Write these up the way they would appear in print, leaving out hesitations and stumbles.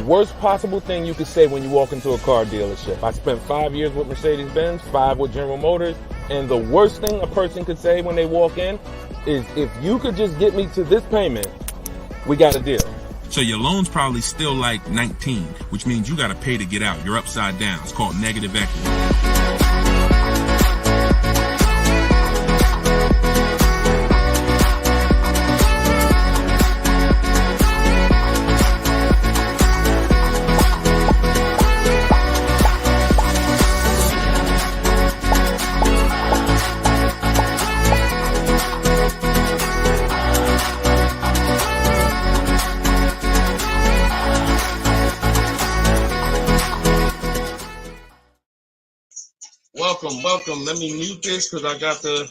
worst possible thing you could say when you walk into a car dealership. I spent 5 years with Mercedes-Benz, 5 with General Motors, and the worst thing a person could say when they walk in is, if you could just get me to this payment, we got a deal. So your loan's probably still like 19, which means you got to pay to get out. You're upside down. It's called negative equity. Welcome. Let me mute this because I got the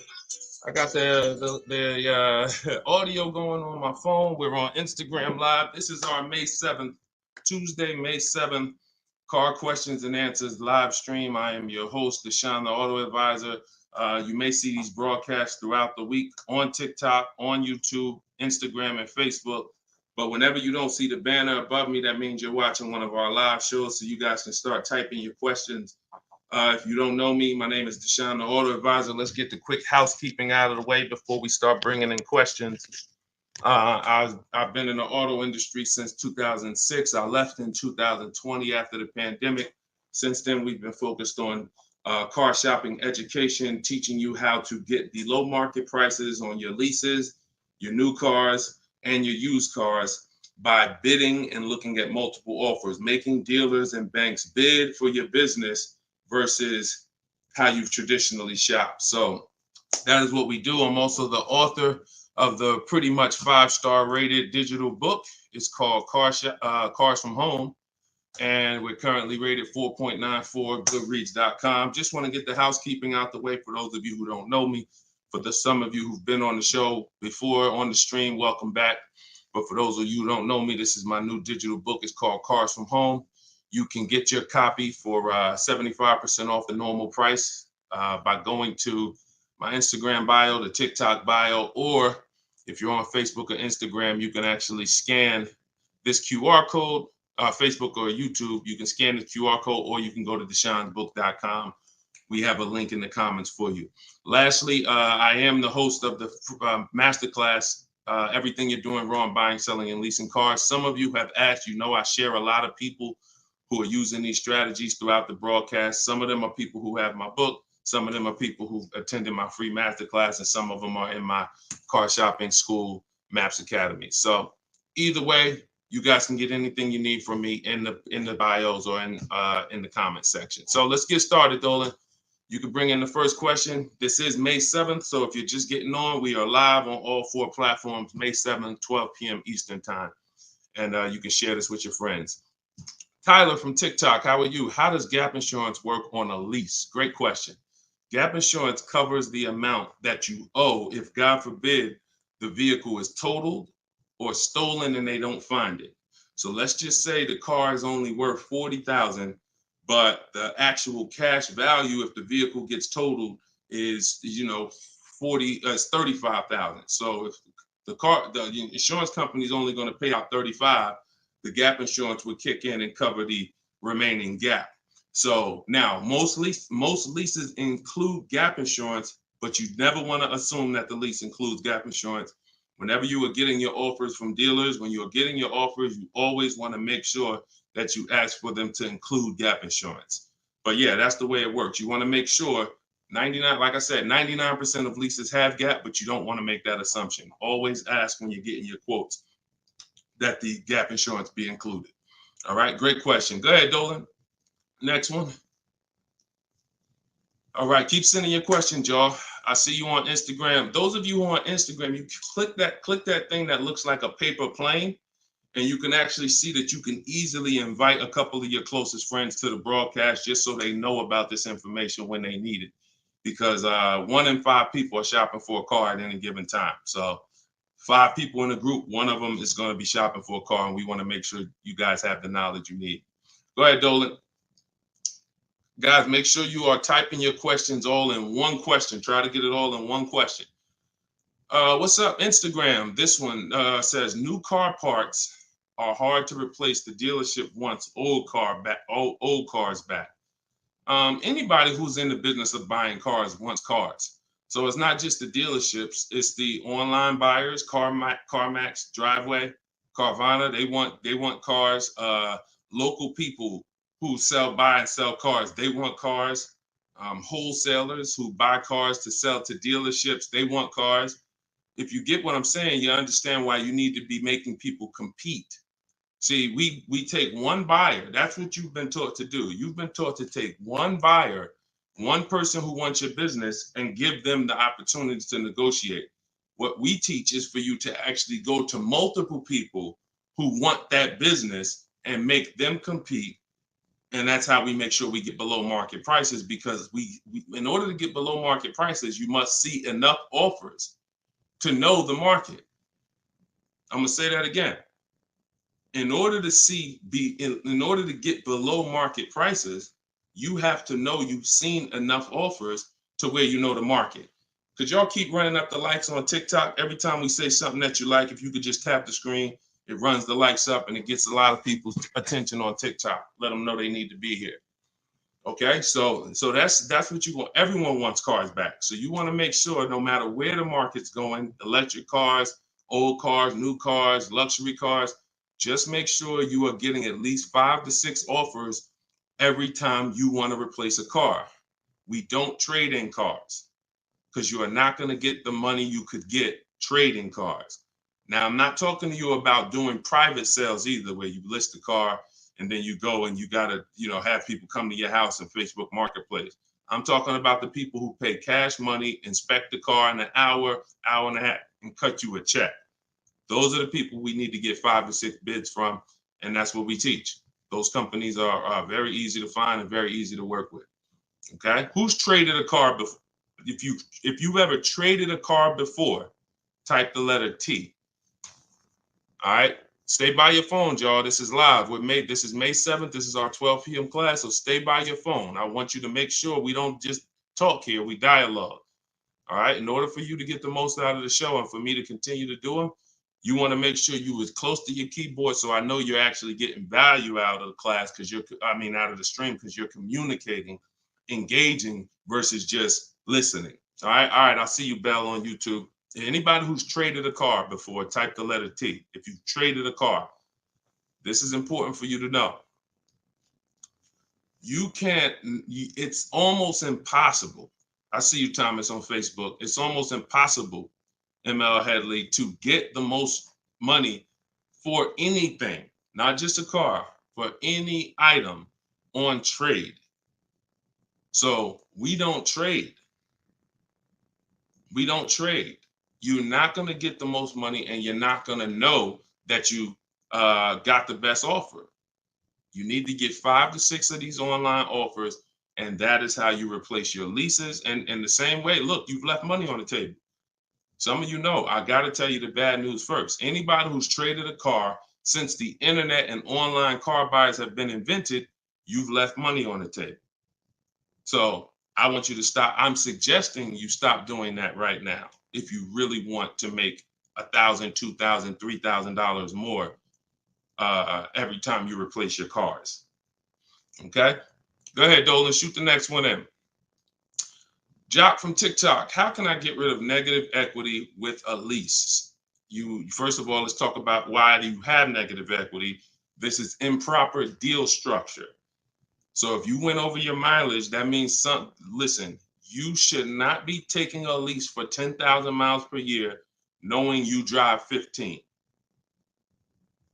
audio going on my phone. We're on Instagram Live. This is our May 7th, Tuesday, May 7th, Car Questions and Answers live stream. I am your host, Deshone the Auto Advisor. You may see these broadcasts throughout the week on TikTok, on YouTube, Instagram, and Facebook. But whenever you don't see the banner above me, that means you're watching one of our live shows, so you guys can start typing your questions. If you don't know me, my name is Deshone the Auto Advisor. Let's get the quick housekeeping out of the way before we start bringing in questions. I've been in the auto industry since 2006. I left in 2020 after the pandemic. Since then, we've been focused on car shopping education, teaching you how to get the low market prices on your leases, your new cars, and your used cars by bidding and looking at multiple offers, making dealers and banks bid for your business versus how you've traditionally shopped. So that is what we do. I'm also the author of the pretty much 5-star rated digital book. It's called Cars from Home, and we're currently rated 4.94, goodreads.com. Just want to get the housekeeping out the way for those of you who don't know me. For some of you who've been on the show before on the stream, welcome back. But for those of you who don't know me, this is my new digital book. It's called Cars from Home. You can get your copy for 75% off the normal price by going to my Instagram bio, the TikTok bio, or if you're on Facebook or Instagram, you can actually scan this QR code, Facebook or YouTube. You can scan the QR code, or you can go to Deshone'sBook.com. We have a link in the comments for you. Lastly, I am the host of the masterclass, Everything You're Doing Wrong, Buying, Selling, and Leasing Cars. Some of you have asked, I share a lot of people who are using these strategies throughout the broadcast. Some of them are people who have my book. Some of them are people who attended my free masterclass, and some of them are in my car shopping school, Maps Academy. So either way, you guys can get anything you need from me in the bios or in the comment section. So let's get started, Dolan. You can bring in the first question. This is May 7th. So if you're just getting on, we are live on all 4 platforms, May 7th, 12 p.m. Eastern time. And you can share this with your friends. Tyler from TikTok, how are you? How does gap insurance work on a lease? Great question. Gap insurance covers the amount that you owe if, God forbid, the vehicle is totaled or stolen and they don't find it. So let's just say the car is only worth $40,000, but the actual cash value if the vehicle gets totaled is, $35,000. So if the insurance company is only going to pay out $35,000, the gap insurance would kick in and cover the remaining gap. So now most leases include gap insurance, but you never want to assume that the lease includes gap insurance. Whenever you are getting your offers from dealers, when you're getting your offers, you always want to make sure that you ask for them to include gap insurance. But yeah, that's the way it works. You want to make sure 99% of leases have gap, but you don't want to make that assumption. Always ask when you're getting your quotes that the gap insurance be included. All right, great question. Go ahead, Dolan. Next one. All right, keep sending your questions, y'all. I see you on Instagram. Those of you who are on Instagram, you click that thing that looks like a paper plane, and you can actually see that you can easily invite a couple of your closest friends to the broadcast just so they know about this information when they need it. Because 1 in 5 people are shopping for a car at any given time. So 5 people in a group, 1 of them is going to be shopping for a car, and we want to make sure you guys have the knowledge you need. Go ahead, Dolan. Guys, make sure you are typing your questions all in one question. Try to get it all in one question. What's up, Instagram? This one says new car parts are hard to replace. The dealership wants old cars back. Anybody who's in the business of buying cars wants cars. So it's not just the dealerships, it's the online buyers, CarMax, Driveway, Carvana. They want cars. Local people who buy and sell cars, they want cars. Wholesalers who buy cars to sell to dealerships, they want cars. If you get what I'm saying, you understand why you need to be making people compete. See, we take one buyer. That's what you've been taught to do. You've been taught to take one buyer, one person who wants your business, and give them the opportunity to negotiate. What we teach is for you to actually go to multiple people who want that business and make them compete. And that's how we make sure we get below market prices, because we in order to get below market prices, you must see enough offers to know the market. I'm gonna say that again. In order to get below market prices, you have to know you've seen enough offers to where you know the market. Could y'all keep running up the likes on TikTok? Every time we say something that you like, if you could just tap the screen, it runs the likes up and it gets a lot of people's attention on TikTok. Let them know they need to be here. Okay, so that's what you want. Everyone wants cars back. So you want to make sure no matter where the market's going, electric cars, old cars, new cars, luxury cars, just make sure you are getting at least 5 to 6 offers every time you want to replace a car. We don't trade in cars because you are not going to get the money you could get trading cars. Now, I'm not talking to you about doing private sales either, where you list the car and then you go and you got to, have people come to your house in Facebook Marketplace. I'm talking about the people who pay cash money, inspect the car in an hour, hour and a half, and cut you a check. Those are the people we need to get 5 to 6 bids from, and that's what we teach. Those companies are very easy to find and very easy to work with. Okay, who's traded a car before? If you've ever traded a car before, type the letter T. All right, stay by your phone, y'all. This is live. This is May 7th. This is our 12 p.m. class, so stay by your phone. I want you to make sure we don't just talk here, we dialogue. All right, in order for you to get the most out of the show and for me to continue to do them, you want to make sure you as close to your keyboard so I know you're actually getting value out of the class, out of the stream, because you're communicating, engaging versus just listening. All right, I'll see you, Bell, on YouTube. Anybody who's traded a car before, type the letter T. If you've traded a car, this is important for you to know. It's almost impossible. I see you, Thomas, on Facebook. It's almost impossible, ML Headley, to get the most money for anything, not just a car, for any item on trade. So we don't trade. We don't trade. You're not going to get the most money, and you're not going to know that you got the best offer. You need to get 5 to 6 of these online offers, and that is how you replace your leases. And in the same way, look, you've left money on the table. Some of you know, I got to tell you the bad news first. Anybody who's traded a car since the internet and online car buyers have been invented, you've left money on the table. So I want you to stop. I'm suggesting you stop doing that right now if you really want to make $1,000, $2,000, $3,000 more every time you replace your cars. Okay? Go ahead, Dolan. Shoot the next one in. Jock from TikTok. How can I get rid of negative equity with a lease? First of all, let's talk about why do you have negative equity. This is improper deal structure. So if you went over your mileage, that means listen, you should not be taking a lease for 10,000 miles per year knowing you drive 15.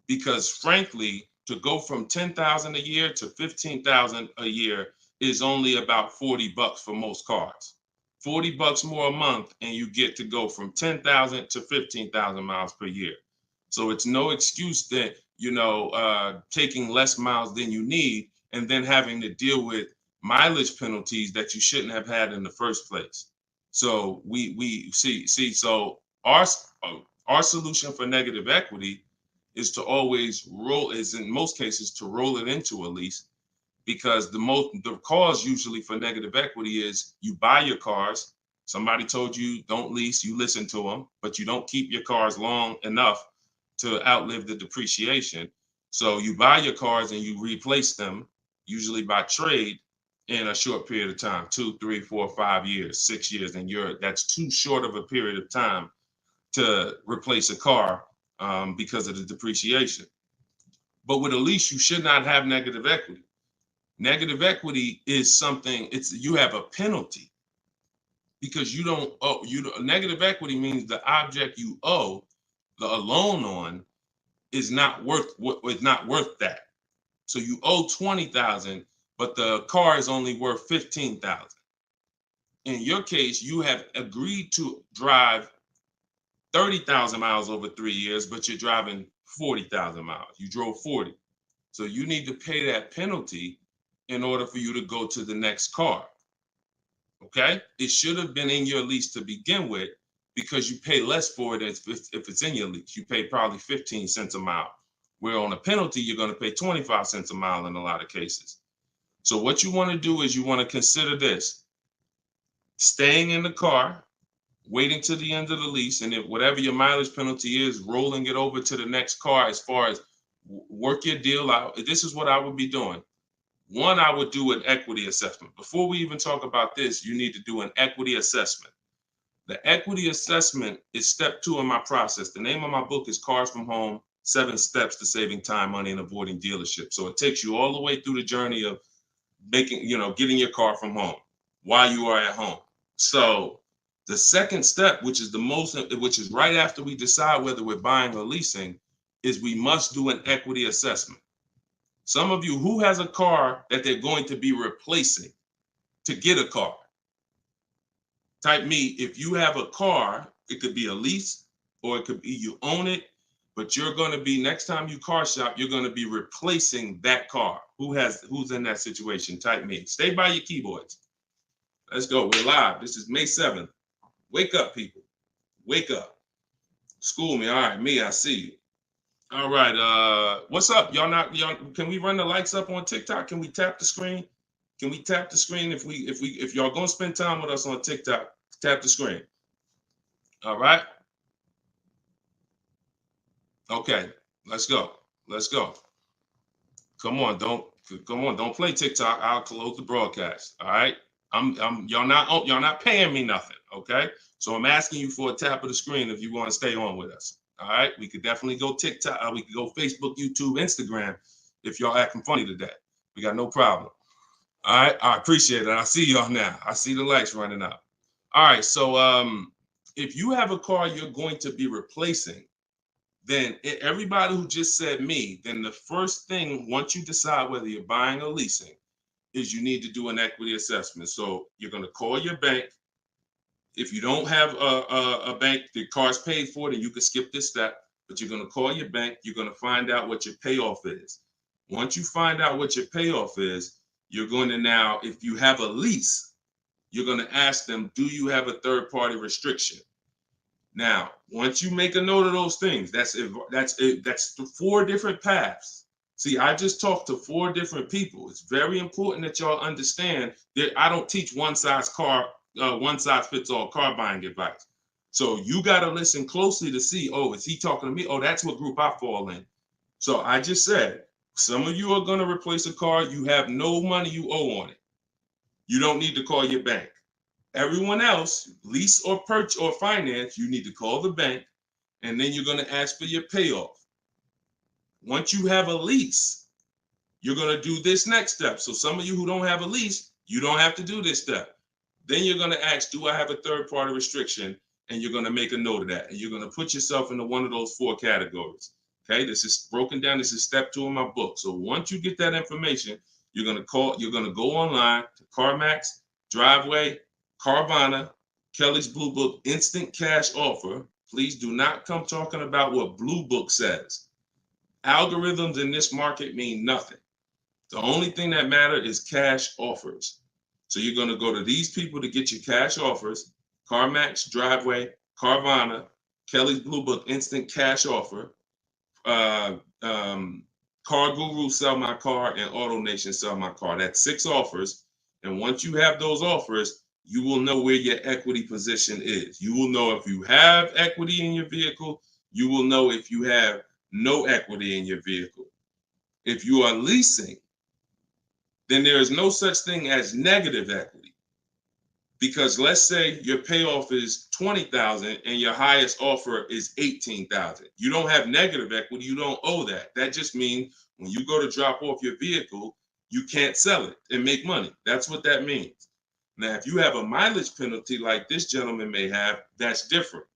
Because frankly, to go from 10,000 a year to 15,000 a year is only about $40 for most cars. $40 more a month, and you get to go from 10,000 to 15,000 miles per year. So it's no excuse that, taking less miles than you need and then having to deal with mileage penalties that you shouldn't have had in the first place. So we see. So our solution for negative equity is to always in most cases to roll it into a lease, because the cause usually for negative equity is you buy your cars. Somebody told you don't lease, you listen to them, but you don't keep your cars long enough to outlive the depreciation. So you buy your cars and you replace them, usually by trade, in a short period of time, 2, 3, 4, 5 years, 6 years, and that's too short of a period of time to replace a car because of the depreciation. But with a lease, you should not have negative equity. Negative equity is something, you have a penalty because you don't owe. Negative equity means the object you owe a loan on is not worth that. So you owe 20,000, but the car is only worth 15,000. In your case, you have agreed to drive 30,000 miles over 3 years, but you're driving 40,000 miles. You drove 40. So you need to pay that penalty in order for you to go to the next car. Okay? It should have been in your lease to begin with because you pay less for it if it's in your lease. You pay probably 15 cents a mile. Where on a penalty, you're going to pay 25 cents a mile in a lot of cases. So what you want to do is you want to consider this. Staying in the car, waiting to the end of the lease, and if whatever your mileage penalty is, rolling it over to the next car as far as work your deal out. This is what I would be doing. One, I would do an equity assessment. Before we even talk about this, you need to do an equity assessment. The equity assessment is step 2 in my process. The name of my book is Cars from Home, 7 Steps to Saving Time, Money, and Avoiding Dealership. So it takes you all the way through the journey of getting your car from home while you are at home. So the second step, which is right after we decide whether we're buying or leasing, is we must do an equity assessment. Some of you, who has a car that they're going to be replacing to get a car? Type me. If you have a car, it could be a lease or it could be you own it, but you're going to be, next time you car shop, you're going to be replacing that car. Who's in that situation? Type me. Stay by your keyboards. Let's go. We're live. This is May 7th. Wake up, people. Wake up. School me. All right, me, I see you. All right. What's up? Y'all can we run the likes up on TikTok? Can we tap the screen? Can we tap the screen if y'all gonna spend time with us on TikTok? Tap the screen. All right. Okay. Let's go. Let's go. Come on, don't play TikTok. I'll close the broadcast. All right. Y'all not paying me nothing. Okay. So I'm asking you for a tap of the screen if you want to stay on with us. All right. We could definitely go TikTok. We could go Facebook, YouTube, Instagram if y'all acting funny today. We got no problem. All right. I appreciate it. I see y'all now. I see the lights running up. All right. So if you have a car you're going to be replacing, then everybody who just said me, then the first thing, once you decide whether you're buying or leasing, is you need to do an equity assessment. So you're going to call your bank. If you don't have a bank, the car's paid for, then you can skip this step, but you're going to call your bank. You're going to find out what your payoff is. Once you find out what your payoff is, you're going to now, if you have a lease, you're going to ask them, do you have a third-party restriction? Now, once you make a note of those things, that's 4 different paths. See, I just talked to 4 different people. It's very important that y'all understand that I don't teach one size fits all car buying advice. So you got to listen closely to see, oh, is he talking to me? Oh, that's what group I fall in. So I just said, some of you are going to replace a car. You have no money you owe on it. You don't need to call your bank. Everyone else, lease or purchase or finance, you need to call the bank, and then you're going to ask for your payoff. Once you have a lease, you're going to do this next step. So some of you who don't have a lease, you don't have to do this step. Then you're going to ask, do I have a third-party restriction? And you're going to make a note of that. And you're going to put yourself into one of those 4 categories. Okay, this is broken down. This is step 2 in my book. So once you get that information, you're going to go online to CarMax, Driveway, Carvana, Kelly's Blue Book, Instant Cash Offer. Please do not come talking about what Blue Book says. Algorithms in this market mean nothing. The only thing that matters is cash offers. So you're going to go to these people to get your cash offers: CarMax, Driveway, Carvana, Kelly's Blue Book, Instant Cash Offer, Car Guru, Sell My Car, and AutoNation, Sell My Car. That's 6 offers. And once you have those offers, you will know where your equity position is. You will know if you have equity in your vehicle. You will know if you have no equity in your vehicle. If you are leasing, then there is no such thing as negative equity. Because let's say your payoff is $20,000 and your highest offer is $18,000. You don't have negative equity, you don't owe that. That just means when you go to drop off your vehicle, you can't sell it and make money. That's what that means. Now, if you have a mileage penalty like this gentleman may have, that's different.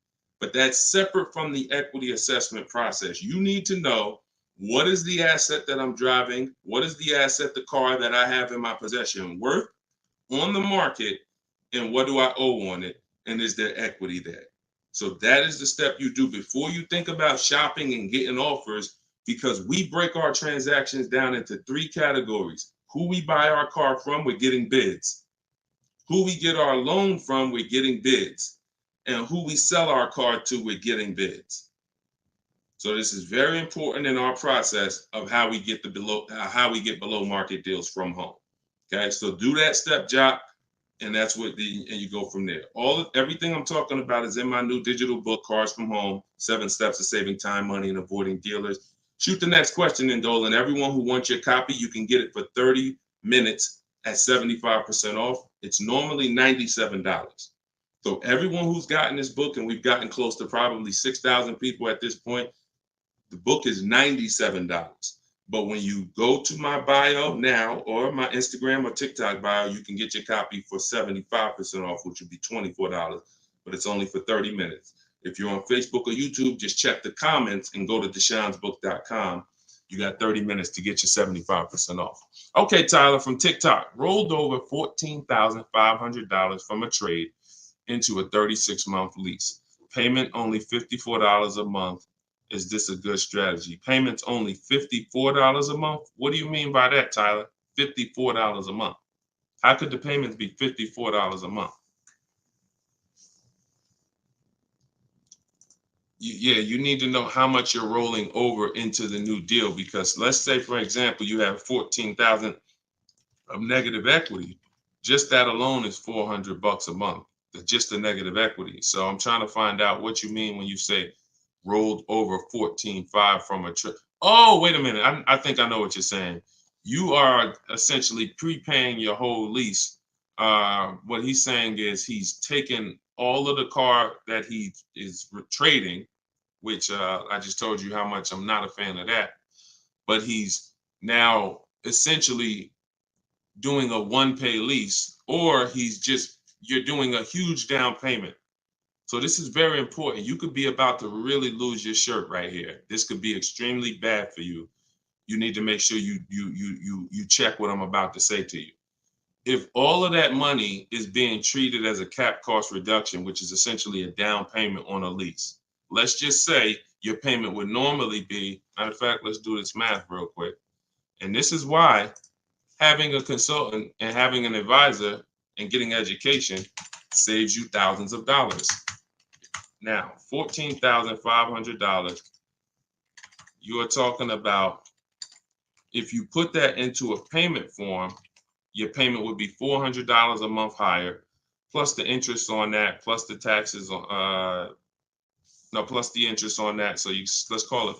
But that's separate from the equity assessment process. You need to know, what is the asset that I'm driving? What is the asset, the car that I have in my possession, worth on the market? And what do I owe on it? And is there equity there? So that is the step you do before you think about shopping and getting offers, because we break our transactions down into 3 categories. Who we buy our car from, we're getting bids. Who we get our loan from, we're getting bids. And who we sell our car to, we're getting bids. So this is very important in our process of how we get below market deals from home. Okay, so do that step, Jock, and that's what and you go from there. Everything I'm talking about is in my new digital book, Cars from Home: 7 Steps to Saving Time, Money, and Avoiding Dealers. Shoot the next question in, Dolan. Everyone who wants your copy, you can get it for 30 minutes at 75% off. It's normally $97. So everyone who's gotten this book, and we've gotten close to probably 6,000 people at this point, the book is $97. But when you go to my bio now, or my Instagram or TikTok bio, you can get your copy for 75% off, which would be $24, but it's only for 30 minutes. If you're on Facebook or YouTube, just check the comments and go to deshonsbook.com. You got 30 minutes to get your 75% off. Okay, Tyler from TikTok, rolled over $14,500 from a trade into a 36-month lease. Payment only $54 a month. Is this a good strategy? Payments only $54 a month? What do you mean by that, Tyler? $54 a month. How could the payments be $54 a month? You need to know how much you're rolling over into the new deal, because let's say, for example, you have $14,000 of negative equity. Just that alone is $400 a month. Just the negative equity. So I'm trying to find out what you mean when you say rolled over 14.5 from a trip. Oh, wait a minute. I think I know what you're saying. You are essentially prepaying your whole lease. What he's saying is he's taken all of the car that he is trading, which I just told you how much I'm not a fan of that. But he's now essentially doing a one-pay lease, or you're doing a huge down payment. So this is very important. You could be about to really lose your shirt right here. This could be extremely bad for you. You need to make sure you check what I'm about to say to you. If all of that money is being treated as a cap cost reduction, which is essentially a down payment on a lease, let's just say your payment would normally be, matter of fact, let's do this math real quick. And this is why having a consultant and having an advisor and getting education saves you thousands of dollars. Now, $14,500, you are talking about, if you put that into a payment form, your payment would be $400 a month higher, plus the interest on that, plus the taxes, plus the interest on that. So let's call it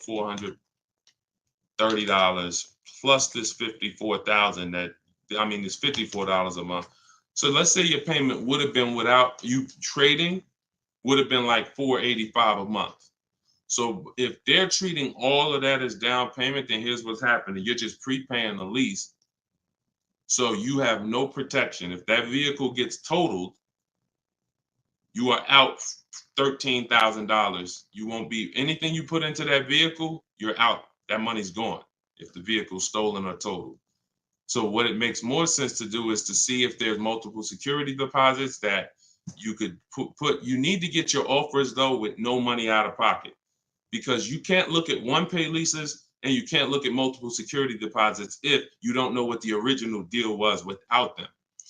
$430 plus this $54,000 it's $54 a month. So let's say your payment would have been, without you trading, would have been like $485 a month. So if they're treating all of that as down payment, then here's what's happening. You're just prepaying the lease. So you have no protection. If that vehicle gets totaled, you are out $13,000. You won't be, anything you put into that vehicle, you're out. That money's gone if the vehicle's stolen or totaled. So what it makes more sense to do is to see if there's multiple security deposits that you could put. You need to get your offers, though, with no money out of pocket, because you can't look at one-pay leases and you can't look at multiple security deposits if you don't know what the original deal was without them.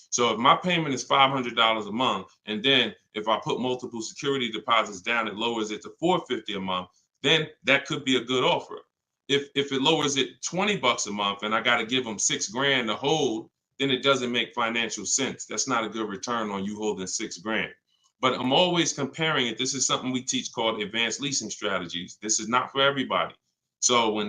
So if my payment is $500 a month, and then if I put multiple security deposits down, it lowers it to $450 a month, then that could be a good offer. If it lowers it $20 a month and I got to give them $6,000 to hold, then it doesn't make financial sense. That's not a good return on you holding $6,000. But I'm always comparing it. This is something we teach called advanced leasing strategies. This is not for everybody. So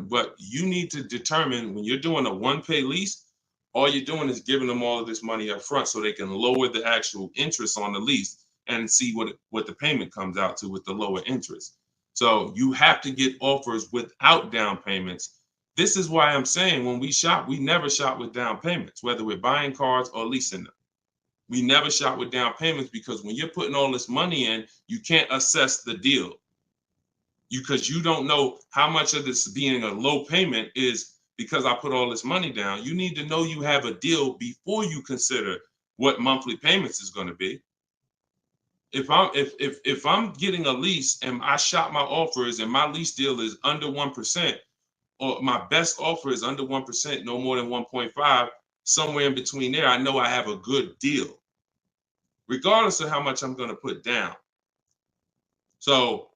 but you need to determine when you're doing a one-pay lease, all you're doing is giving them all of this money up front so they can lower the actual interest on the lease and see what the payment comes out to with the lower interest. So you have to get offers without down payments. This is why I'm saying when we shop, we never shop with down payments, whether we're buying cars or leasing them. We never shop with down payments because when you're putting all this money in, you can't assess the deal because you don't know how much of this being a low payment is because I put all this money down. You need to know you have a deal before you consider what monthly payments is going to be. If I'm getting a lease and I shop my offers and my lease deal is under 1%, or my best offer is under 1%, no more than 1.5, somewhere in between there, I know I have a good deal, regardless of how much I'm going to put down. So,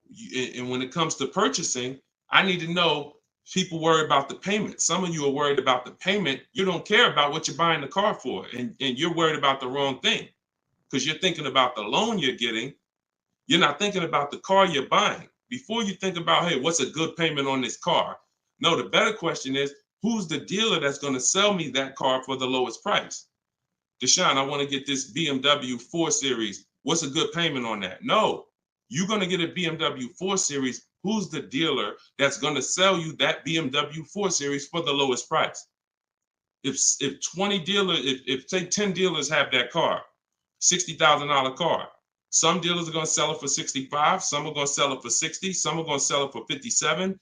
and when it comes to purchasing, I need to know people worry about the payment. Some of you are worried about the payment. You don't care about what you're buying the car for, and you're worried about the wrong thing because you're thinking about the loan you're getting. You're not thinking about the car you're buying. Before you think about, hey, what's a good payment on this car? No, the better question is, who's the dealer that's going to sell me that car for the lowest price? Deshone, I want to get this BMW 4 Series. What's a good payment on that? No, you're going to get a BMW 4 Series. Who's the dealer that's going to sell you that BMW 4 Series for the lowest price? If 20 dealers, if say 10 dealers have that car, $60,000 car, some dealers are going to sell it for 65, some are going to sell it for 60, some are going to sell it for 57.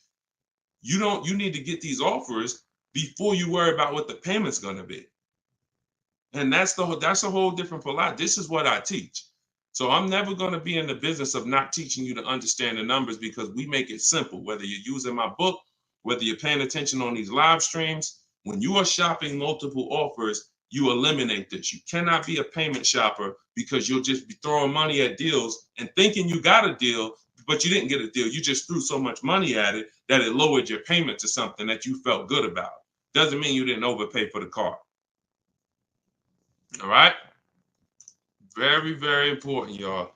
You need to get these offers before you worry about what the payment's going to be. And that's a whole different philosophy. This is what I teach. So I'm never going to be in the business of not teaching you to understand the numbers because we make it simple. Whether you're using my book, whether you're paying attention on these live streams, when you are shopping multiple offers, you eliminate this. You cannot be a payment shopper because you'll just be throwing money at deals and thinking you got a deal, but you didn't get a deal. You just threw so much money at it that it lowered your payment to something that you felt good about. Doesn't mean you didn't overpay for the car. All right? Very, very important, y'all.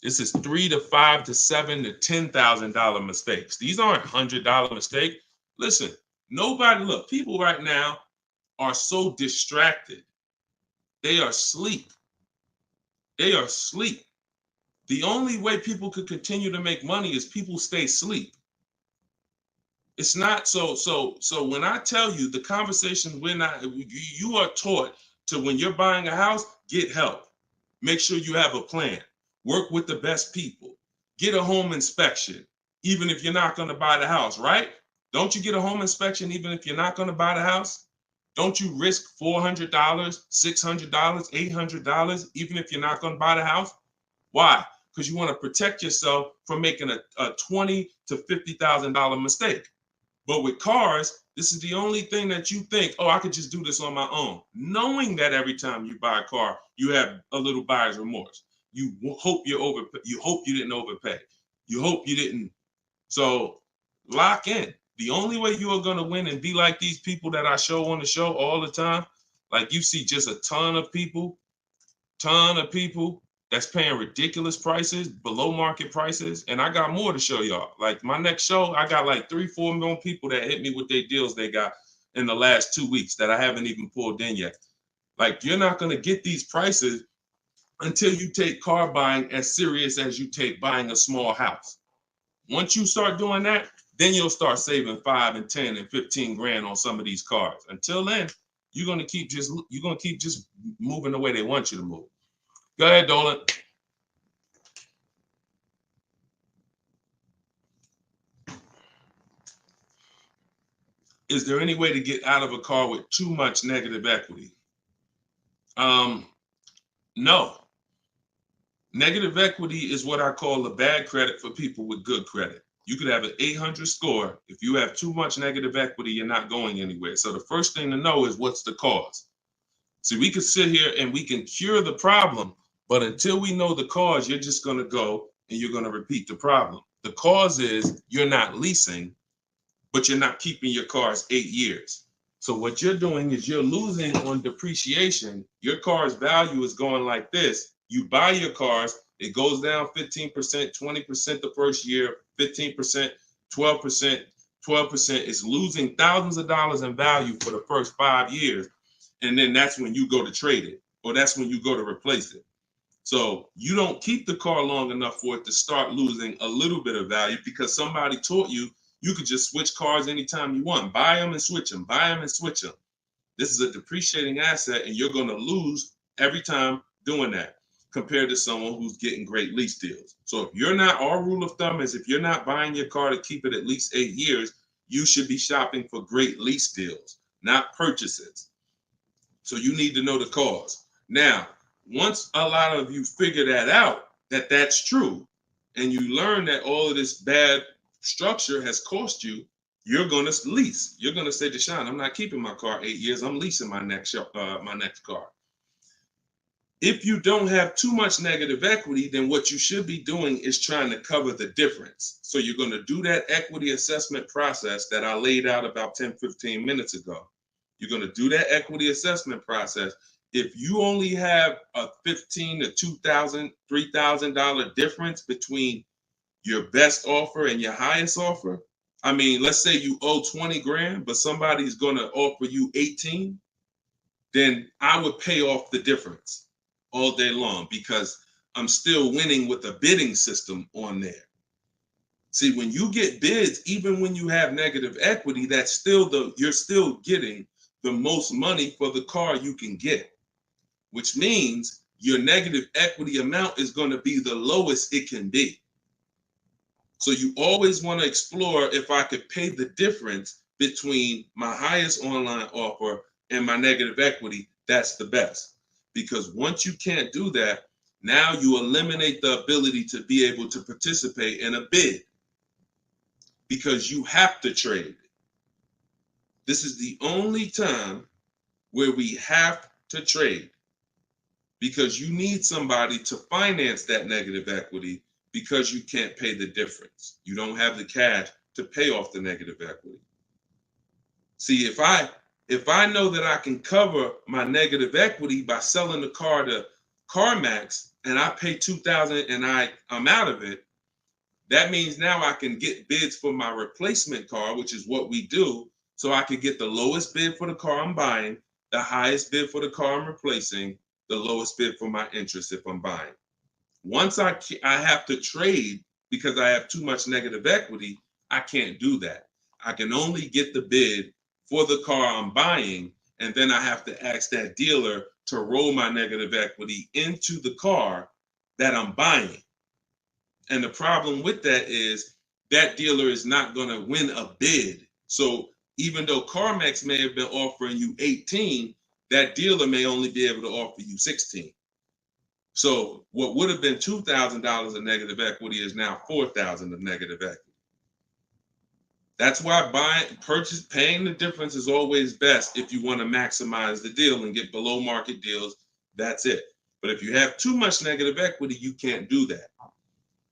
This is $3,000 to $5,000 to $7,000 to $10,000 mistakes. These aren't $100 mistakes. Listen, look, people right now are so distracted. They are asleep. They are asleep. The only way people could continue to make money is people stay asleep. It's not so when I tell you the conversation, you are taught to, when you're buying a house, get help. Make sure you have a plan. Work with the best people. Get a home inspection, even if you're not going to buy the house, right? Don't you get a home inspection even if you're not going to buy the house? Don't you risk $400, $600, $800, even if you're not going to buy the house? Why? Because you want to protect yourself from making a $20,000 to $50,000 mistake. But with cars, this is the only thing that you think, oh, I could just do this on my own. Knowing that every time you buy a car, you have a little buyer's remorse. You hope you hope you didn't overpay. You hope you didn't. So lock in. The only way you are going to win and be like these people that I show on the show all the time, like you see just a ton of people that's paying ridiculous prices, below market prices. And I got more to show y'all. Like my next show, I got like 3-4 million people that hit me with their deals they got in the last 2 weeks that I haven't even pulled in yet. Like you're not going to get these prices until you take car buying as serious as you take buying a small house. Once you start doing that, then you'll start saving 5 and 10 and 15 grand on some of these cars. Until then, you're gonna keep just moving the way they want you to move. Go ahead, Dolan. Is there any way to get out of a car with too much negative equity? No. Negative equity is what I call a bad credit for people with good credit. You could have an 800 score. If you have too much negative equity, you're not going anywhere. So the first thing to know is what's the cause. See, we could sit here and we can cure the problem, but until we know the cause, you're just going to go and you're going to repeat the problem. The cause is you're not leasing, but you're not keeping your cars 8 years. So what you're doing is you're losing on depreciation. Your car's value is going like this. You buy your cars, it goes down 15%, 20% the first year, 15%, 12%, 12% is losing thousands of dollars in value for the first 5 years. And then that's when you go to trade it, or that's when you go to replace it. So you don't keep the car long enough for it to start losing a little bit of value because somebody taught you you could just switch cars anytime you want. Buy them and switch them, buy them and switch them. This is a depreciating asset, and you're going to lose every time doing that compared to someone who's getting great lease deals. So if you're not, our rule of thumb is if you're not buying your car to keep it at least 8 years, you should be shopping for great lease deals, not purchases. So you need to know the cause. Now, once a lot of you figure that out, that that's true, and you learn that all of this bad structure has cost you, you're going to lease. You're going to say, Deshone, I'm not keeping my car 8 years. I'm leasing my next car. If you don't have too much negative equity, then what you should be doing is trying to cover the difference. So you're going to do that equity assessment process that I laid out about 10, 15 minutes ago. You're going to do that equity assessment process. If you only have a $1,500 to $2,000, $3,000 difference between your best offer and your highest offer, I mean, let's say you owe 20 grand, but somebody's going to offer you 18, then I would pay off the difference all day long because I'm still winning with a bidding system on there. See, when you get bids, even when you have negative equity, that's still you're still getting the most money for the car you can get, which means your negative equity amount is going to be the lowest it can be. So you always want to explore if I could pay the difference between my highest online offer and my negative equity, that's the best. Because once you can't do that, now you eliminate the ability to be able to participate in a bid because you have to trade. This is the only time where we have to trade because you need somebody to finance that negative equity because you can't pay the difference. You don't have the cash to pay off the negative equity. See, if I know that I can cover my negative equity by selling the car to CarMax and I pay $2,000 and I'm out of it, that means now I can get bids for my replacement car, which is what we do. So I can get the lowest bid for the car I'm buying, the highest bid for the car I'm replacing, the lowest bid for my interest if I'm buying. Once I have to trade because I have too much negative equity, I can't do that. I can only get the bid for the car I'm buying, and then I have to ask that dealer to roll my negative equity into the car that I'm buying. And the problem with that is that dealer is not going to win a bid. So even though CarMax may have been offering you 18, that dealer may only be able to offer you 16. So what would have been $2,000 of negative equity is now $4,000 of negative equity. That's why paying the difference is always best if you want to maximize the deal and get below market deals. That's it. But if you have too much negative equity, you can't do that.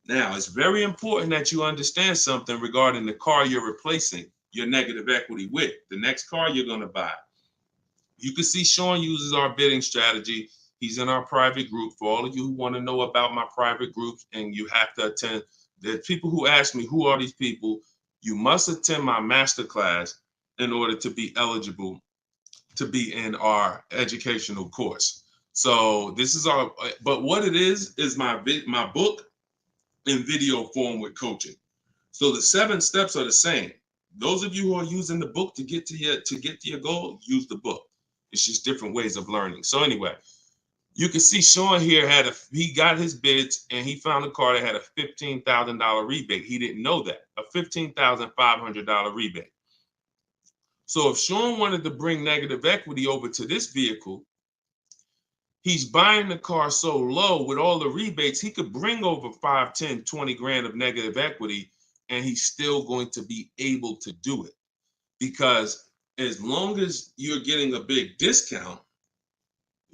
Now, it's very important that you understand something regarding the car you're replacing your negative equity with, the next car you're going to buy. You can see Sean uses our bidding strategy. He's in our private group. For all of you who want to know about my private groups and you have to attend, there's people who ask me, who are these people? You must attend my masterclass in order to be eligible to be in our educational course. So this is but what it is my book in video form with coaching. So the 7 steps are the same. Those of you who are using the book to get to your goal, use the book. It's just different ways of learning. So anyway, you can see Sean here he got his bids and he found a car that had a $15,000 rebate. He didn't know that, a $15,500 rebate. So if Sean wanted to bring negative equity over to this vehicle, he's buying the car so low with all the rebates, he could bring over 5, 10, 20 grand of negative equity and he's still going to be able to do it. Because as long as you're getting a big discount,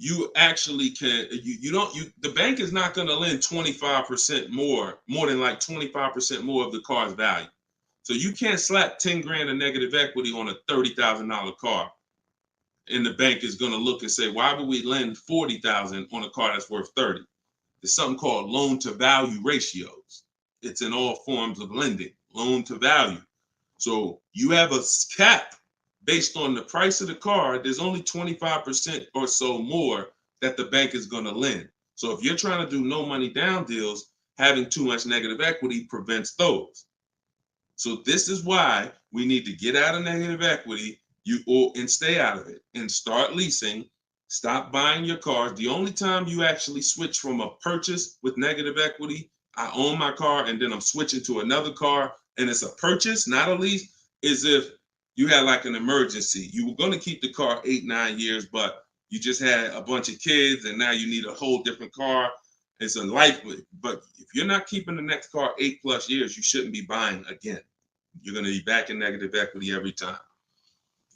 you actually can, the bank is not going to lend 25% more than like 25% more of the car's value. So you can't slap 10 grand of negative equity on a $30,000 car. And the bank is going to look and say, why would we lend $40,000 on a car that's worth 30? There's something called loan to value ratios. It's in all forms of lending, loan to value. So you have a cap based on the price of the car. There's only 25% or so more that the bank is going to lend. So if you're trying to do no money down deals, having too much negative equity prevents those. So this is why we need to get out of negative equity and stay out of it and start leasing. Stop buying your cars. The only time you actually switch from a purchase with negative equity, I own my car and then I'm switching to another car and it's a purchase, not a lease, is if you had like an emergency. You were going to keep the car 8-9 years, but you just had a bunch of kids and now you need a whole different car. It's a life, but if you're not keeping the next car 8+ years, you shouldn't be buying again. You're going to be back in negative equity every time.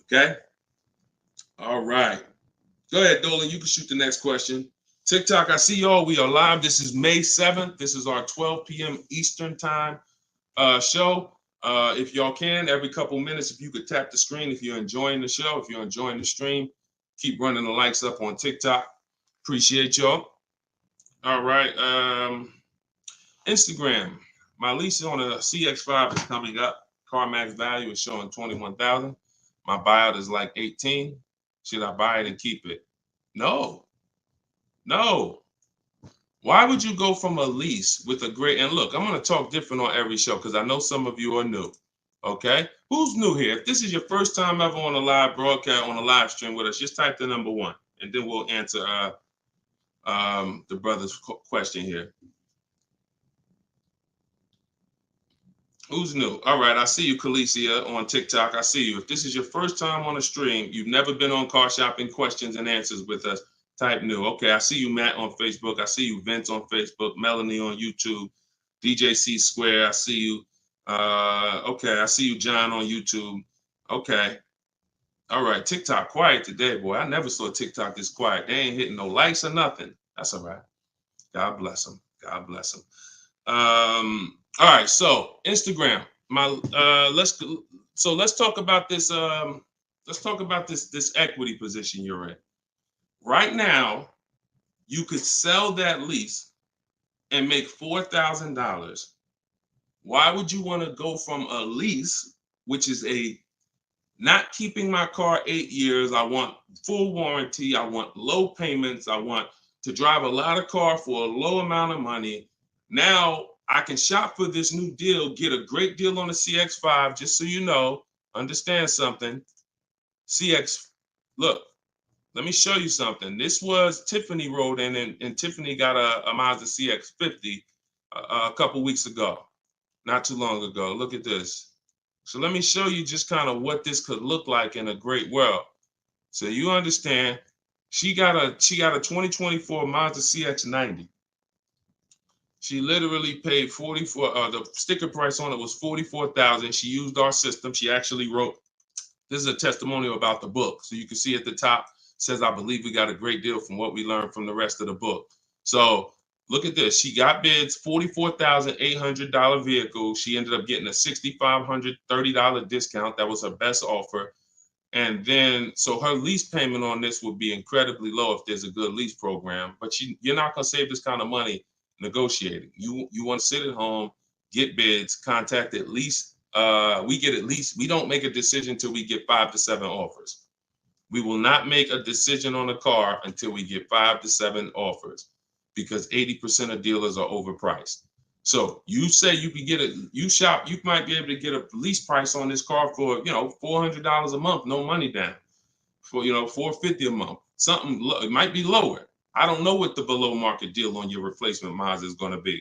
Okay? All right. Go ahead, Dolan. You can shoot the next question. TikTok, I see y'all. We are live. This is May 7th. This is our 12 p.m. Eastern time show. If y'all can, every couple minutes, if you could tap the screen, if you're enjoying the show, if you're enjoying the stream, keep running the likes up on TikTok. Appreciate y'all. All right. Instagram. My lease on a CX5 is coming up. CarMax value is showing 21,000. My buyout is like 18. Should I buy it and keep it? No. Why would you go from a lease with a great, and look, I'm going to talk different on every show because I know some of you are new. Okay? Who's new here? If this is your first time ever on a live broadcast, on a live stream with us, just type the number 1 and then we'll answer the brother's question here. Who's new? All right, I see you, Khaleesi, on TikTok. I see you. If this is your first time on a stream, you've never been on Car Shopping Questions and Answers with us, type new. Okay, I see you, Matt, on Facebook. I see you, Vince, on Facebook. Melanie on YouTube. DJC Square, I see you. Okay, I see you, John, on YouTube. Okay. All right, TikTok quiet today, boy. I never saw TikTok this quiet. They ain't hitting no likes or nothing. That's all right. God bless them. God bless them. All right, so Instagram. Let's talk about this. Let's talk about this equity position you're in. Right now, you could sell that lease and make $4,000. Why would you want to go from a lease, which is a not keeping my car 8 years? I want full warranty. I want low payments. I want to drive a lot of car for a low amount of money. Now I can shop for this new deal, get a great deal on the CX5. Just so you know, understand something. CX, look, let me show you something. This was Tiffany rode in, and Tiffany got a Mazda CX50 a couple weeks ago, not too long ago. Look at this. So let me show you just kind of what this could look like in a great world. So you understand, she got a 2024 Mazda CX90. She literally paid 44. The sticker price on it was 44,000. She used our system. She actually wrote. This is a testimonial about the book. So you can see at the top says, "I believe we got a great deal from what we learned from the rest of the book." So look at this. She got bids, $44,800 vehicle. She ended up getting a $6,530 discount. That was her best offer. And then, so her lease payment on this would be incredibly low if there's a good lease program. But you're not going to save this kind of money negotiating. You want to sit at home, get bids, contact at least. We don't make a decision until we get 5 to 7 offers. We will not make a decision on a car until we get 5 to 7 offers, because 80% of dealers are overpriced. So you say you can get you might be able to get a lease price on this car for, $400 a month, no money down, for, $450 a month. Something, it might be lower. I don't know what the below market deal on your replacement Mazda is going to be.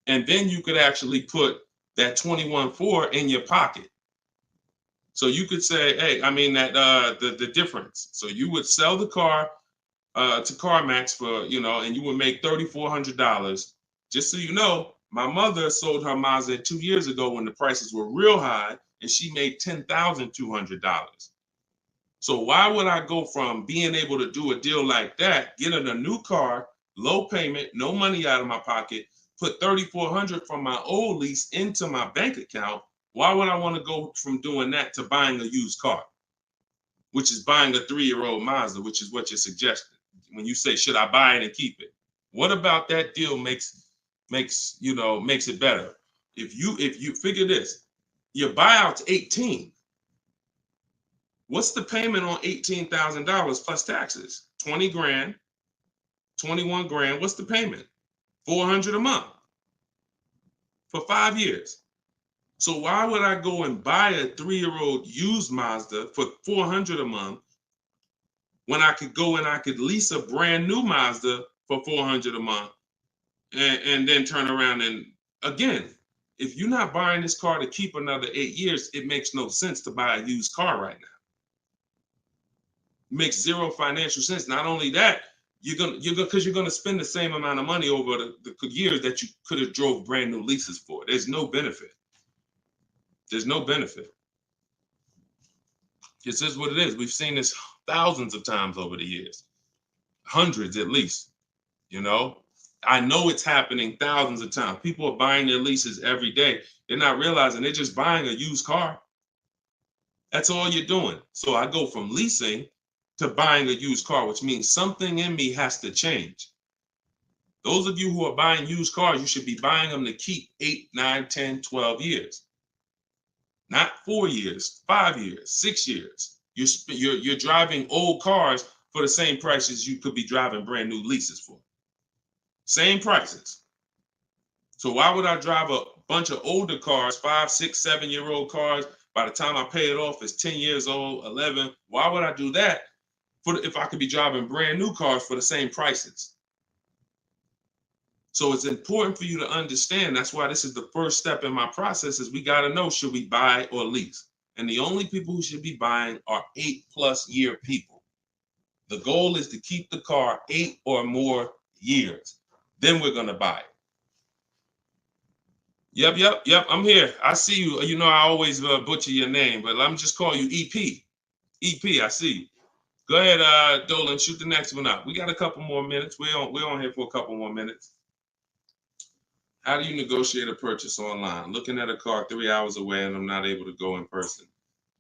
And then you could actually put that 21.4 in your pocket. So you could say, hey, the difference. So you would sell the car to CarMax for, and you would make $3,400. Just so you know, my mother sold her Mazda 2 years ago when the prices were real high, and she made $10,200. So why would I go from being able to do a deal like that, getting a new car, low payment, no money out of my pocket, put $3,400 from my old lease into my bank account? Why would I want to go from doing that to buying a used car, which is buying a 3-year-old Mazda, which is what you're suggesting when you say, should I buy it and keep it? What about that deal makes it better? If you figure this, Your buyout's 18. What's the payment on $18,000 plus taxes? 20 grand, 21 grand. What's the payment? 400 a month for 5 years. So why would I go and buy a 3-year-old used Mazda for 400 a month when I could go and I could lease a brand new Mazda for 400 a month and then turn around and again, if you're not buying this car to keep another 8 years, it makes no sense to buy a used car right now. It makes zero financial sense. Not only that, you're gonna spend the same amount of money over the years that you could have drove brand new leases for. There's no benefit. There's no benefit. This is what it is. We've seen this thousands of times over the years, hundreds at least. You know, I know it's happening thousands of times. People are buying their leases every day. They're not realizing they're just buying a used car. That's all you're doing. So I go from leasing to buying a used car, which means something in me has to change. Those of you who are buying used cars, you should be buying them to keep 8, 9, 10, 12 years. Not 4 years, 5 years, 6 years. You're driving old cars for the same prices you could be driving brand new leases for. Same prices. So why would I drive a bunch of older cars, 5, 6, 7-year-old cars? By the time I pay it off, it's 10 years old, 11. Why would I do that if I could be driving brand new cars for the same prices? So it's important for you to understand. That's why this is the first step in my process is we got to know, should we buy or lease? And the only people who should be buying are 8+ year people. The goal is to keep the car 8 or more years. Then we're going to buy it. Yep. I'm here. I see you. You know, I always butcher your name, but let me just call you EP. EP, I see you. Go ahead, Dolan, shoot the next one up. We got a couple more minutes. We're on here for a couple more minutes. How do you negotiate a purchase online? Looking at a car 3 hours away and I'm not able to go in person.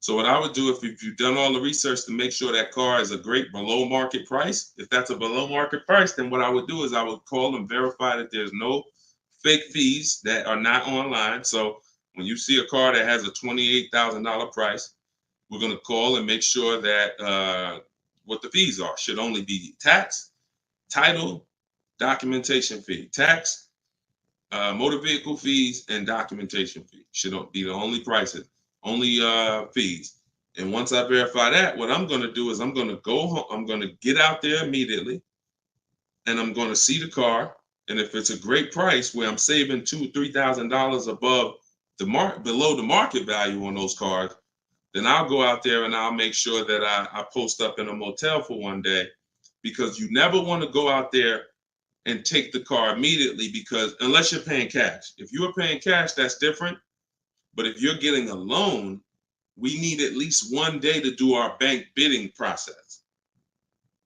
So what I would do, if you've done all the research to make sure that car is a great below market price, if that's a below market price, then what I would do is I would call and verify that there's no fake fees that are not online. So when you see a car that has a $28,000 price, we're going to call and make sure that what the fees are should only be tax, title, documentation fee. Tax, motor vehicle fees, and documentation fee should be the only prices, only fees. And once I verify that, what I'm going to do is I'm going to go home. I'm going to get out there immediately, and I'm going to see the car. And if it's a great price where I'm saving $2,000-3,000 above below the market value on those cars, then I'll go out there and I'll make sure that I post up in a motel for one day, because you never want to go out there and take the car immediately, because unless you're paying cash. If you are paying cash, that's different. But if you're getting a loan, we need at least one day to do our bank bidding process.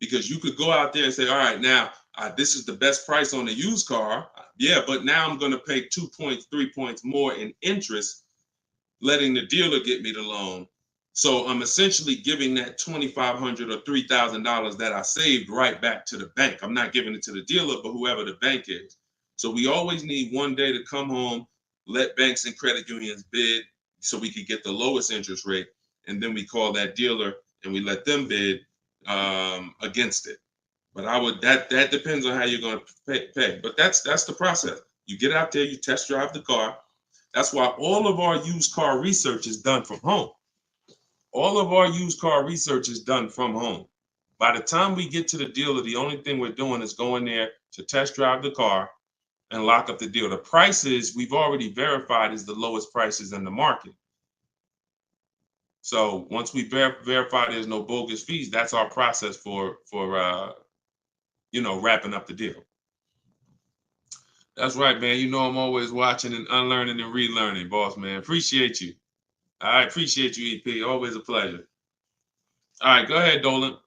Because you could go out there and say, all right, now this is the best price on a used car. Yeah, but now I'm going to pay 2 points, 3 points more in interest, letting the dealer get me the loan. So I'm essentially giving that $2,500 or $3,000 that I saved right back to the bank. I'm not giving it to the dealer, but whoever the bank is. So we always need one day to come home, let banks and credit unions bid so we can get the lowest interest rate. And then we call that dealer and we let them bid against it. But that depends on how you're going to pay. But that's the process. You get out there, you test drive the car. That's why all of our used car research is done from home. All of our used car research is done from home. By the time we get to the dealer, the only thing we're doing is going there to test drive the car and lock up the deal. The prices we've already verified is the lowest prices in the market. So once we verify there's no bogus fees, that's our process for wrapping up the deal. That's right, man. You know I'm always watching and unlearning and relearning, boss man. Appreciate you. I appreciate you, EP. Always a pleasure. All right, go ahead, Dolan.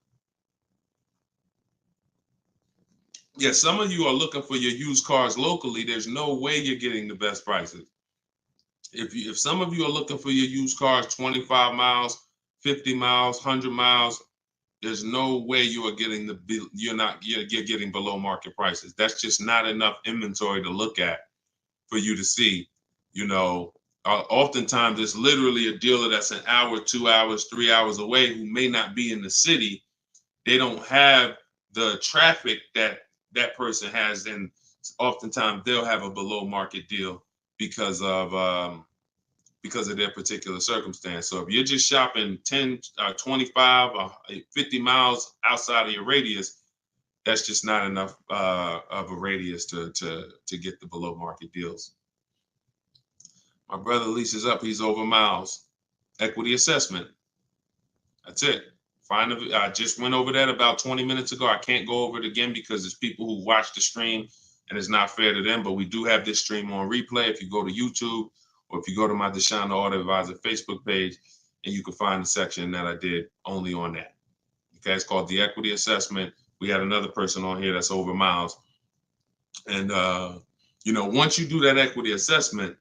Yeah, some of you are looking for your used cars locally. There's no way you're getting the best prices. If some of you are looking for your used cars 25 miles, 50 miles, 100 miles, there's no way you are getting you're getting below market prices. That's just not enough inventory to look at for you to see, Oftentimes, it's literally a dealer that's an hour, 2 hours, 3 hours away who may not be in the city. They don't have the traffic that that person has, and oftentimes they'll have a below market deal because of their particular circumstance. So if you're just shopping 10, 25, 50 miles outside of your radius, that's just not enough of a radius to get the below market deals. My brother leases up, he's over miles. Equity assessment. That's it. I just went over that about 20 minutes ago. I can't go over it again because there's people who watch the stream and it's not fair to them, but we do have this stream on replay. If you go to YouTube or if you go to my Deshone the Auto Advisor Facebook page, and you can find the section that I did only on that. Okay, it's called the equity assessment. We had another person on here that's over miles. And, once you do that equity assessment,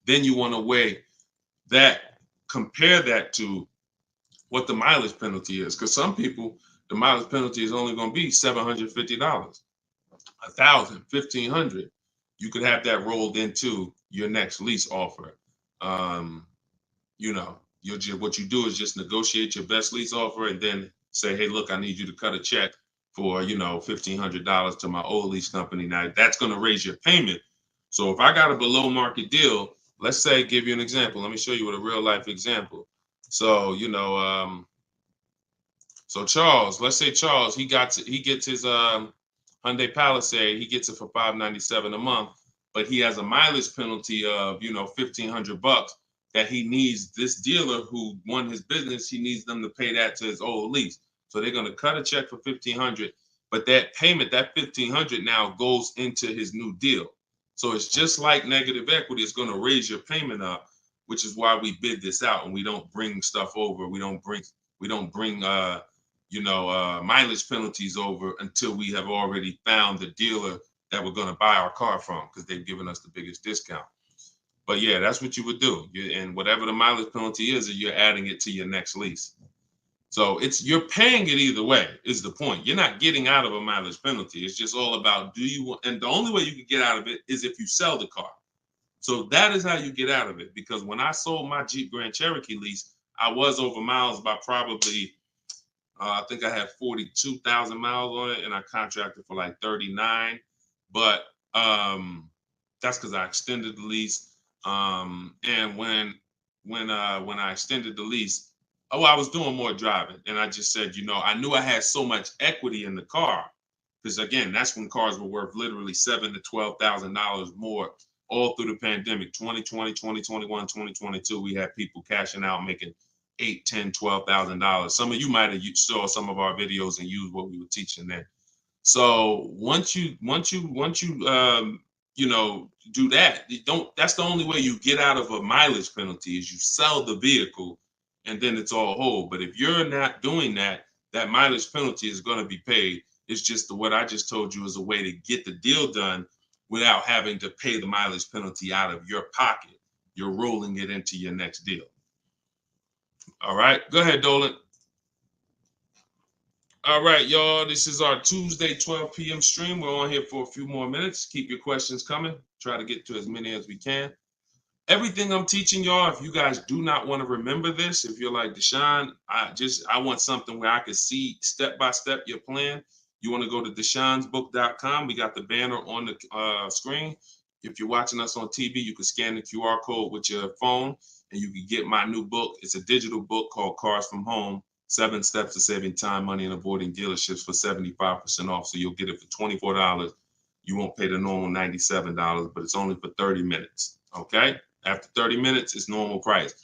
then you want to weigh that, compare that to what the mileage penalty is. Because some people, the mileage penalty is only going to be $750, $1,000, $1,500. You could have that rolled into your next lease offer. What you do is just negotiate your best lease offer and then say, hey, look, I need you to cut a check for, $1,500 to my old lease company. Now that's going to raise your payment. So if I got a below market deal, let's say, give you an example. Let me show you with a real life example. So, so Charles, let's say Charles, he gets his Hyundai Palisade, he gets it for $597 a month, but he has a mileage penalty of, $1,500 that he needs. This dealer who won his business, he needs them to pay that to his old lease. So they're going to cut a check for $1,500, but that payment, that $1,500 now goes into his new deal. So it's just like negative equity. It's going to raise your payment up, which is why we bid this out and we don't bring stuff over. We don't bring mileage penalties over until we have already found the dealer that we're going to buy our car from, because they've given us the biggest discount. But yeah, that's what you would do. And whatever the mileage penalty is, you're adding it to your next lease. So you're paying it either way is the point. You're not getting out of a mileage penalty. It's just all about and the only way you can get out of it is if you sell the car. So that is how you get out of it. Because when I sold my Jeep Grand Cherokee lease, I was over miles by probably, I think I had 42,000 miles on it, and I contracted for like 39. But that's because I extended the lease. And when I extended the lease, I was doing more driving, and I just said, I knew I had so much equity in the car, because again, that's when cars were worth literally $7,000 to $12,000 more all through the pandemic. 2020, 2021, 2022, we had people cashing out, making $8,000, $10,000, $12,000. Some of you might have saw some of our videos and used what we were teaching there. So once you do that, that's the only way you get out of a mileage penalty is you sell the vehicle, and then it's all whole. But if you're not doing that, that mileage penalty is going to be paid. It's just what I just told you is a way to get the deal done without having to pay the mileage penalty out of your pocket. You're rolling it into your next deal. All right, go ahead, Dolan. All right, y'all, this is our Tuesday 12 p.m. stream. We're on here for a few more minutes. Keep your questions coming. Try to get to as many as we can. Everything I'm teaching y'all, if you guys do not want to remember this, if you're like, Deshone, I want something where I can see step-by-step your plan, you want to go to deshonesbook.com. We got the banner on the screen. If you're watching us on TV, you can scan the QR code with your phone, and you can get my new book. It's a digital book called Cars from Home, 7 Steps to Saving Time, Money, and Avoiding Dealerships for 75% off. So you'll get it for $24. You won't pay the normal $97, but it's only for 30 minutes, okay? After 30 minutes, it's normal price.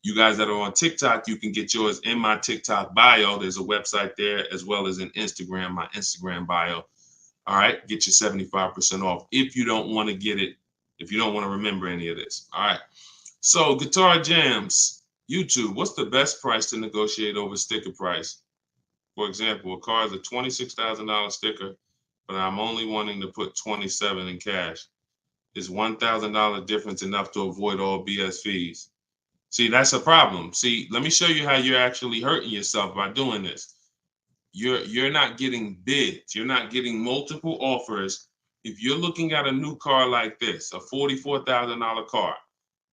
You guys that are on TikTok, you can get yours in my TikTok bio. There's a website there, as well as an Instagram, my Instagram bio. All right, get your 75% off if you don't want to get it, if you don't want to remember any of this. All right, so Guitar Jams, YouTube, what's the best price to negotiate over sticker price? For example, a car is a $26,000 sticker, but I'm only wanting to put $27,000 in cash. Is $1,000 difference enough to avoid all BS fees? See, that's a problem. See, let me show you how you're actually hurting yourself by doing this. You're not getting bids. You're not getting multiple offers. If you're looking at a new car like this, a $44,000 car,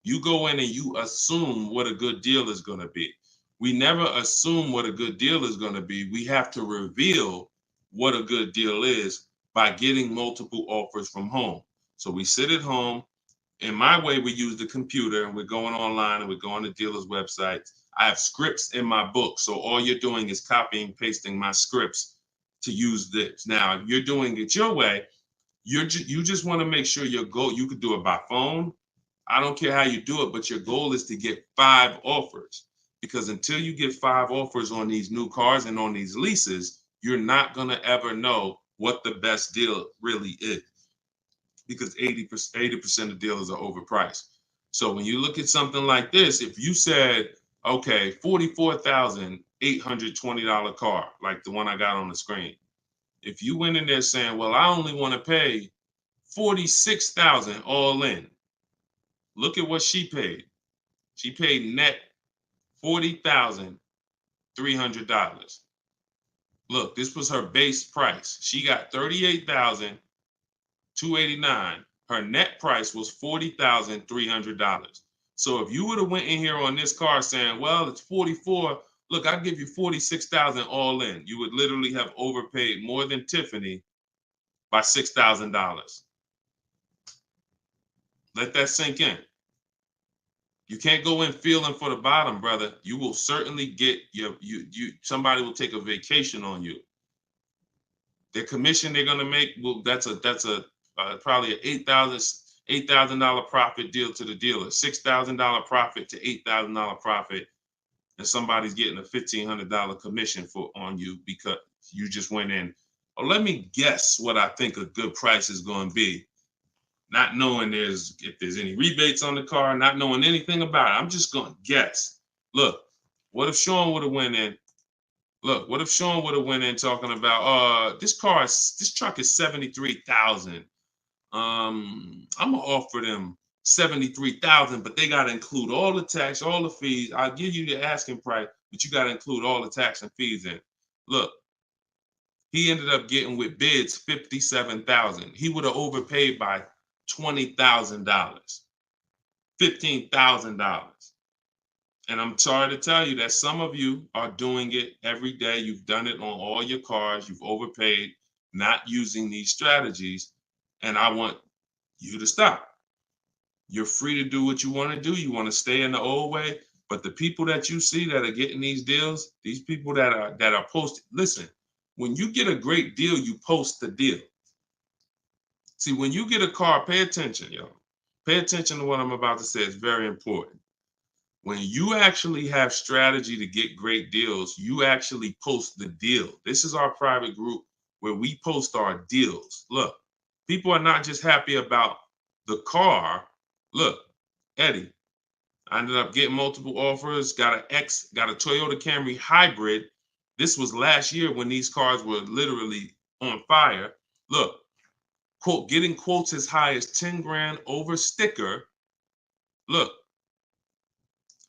You go in and you assume what a good deal is going to be. We never assume what a good deal is going to be. We have to reveal what a good deal is by getting multiple offers from home. So we sit at home. In my way, we use the computer and we're going online and we're going to dealers' websites. I have scripts in my book. So all you're doing is copying, pasting my scripts to use this. Now, if you're doing it your way, you just want to make sure your goal, you could do it by phone. I don't care how you do it, but your goal is to get 5 offers, because until you get 5 offers on these new cars and on these leases, you're not going to ever know what the best deal really is, because 80% of dealers are overpriced. So when you look at something like this, if you said, okay, $44,820 car, like the one I got on the screen, if you went in there saying, well, I only want to pay $46,000 all in, look at what she paid. She paid net $40,300. Look, this was her base price. She got $38,289. Her net price was $40,300. So if you would have went in here on this car saying, well, it's 44, look, I'll give you 46,000 all in, you would literally have overpaid more than Tiffany by $6,000. Let that sink in. You can't go in feeling for the bottom, brother. You will certainly get somebody will take a vacation on you. Their commission they're gonna make, well, that's probably an $8,000 profit deal to the dealer, $6,000 profit to $8,000 profit, and somebody's getting a $1,500 commission on you because you just went in. Oh, let me guess what I think a good price is going to be. Not knowing if there's any rebates on the car, not knowing anything about it. I'm just going to guess. Look, what if Sean would have went in? Look, what if Sean would have went in talking about, this truck is $73,000. I'm gonna offer them $73,000, but they gotta include all the tax, all the fees. I'll give you the asking price, but you gotta include all the tax and fees in. Look, he ended up getting with bids $57,000. He would have overpaid by $20,000, $15,000. And I'm sorry to tell you that some of you are doing it every day. You've done it on all your cars. You've overpaid, not using these strategies. And I want you to stop. You're free to do what you want to do. You want to stay in the old way. But the people that you see that are getting these deals, these people that are posting, listen, when you get a great deal, you post the deal. See, when you get a car, pay attention, y'all. Pay attention to what I'm about to say. It's very important. When you actually have strategy to get great deals, you actually post the deal. This is our private group where we post our deals. Look, people are not just happy about the car. Look, Eddie, I ended up getting multiple offers, got a Toyota Camry hybrid. This was last year when these cars were literally on fire. Look, quote, getting quotes as high as 10 grand over sticker. Look,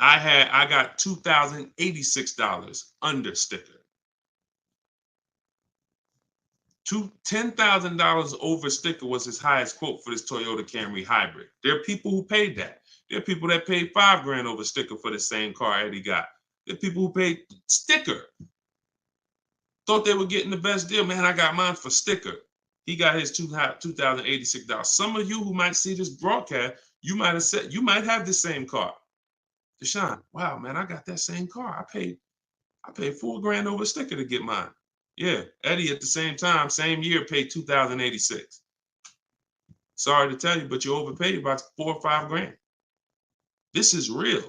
I got $2,086 under sticker. $10,000 over sticker was his highest quote for this Toyota Camry hybrid. There are people who paid that. There are people that paid 5 grand over sticker for the same car Eddie got. There are people who paid sticker. Thought they were getting the best deal. Man, I got mine for sticker. He got his $2,086. Some of you who might see this broadcast, you might have the same car. Deshone, wow, man, I got that same car. I paid 4 grand over sticker to get mine. Yeah, Eddie at the same time, same year, paid $2,086. Sorry to tell you, but you overpaid about 4 or 5 grand. This is real.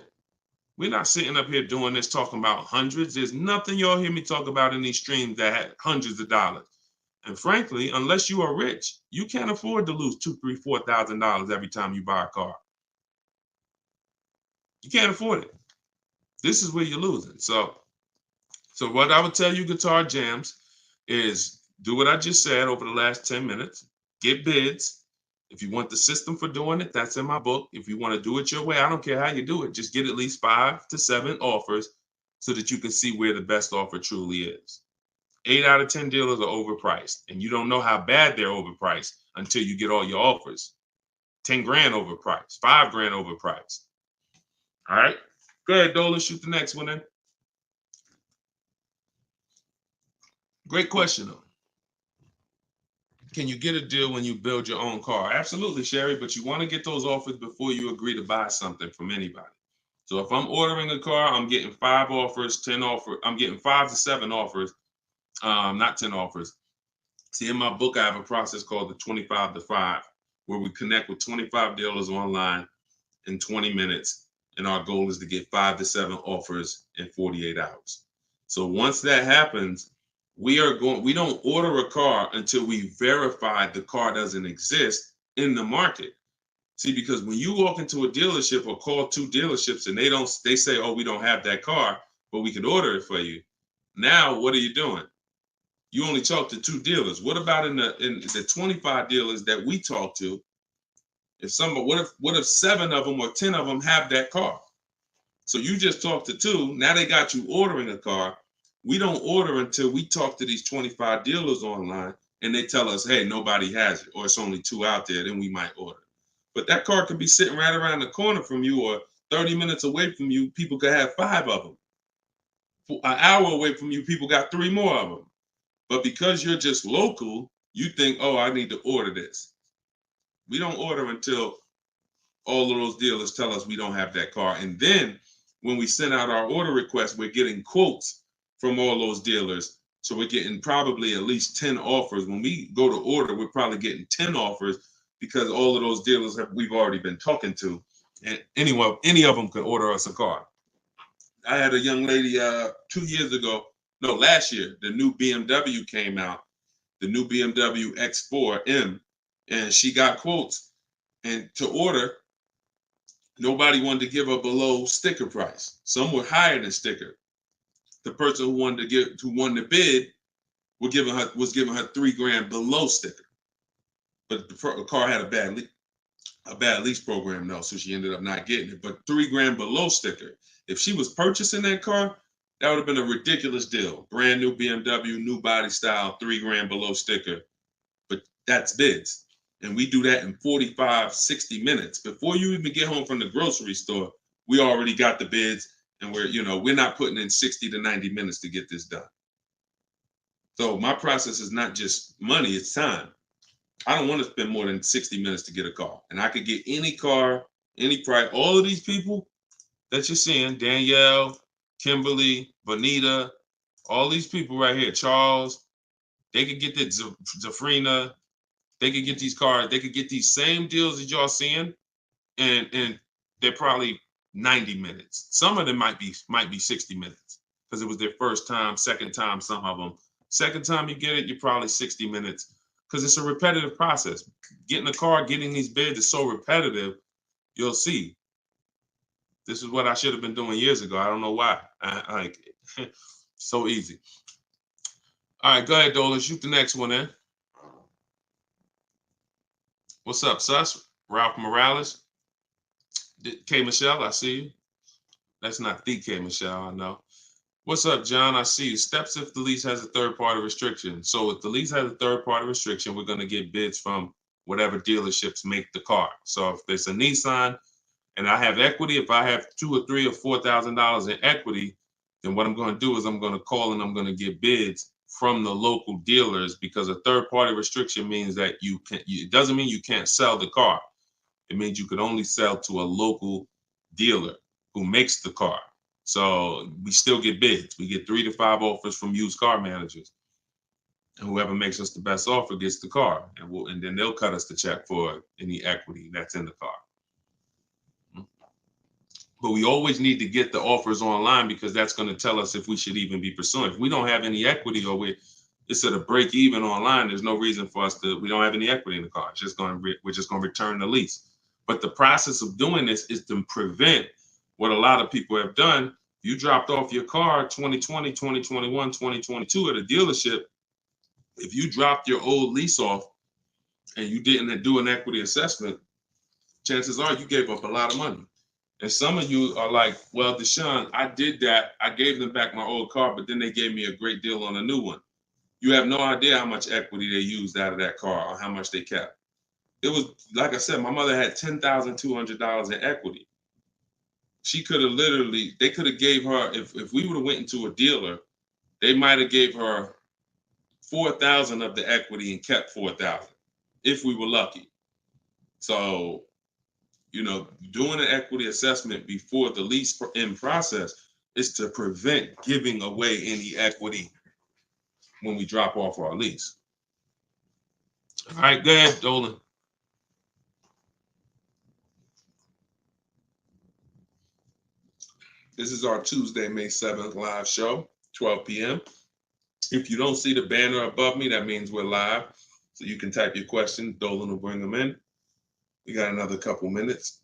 We're not sitting up here doing this talking about hundreds. There's nothing y'all hear me talk about in these streams that had hundreds of dollars. And frankly, unless you are rich, you can't afford to lose $2,000, $3,000, $4,000 every time you buy a car. You can't afford it. This is where you're losing. So what I would tell you, Guitar Jams, is do what I just said over the last 10 minutes. Get bids. If you want the system for doing it, that's in my book. If you want to do it your way, I don't care how you do it. Just get at least 5 to 7 offers so that you can see where the best offer truly is. 8 out of 10 dealers are overpriced, and you don't know how bad they're overpriced until you get all your offers. 10 grand overpriced, 5 grand overpriced. All right. Go ahead, Dolan. Shoot the next one in. Great question, though. Can you get a deal when you build your own car? Absolutely, Sherry, but you want to get those offers before you agree to buy something from anybody. So if I'm ordering a car, I'm getting 5 offers, 10 offers. I'm getting 5 to 7 offers, not 10 offers. See, in my book, I have a process called the 25 to 5, where we connect with 25 dealers online in 20 minutes. And our goal is to get 5 to 7 offers in 48 hours. So once that happens, we don't order a car until we verify the car doesn't exist in the market. See, because when you walk into a dealership or call 2 dealerships and they say, oh, we don't have that car, but we could order it for you. Now, what are you doing? You only talk to 2 dealers. What about in the 25 dealers that we talk to? What if 7 of them or 10 of them have that car? So you just talked to 2. Now they got you ordering a car. We don't order until we talk to these 25 dealers online and they tell us, hey, nobody has it, or it's only 2 out there, then we might order. But that car could be sitting right around the corner from you, or 30 minutes away from you. People could have 5 of them. An hour away from you, people got 3 more of them. But because you're just local, you think, oh, I need to order this. We don't order until all of those dealers tell us we don't have that car. And then when we send out our order request, we're getting quotes from all those dealers. So we're getting probably at least 10 offers. When we go to order, we're probably getting 10 offers because all of those dealers we've already been talking to. And any of them could order us a car. I had a young lady 2 years ago, no, last year, the new BMW came out, the new BMW X4M, and she got quotes. And to order, nobody wanted to give her below sticker price. Some were higher than sticker. The person who won the bid was giving her $3,000 below sticker. But the car had a bad lease program though, so she ended up not getting it. But $3,000 below sticker. If she was purchasing that car, that would have been a ridiculous deal. Brand new BMW, new body style, $3,000 below sticker. But that's bids. And we do that in 45, 60 minutes. Before you even get home from the grocery store, we already got the bids, and we're not putting in 60 to 90 minutes to get this done. So my process is not just money, it's time. I don't want to spend more than 60 minutes to get a car. And I could get any car, any price. All of these people that you're seeing, Danielle, Kimberly, Bonita, all these people right here, Charles, they could get that Zafrina, they could get these cars, they could get these same deals that y'all seeing, and they're probably 90 minutes. Some of them might be 60 minutes because it was their first time, second time, some of them. Second time you get it, you're probably 60 minutes because it's a repetitive process. Getting a car, getting these bids is so repetitive, you'll see. This is what I should have been doing years ago. I don't know why. So easy. All right, go ahead, Dola. Shoot the next one in. What's up, Sus? Ralph Morales. K. Michelle, I see you. That's not the K. Michelle, I know. What's up, John? I see you. Steps if the lease has a third-party restriction. So if the lease has a third-party restriction, we're going to get bids from whatever dealerships make the car. So if there's a Nissan and I have equity, if I have $2,000 or $3,000 or $4,000 in equity, then what I'm going to do is I'm going to call and I'm going to get bids from the local dealers, because a third-party restriction means that it doesn't mean you can't sell the car. It means you could only sell to a local dealer who makes the car. So we still get bids. We get 3 to 5 offers from used car managers. And whoever makes us the best offer gets the car. And then they'll cut us the check for any equity that's in the car. But we always need to get the offers online, because that's going to tell us if we should even be pursuing. If we don't have any equity, or it's at a break even online, there's no reason for us we don't have any equity in the car. We're just going to return the lease. But the process of doing this is to prevent what a lot of people have done. You dropped off your car 2020, 2021, 2022 at a dealership. If you dropped your old lease off and you didn't do an equity assessment, chances are you gave up a lot of money. And some of you are like, well, Deshone, I did that. I gave them back my old car, but then they gave me a great deal on a new one. You have no idea how much equity they used out of that car or how much they kept. It was, like I said, my mother had $10,200 in equity. She could have literally, they could have gave her, if we would have went into a dealer, they might have gave her 4,000 of the equity and kept 4,000 if we were lucky. So, doing an equity assessment before the lease in process is to prevent giving away any equity when we drop off our lease. All right, go ahead, Dolan. This is our Tuesday, May 7th live show, 12 p.m. If you don't see the banner above me, that means we're live. So you can type your question. Dolan will bring them in. We got another couple minutes.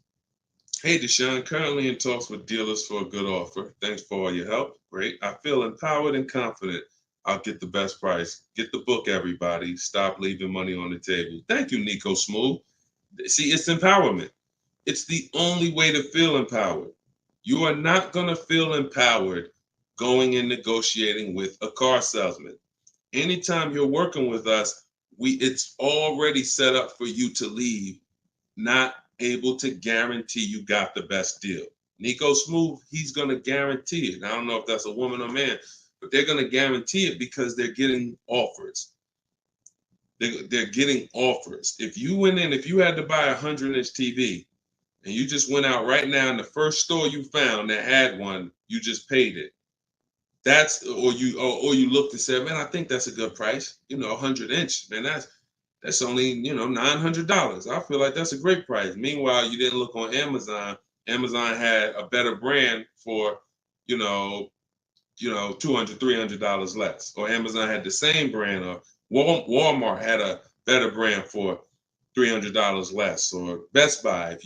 Hey, Deshone, currently in talks with dealers for a good offer. Thanks for all your help. Great. I feel empowered and confident I'll get the best price. Get the book, everybody. Stop leaving money on the table. Thank you, Nico Smooth. See, it's empowerment. It's the only way to feel empowered. You are not going to feel empowered going and negotiating with a car salesman. Anytime you're working with us, it's already set up for you to leave not able to guarantee you got the best deal. Nico Smooth, he's going to guarantee it. I don't know if that's a woman or man, but they're going to guarantee it because they're getting offers. They're getting offers. If you went in, if you had to buy a 100-inch TV and you just went out right now in the first store you found that had one, you just paid it. Or you looked and said, man, I think that's a good price. 100-inch, man, that's only, $900. I feel like that's a great price. Meanwhile, you didn't look on Amazon. Amazon had a better brand for, $200, $300 less. Or Amazon had the same brand, or Walmart had a better brand for $300 less, or Best Buy.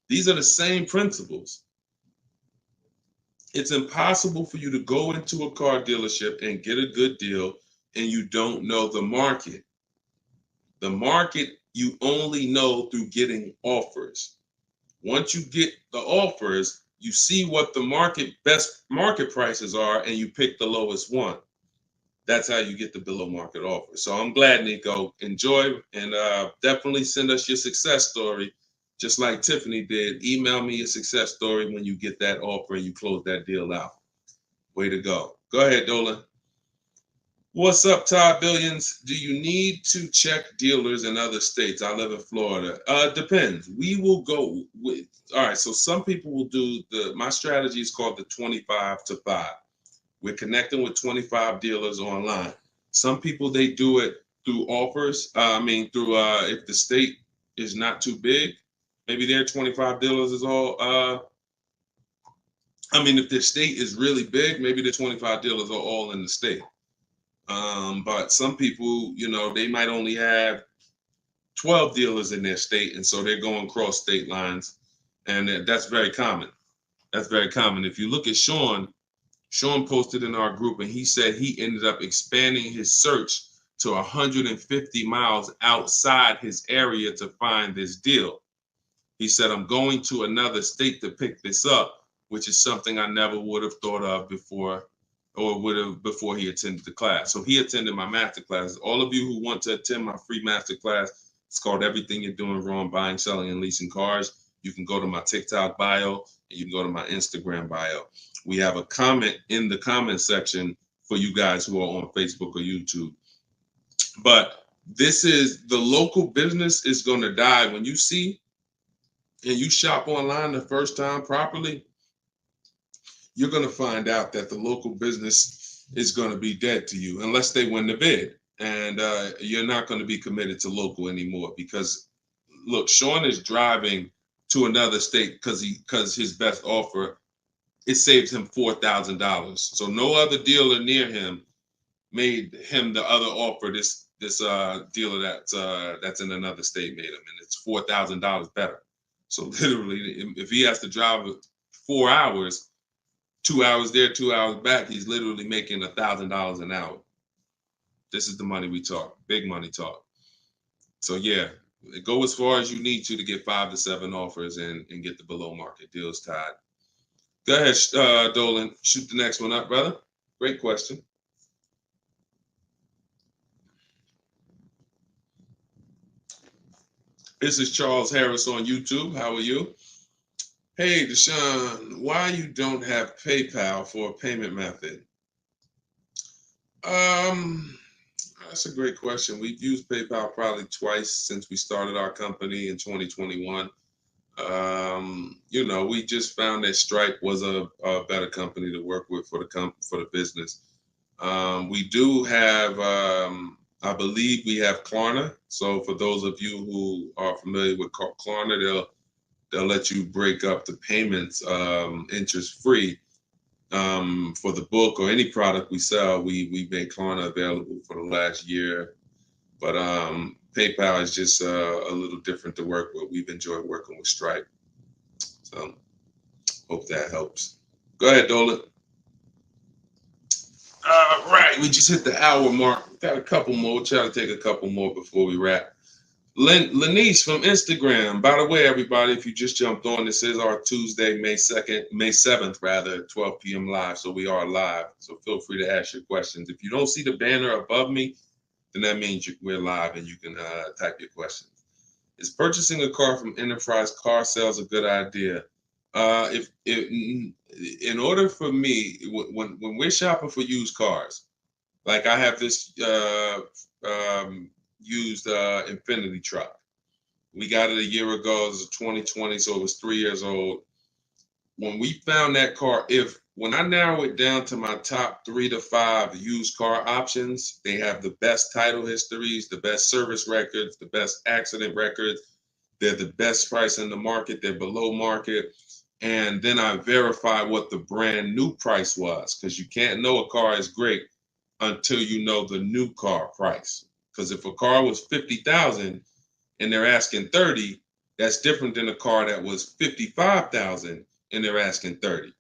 These are the same principles. It's impossible for you to go into a car dealership and get a good deal and you don't know the market. The market you only know through getting offers. Once you get the offers, you see what the best market prices are and you pick the lowest one. That's how you get the below market offer. So I'm glad, Nico. Enjoy, and definitely send us your success story. Just like Tiffany did, email me your success story when you get that offer and you close that deal out. Way to go. Go ahead, Dolan. What's up, Todd Billions? Do you need to check dealers in other states? I live in Florida. Depends. We will go with, all right, so some people will do my strategy is called the 25 to 5. We're connecting with 25 dealers online. Some people, they do it through offers. If the state is not too big, maybe their 25 dealers is all, if the state is really big, maybe the 25 dealers are all in the state. But some people, they might only have 12 dealers in their state, and so they're going cross state lines, and that's very common. That's very common. If you look at Sean posted in our group, and he said he ended up expanding his search to 150 miles outside his area to find this deal. He said, I'm going to another state to pick this up, which is something I never would have thought of before, or would have before he attended the class. So he attended my master class. All of you who want to attend my free master class, it's called Everything You're Doing Wrong, Buying, Selling, and Leasing Cars. You can go to my TikTok bio, and you can go to my Instagram bio. We have a comment in the comment section for you guys who are on Facebook or YouTube. But this is, the local business is going to die. When you see and you shop online the first time properly, you're going to find out that the local business is going to be dead to you unless they win the bid. And you're not going to be committed to local anymore, because look, Sean is driving to another state because his best offer, it saves him $4,000. So no other dealer near him made him the other offer. This dealer that's in another state made him, and it's $4,000 better. So literally, if he has to drive 4 hours, 2 hours there, 2 hours back, he's literally making $1,000 an hour. This is the money we talk, big money talk. So yeah, go as far as you need to get 5 to 7 offers and get the below market deals tied. Go ahead, Dolan, shoot the next one up, brother. Great question. This is Charles Harris on YouTube. How are you? Hey, Deshone, why you don't have PayPal for a payment method? Um, that's a great question. We've used PayPal probably twice since we started our company in 2021. We just found that Stripe was a better company to work with for the business. We do have, I believe we have Klarna. So for those of you who are familiar with Klarna, they'll let you break up the payments interest free. For the book or any product we sell, we make Klarna available for the last year. But PayPal is just a little different to work with. We've enjoyed working with Stripe. So hope that helps. Go ahead, Dolan. Right, we just hit the hour mark. Got a couple more. We'll try to take a couple more before we wrap. Lenice from Instagram. By the way, everybody, if you just jumped on, this is our Tuesday, May 7th, rather, 12 p.m. live. So we are live. So feel free to ask your questions. If you don't see the banner above me, then that means we're live and you can type your questions. Is purchasing a car from Enterprise Car Sales a good idea? If in order for me, when we're shopping for used cars, like I have this used Infinity truck. We got it a year ago. It was 2020, so it was 3 years old. When we found that car, when I narrow it down to my top 3 to 5 used car options, they have the best title histories, the best service records, the best accident records. They're the best price in the market. They're below market. And then I verify what the brand new price was, because you can't know a car is great until you know the new car price. Because if a car was 50,000 and they're asking 30, that's different than a car that was 55,000 and they're asking 30.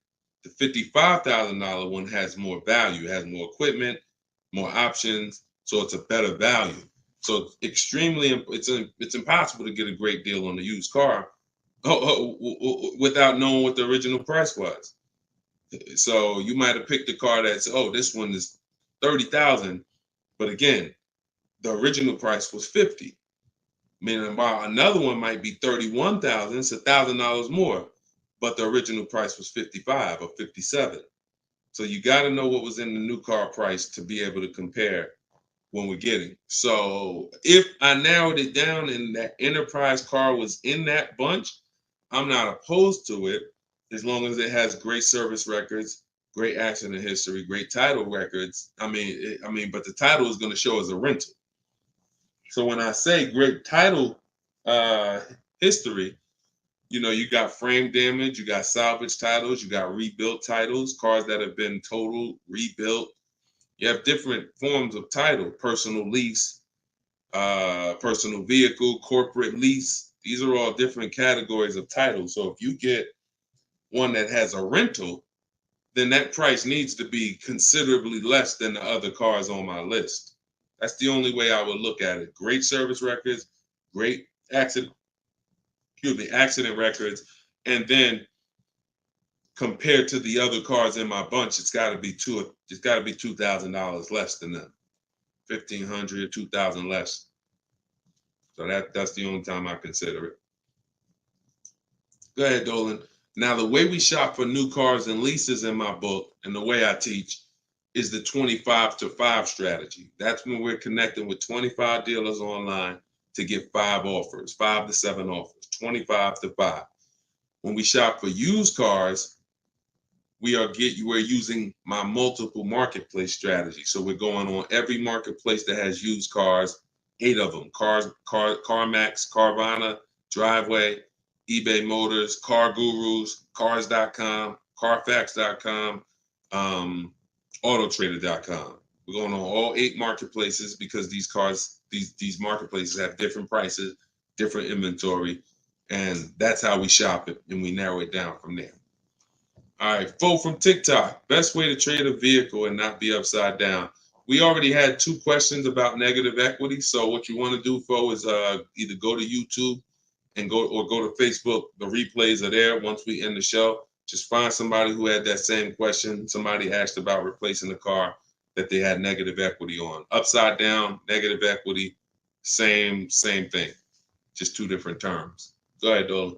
The $55,000 one has more value, has more equipment, more options, so it's a better value. So it's impossible to get a great deal on a used car without knowing what the original price was. So you might have picked a car that's, this one is 30,000, but again, the original price was 50. Meaning, while another one might be 31,000, it's $1,000 more, but the original price was 55 or 57. So you got to know what was in the new car price to be able to compare when we're getting. So if I narrowed it down and that Enterprise car was in that bunch, I'm not opposed to it as long as it has great service records, great accident history, great title records. But the title is going to show as a rental. So when I say great title history, you got frame damage, you got salvage titles, you got rebuilt titles, cars that have been totaled, rebuilt. You have different forms of title: personal lease, personal vehicle, corporate lease. These are all different categories of title. So if you get one that has a rental, then that price needs to be considerably less than the other cars on my list. That's the only way I would look at it. Great service records, great accident records, and then compared to the other cars in my bunch, it's got to be $2,000 less than them. 1,500, 2,000 less. So that's the only time I consider it. Go ahead, Dolan. Now, the way we shop for new cars and leases in my book, and the way I teach, is the 25 to 5 strategy. That's when we're connecting with 25 dealers online to get 5 offers, 5 to 7 offers, 25 to 5. When we shop for used cars, we're using my multiple marketplace strategy. So we're going on every marketplace that has used cars, 8 of them: CarMax, Carvana, Driveway, eBay Motors, Car Gurus, Cars.com, Carfax.com, Autotrader.com. We're going on all 8 marketplaces because these marketplaces have different prices, different inventory, and that's how we shop it, and we narrow it down from there. All right, Fo from TikTok. Best way to trade a vehicle and not be upside down. We already had 2 questions about negative equity. So what you want to do, Fo, is either go to YouTube and go to Facebook. The replays are there once we end the show. Just find somebody who had that same question. Somebody asked about replacing the car that they had negative equity on. Upside down, negative equity, same thing. Just 2 different terms. Go ahead, Dolan.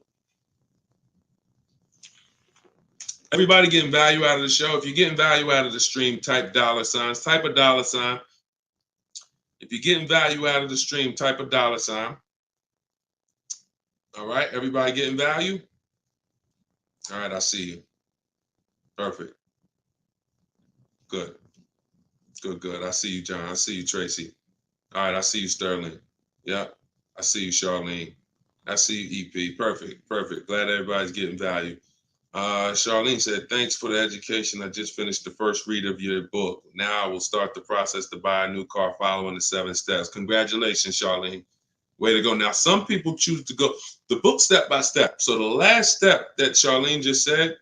Everybody getting value out of the show. If you're getting value out of the stream, type $signs, type a $sign. If you're getting value out of the stream, type a $sign. All right, everybody getting value? All right, I see you. Perfect. Good. Good. I see you, John. I see you, Tracy. All right, I see you, Sterling. Yep. I see you, Charlene. I see you, EP. Perfect. Glad everybody's getting value. Charlene said, thanks for the education. I just finished the first read of your book. Now I will start the process to buy a new car following the 7 steps. Congratulations, Charlene. Way to go. Now, some people choose to go the book step by step. So the last step that Charlene just said,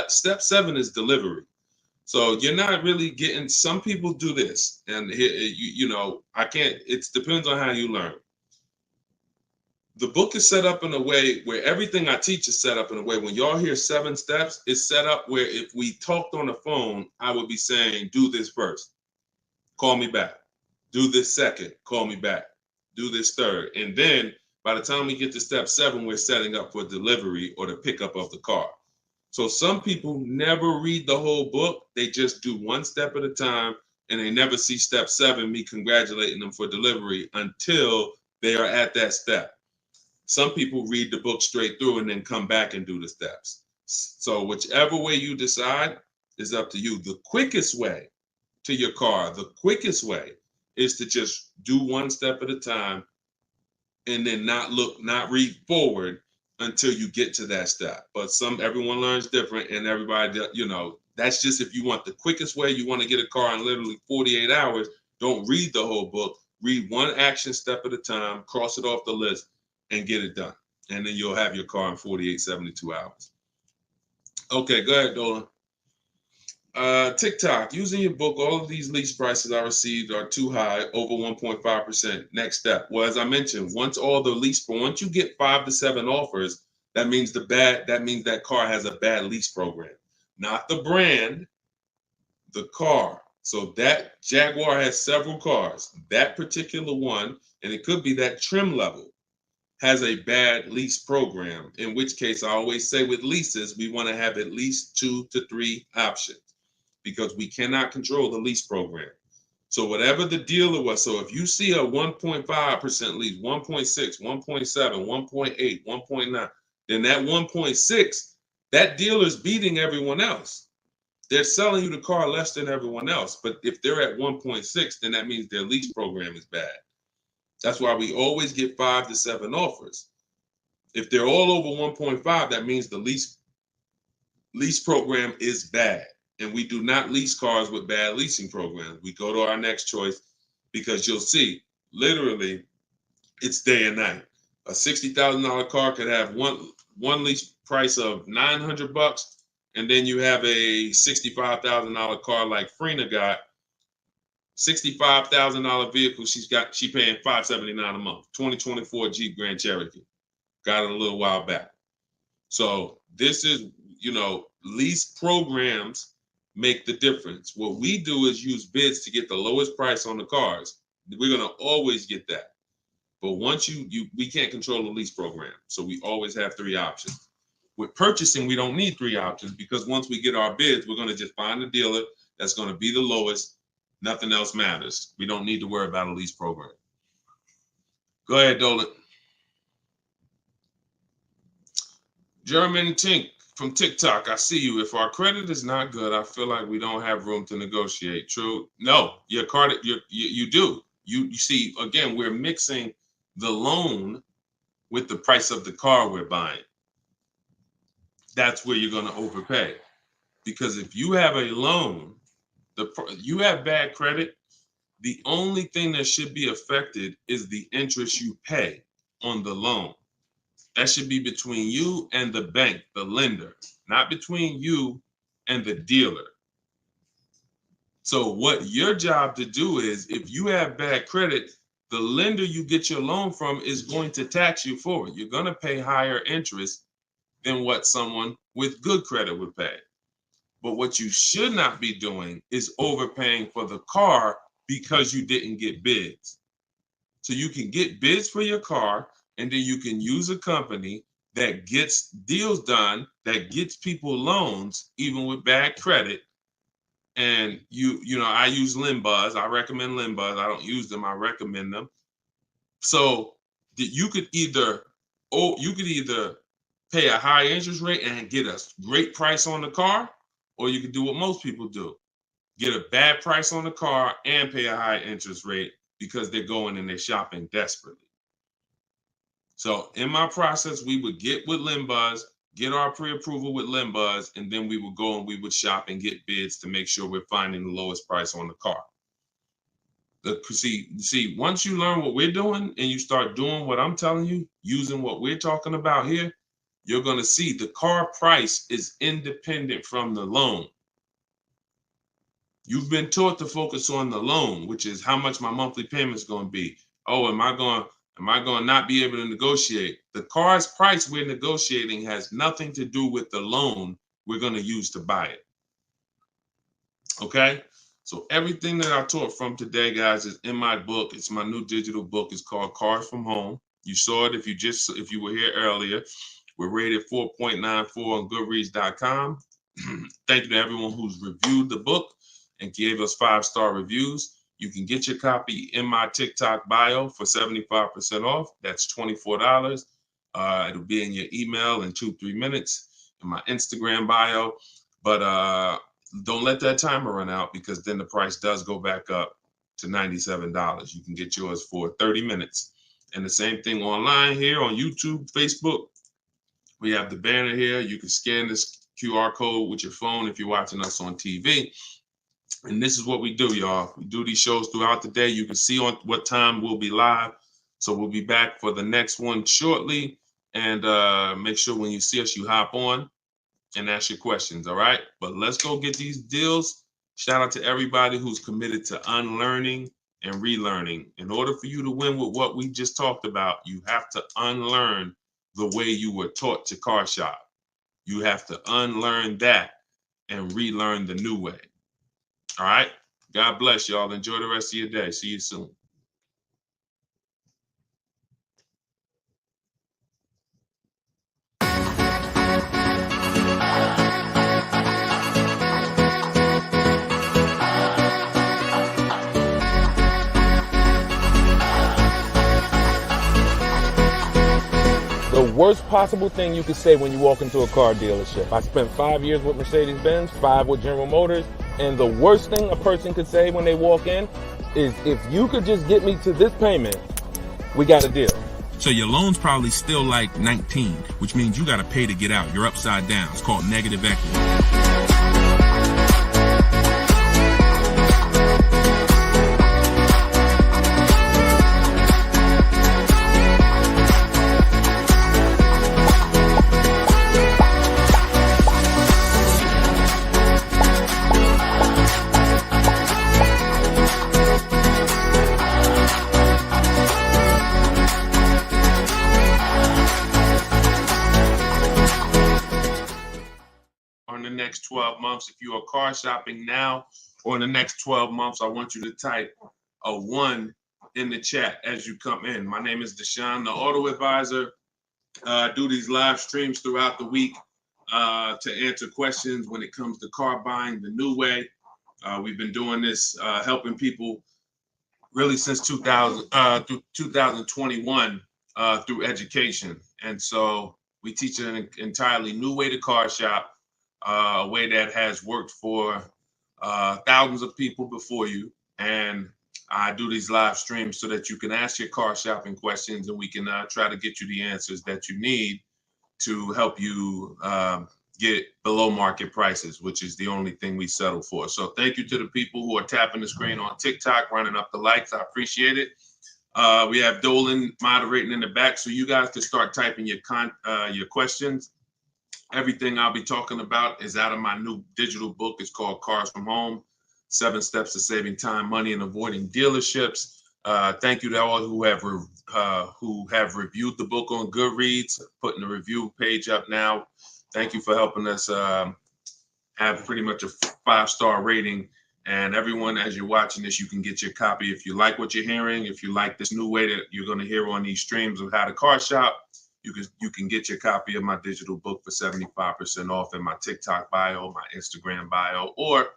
step 7 is delivery. So you're not really getting, some people do this. And I can't, it depends on how you learn. The book is set up in a way where everything I teach is set up in a way when y'all hear 7 steps, it's set up where if we talked on the phone, I would be saying, do this first, call me back. Do this second, call me back. Do this third. And then by the time we get to step 7, we're setting up for delivery or the pickup of the car. So some people never read the whole book. They just do 1 step at a time and they never see step 7, me congratulating them for delivery until they are at that step. Some people read the book straight through and then come back and do the steps. So whichever way you decide is up to you. The quickest way to your car, the quickest way is to just do 1 step at a time and then not read forward until you get to that step. But everyone learns different, and everybody, that's just if you want the quickest way, you want to get a car in literally 48 hours, don't read the whole book. Read 1 action step at a time, cross it off the list, and get it done. And then you'll have your car in 48, 72 hours. Okay, go ahead, Dolan. TikTok, using your book, all of these lease prices I received are too high, over 1.5%. Next step. Well, as I mentioned, once you get 5 to 7 offers, that means that car has a bad lease program. Not the brand, the car. So that Jaguar has several cars. That particular one, and it could be that trim level, has a bad lease program, in which case I always say with leases, we want to have at least 2 to 3 options, because we cannot control the lease program. So whatever the dealer was, so if you see a 1.5% lease, 1.6, 1.7, 1.8, 1.9, then that 1.6, that dealer's beating everyone else. They're selling you the car less than everyone else. But if they're at 1.6, then that means their lease program is bad. That's why we always get 5 to 7 offers. If they're all over 1.5, that means the lease program is bad. And we do not lease cars with bad leasing programs. We go to our next choice, because you'll see, literally, it's day and night. A $60,000 car could have one lease price of $900, and then you have a $65,000 car like Frena got, $65,000 vehicle. She paying $579 a month. 2024 Jeep Grand Cherokee. Got it a little while back. So this is, lease programs make the difference. What we do is use bids to get the lowest price on the cars. We're gonna always get that. But once we can't control the lease program. So we always have 3 options. With purchasing, we don't need 3 options, because once we get our bids, we're gonna just find a dealer that's gonna be the lowest. Nothing else matters. We don't need to worry about a lease program. Go ahead, Dolan. German Tink from TikTok, I see you. If our credit is not good, I feel like we don't have room to negotiate. True? No, your credit, you do. You see, again, we're mixing the loan with the price of the car we're buying. That's where you're going to overpay. Because if you have a loan, you have bad credit, the only thing that should be affected is the interest you pay on the loan. That should be between you and the bank, the lender, not between you and the dealer. So what your job to do is, if you have bad credit, the lender you get your loan from is going to tax you for it. You're going to pay higher interest than what someone with good credit would pay. But what you should not be doing is overpaying for the car because you didn't get bids. So you can get bids for your car, and then you can use a company that gets deals done, that gets people loans, even with bad credit. And you know, I use Limbuzz. I recommend Limbuzz. I don't use them. I recommend them. So you could either, pay a high interest rate and get a great price on the car, or you could do what most people do: get a bad price on the car and pay a high interest rate because they're going and they're shopping desperately. So in my process, we would get with Limbuzz, get our pre-approval with Limbuzz, and then we would go and we would shop and get bids to make sure we're finding the lowest price on the car. See, once you learn what we're doing and you start doing what I'm telling you, using what we're talking about here, you're going to see the car price is independent from the loan. You've been taught to focus on the loan, which is how much my monthly payment is going to be. Oh, am I going to not be able to negotiate? The car's price we're negotiating has nothing to do with the loan we're going to use to buy it. Okay? So everything that I taught from today, guys, is in my book. It's my new digital book. It's called Cars from Home. You saw it if you were here earlier. We're rated 4.94 on Goodreads.com. Thank you to everyone who's reviewed the book and gave us 5-star reviews. You can get your copy in my TikTok bio for 75% off. That's $24. It'll be in your email in 2-3 minutes, in my Instagram bio. But don't let that timer run out, because then the price does go back up to $97. You can get yours for 30 minutes. And the same thing online here on YouTube, Facebook. We have the banner here. You can scan this QR code with your phone if you're watching us on TV. And this is what we do, y'all. We do these shows throughout the day. You can see on what time we'll be live. So we'll be back for the next one shortly. And make sure when you see us, you hop on and ask your questions, all right? But let's go get these deals. Shout out to everybody who's committed to unlearning and relearning. In order for you to win with what we just talked about, you have to unlearn the way you were taught to car shop. You have to unlearn that and relearn the new way. All right? God bless y'all. Enjoy the rest of your day. See you soon. The worst possible thing you could say when you walk into a car dealership. I spent 5 years with Mercedes-Benz, 5 with General Motors, and the worst thing a person could say when they walk in is, if you could just get me to this payment, we got a deal. So your loan's probably still like 19, which means you got to pay to get out. You're upside down. It's called negative equity. Next 12 months, if you are car shopping now, or in the next 12 months, I want you to type a 1 in the chat as you come in. My name is Deshone the Auto Advisor. I do these live streams throughout the week to answer questions when it comes to car buying the new way. We've been doing this, helping people really since 2021 through education. And so we teach an entirely new way to car shop, a way that has worked for thousands of people before you. And I do these live streams so that you can ask your car shopping questions, and we can try to get you the answers that you need to help you get below market prices, which is the only thing we settle for. So thank you to the people who are tapping the screen on TikTok, running up the likes. I appreciate it. We have Dolan moderating in the back, so you guys can start typing your questions. Everything I'll be talking about is out of my new digital book. It's called Cars from Home, 7 Steps to Saving Time, Money, and Avoiding Dealerships. Thank you to all who have reviewed the book on Goodreads, putting the review page up now. Thank you for helping us have pretty much a 5-star rating. And everyone, as you're watching this, you can get your copy. If you like what you're hearing, if you like this new way that you're going to hear on these streams of how to car shop, you can get your copy of my digital book for 75% off in my TikTok bio, my Instagram bio, or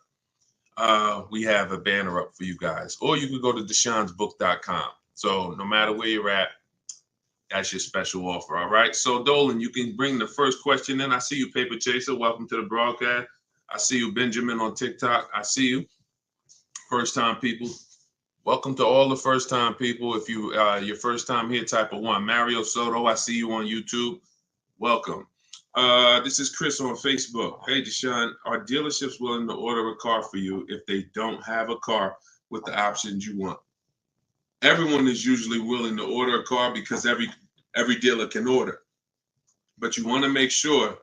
we have a banner up for you guys. Or you can go to deshonsbook.com. So no matter where you're at, that's your special offer. All right. So Dolan, you can bring the first question in. I see you, Paper Chaser. Welcome to the broadcast. I see you, Benjamin, on TikTok. I see you. First time people. Welcome to all the first time people. If you your first time here, type of 1. Mario Soto, I see you on YouTube. Welcome. This is Chris on Facebook. Hey, Deshone, are dealerships willing to order a car for you if they don't have a car with the options you want? Everyone is usually willing to order a car because every dealer can order. But you want to make sure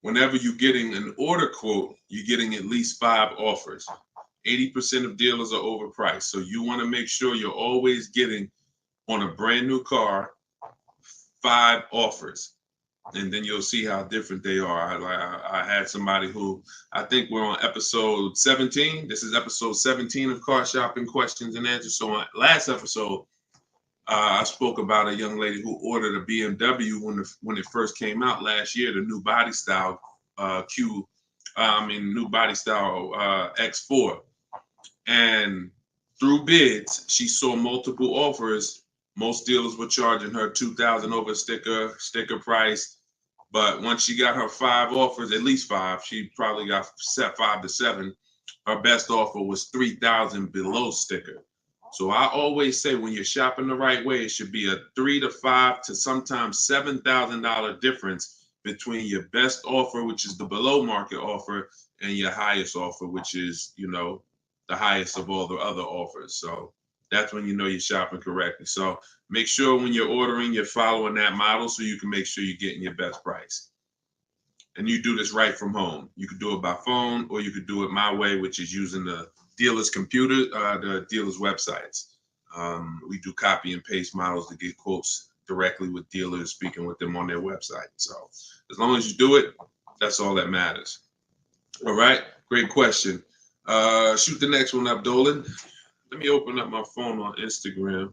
whenever you're getting an order quote, you're getting at least 5 offers. 80% of dealers are overpriced. So you want to make sure you're always getting on a brand new car 5 offers. And then you'll see how different they are. I had somebody who, I think we're on episode 17. This is episode 17 of Car Shopping Questions and Answers. So on last episode, I spoke about a young lady who ordered a BMW when it first came out last year, the new body style new body style X4. And through bids, she saw multiple offers. Most dealers were charging her $2,000 over sticker price. But once she got her 5 offers, at least 5, she probably got set 5 to 7. Her best offer was $3,000 below sticker. So I always say when you're shopping the right way, it should be a $3,000 to $5,000 to sometimes $7,000 difference between your best offer, which is the below market offer, and your highest offer, which is, the highest of all the other offers. So that's when you know you're shopping correctly. So make sure when you're ordering, you're following that model so you can make sure you're getting your best price. And you do this right from home. You could do it by phone, or you could do it my way, which is using the dealer's computer, the dealer's websites. We do copy and paste models to get quotes directly with dealers, speaking with them on their website. So as long as you do it, that's all that matters. All right, great question. Shoot the next one up, Dolan. Let me open up my phone on Instagram.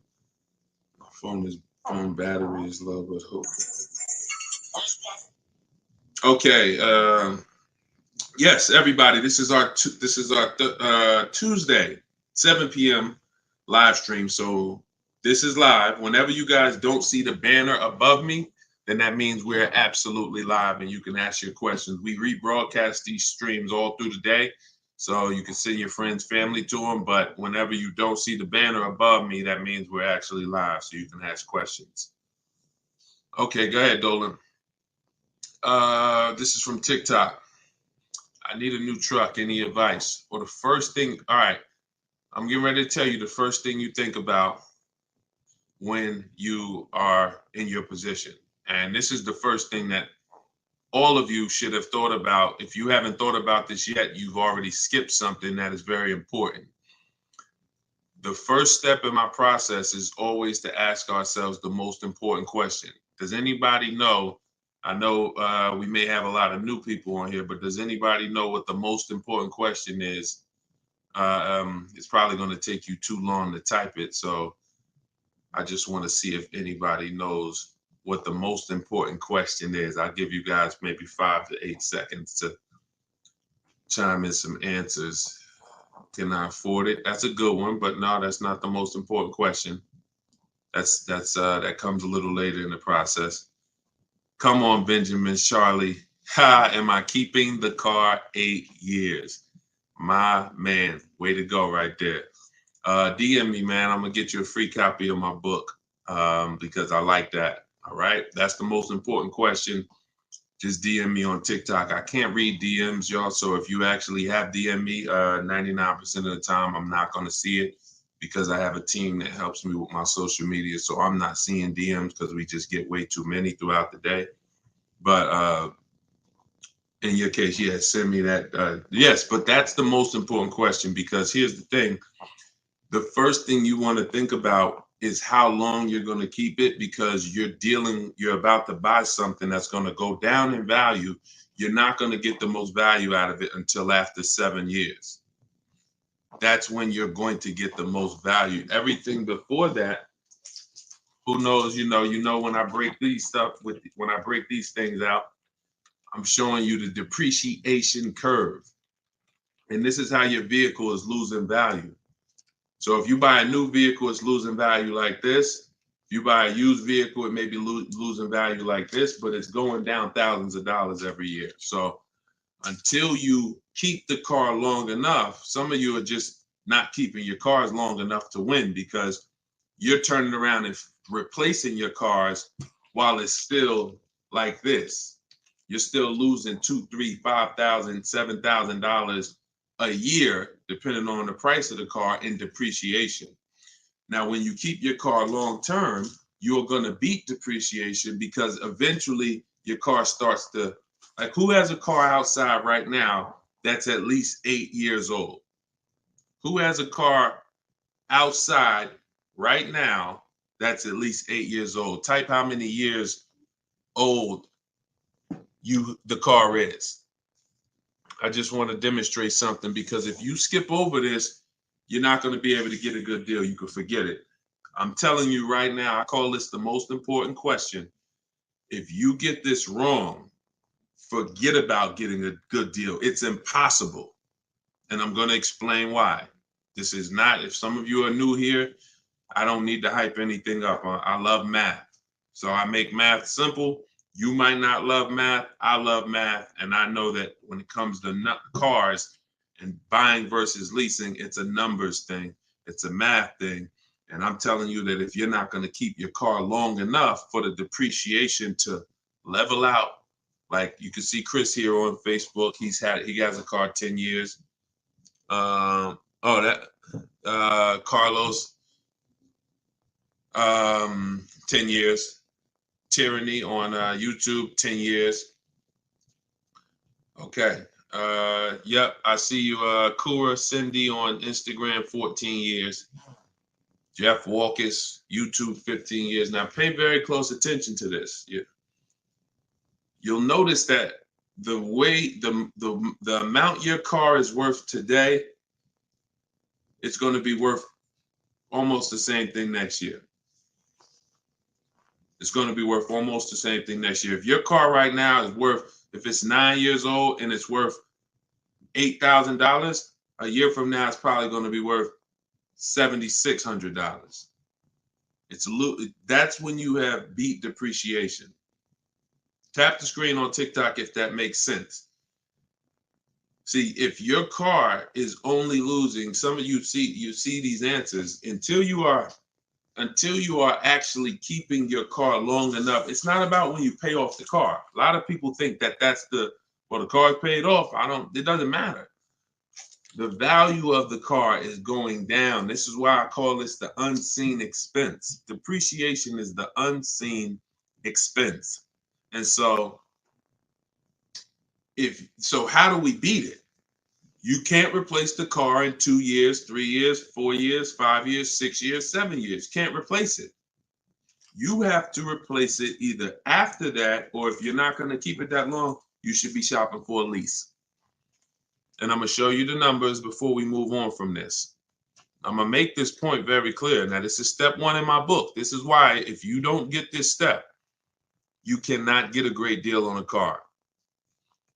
My phone battery is low, but hope. Okay. Yes, everybody. This is our Tuesday, 7 p.m. live stream. So this is live. Whenever you guys don't see the banner above me, then that means we're absolutely live, and you can ask your questions. We rebroadcast these streams all through the day, so you can send your friends, family to them. But whenever you don't see the banner above me, that means we're actually live, so you can ask questions. Okay, go ahead, Dolan. This is from TikTok. I need a new truck. Any advice? Or the first thing, all right, I'm getting ready to tell you the first thing you think about when you are in your position. And this is the first thing that all of you should have thought about. If you haven't thought about this yet, you've already skipped something that is very important. The first step in my process is always to ask ourselves the most important question. Does anybody know? I know we may have a lot of new people on here, but does anybody know what the most important question is? It's probably going to take you too long to type it. So I just want to see if anybody knows what the most important question is. I'll give you guys maybe 5 to 8 seconds to chime in some answers. Can I afford it? That's a good one, but no, that's not the most important question. That comes a little later in the process. Come on, Benjamin, Charlie. Am I keeping the car 8 years? My man, way to go right there. DM me, man. I'm gonna get you a free copy of my book because I like that. All right, that's the most important question. Just DM me on TikTok. I can't read DMs, y'all. So if you actually have DM me, 99% of the time, I'm not gonna see it because I have a team that helps me with my social media. So I'm not seeing DMs because we just get way too many throughout the day. But in your case, yeah, send me that. Yes, but that's the most important question because here's the thing. The first thing you want to think about is how long you're going to keep it because you're about to buy something that's going to go down in value. You're not going to get the most value out of it until after 7 years. That's when you're going to get the most value. Everything before that, who knows, you know, when I break these things out, I'm showing you the depreciation curve. And this is how your vehicle is losing value. So if you buy a new vehicle, it's losing value like this. If you buy a used vehicle, it may be losing value like this, but it's going down thousands of dollars every year. So until you keep the car long enough, some of you are just not keeping your cars long enough to win, because you're turning around and replacing your cars while it's still like this. You're still losing $2,000, $3,000, $5,000, $7,000 a year, depending on the price of the car, in depreciation. Now, when you keep your car long term, you're going to beat depreciation, because eventually your car starts to, like, who has a car outside right now that's at least 8 years old? Who has a car outside right now that's at least 8 years old? Type how many years old the car is. I just want to demonstrate something, because if you skip over this, you're not going to be able to get a good deal. You can forget it. I'm telling you right now, I call this the most important question. If you get this wrong, forget about getting a good deal. It's impossible. And I'm going to explain why. This is not, if some of you are new here, I don't need to hype anything up. I love math. So I make math simple. You might not love math. I love math. And I know that when it comes to cars and buying versus leasing, it's a numbers thing. It's a math thing. And I'm telling you that if you're not going to keep your car long enough for the depreciation to level out, like you can see Chris here on Facebook, he has a car 10 years. Carlos, 10 years. Tyranny on YouTube, 10 years. Okay. Yep, I see you. Kura Cindy on Instagram, 14 years. Jeff Walkus, YouTube, 15 years. Now pay very close attention to this. You'll notice that the way the amount your car is worth today, it's going to be worth almost the same thing next year. It's going to be worth almost the same thing next year. If your car right now is worth, if it's 9 years old and it's worth $8,000, a year from now it's probably going to be worth $7,600. That's when you have beat depreciation. Tap the screen on TikTok if that makes sense. See, if your car is only losing, some of you see these answers, until you are actually keeping your car long enough. It's not about when you pay off the car. A lot of people think that that's the car is paid off. It doesn't matter. The value of the car is going down. This is why I call this the unseen expense. Depreciation is the unseen expense. And so how do we beat it? You can't replace the car in 2 years, 3 years, 4 years, 5 years, 6 years, 7 years. Can't replace it. You have to replace it either after that, or if you're not going to keep it that long, you should be shopping for a lease. And I'm going to show you the numbers before we move on from this. I'm going to make this point very clear. Now, this is step 1 in my book. This is why if you don't get this step, you cannot get a great deal on a car.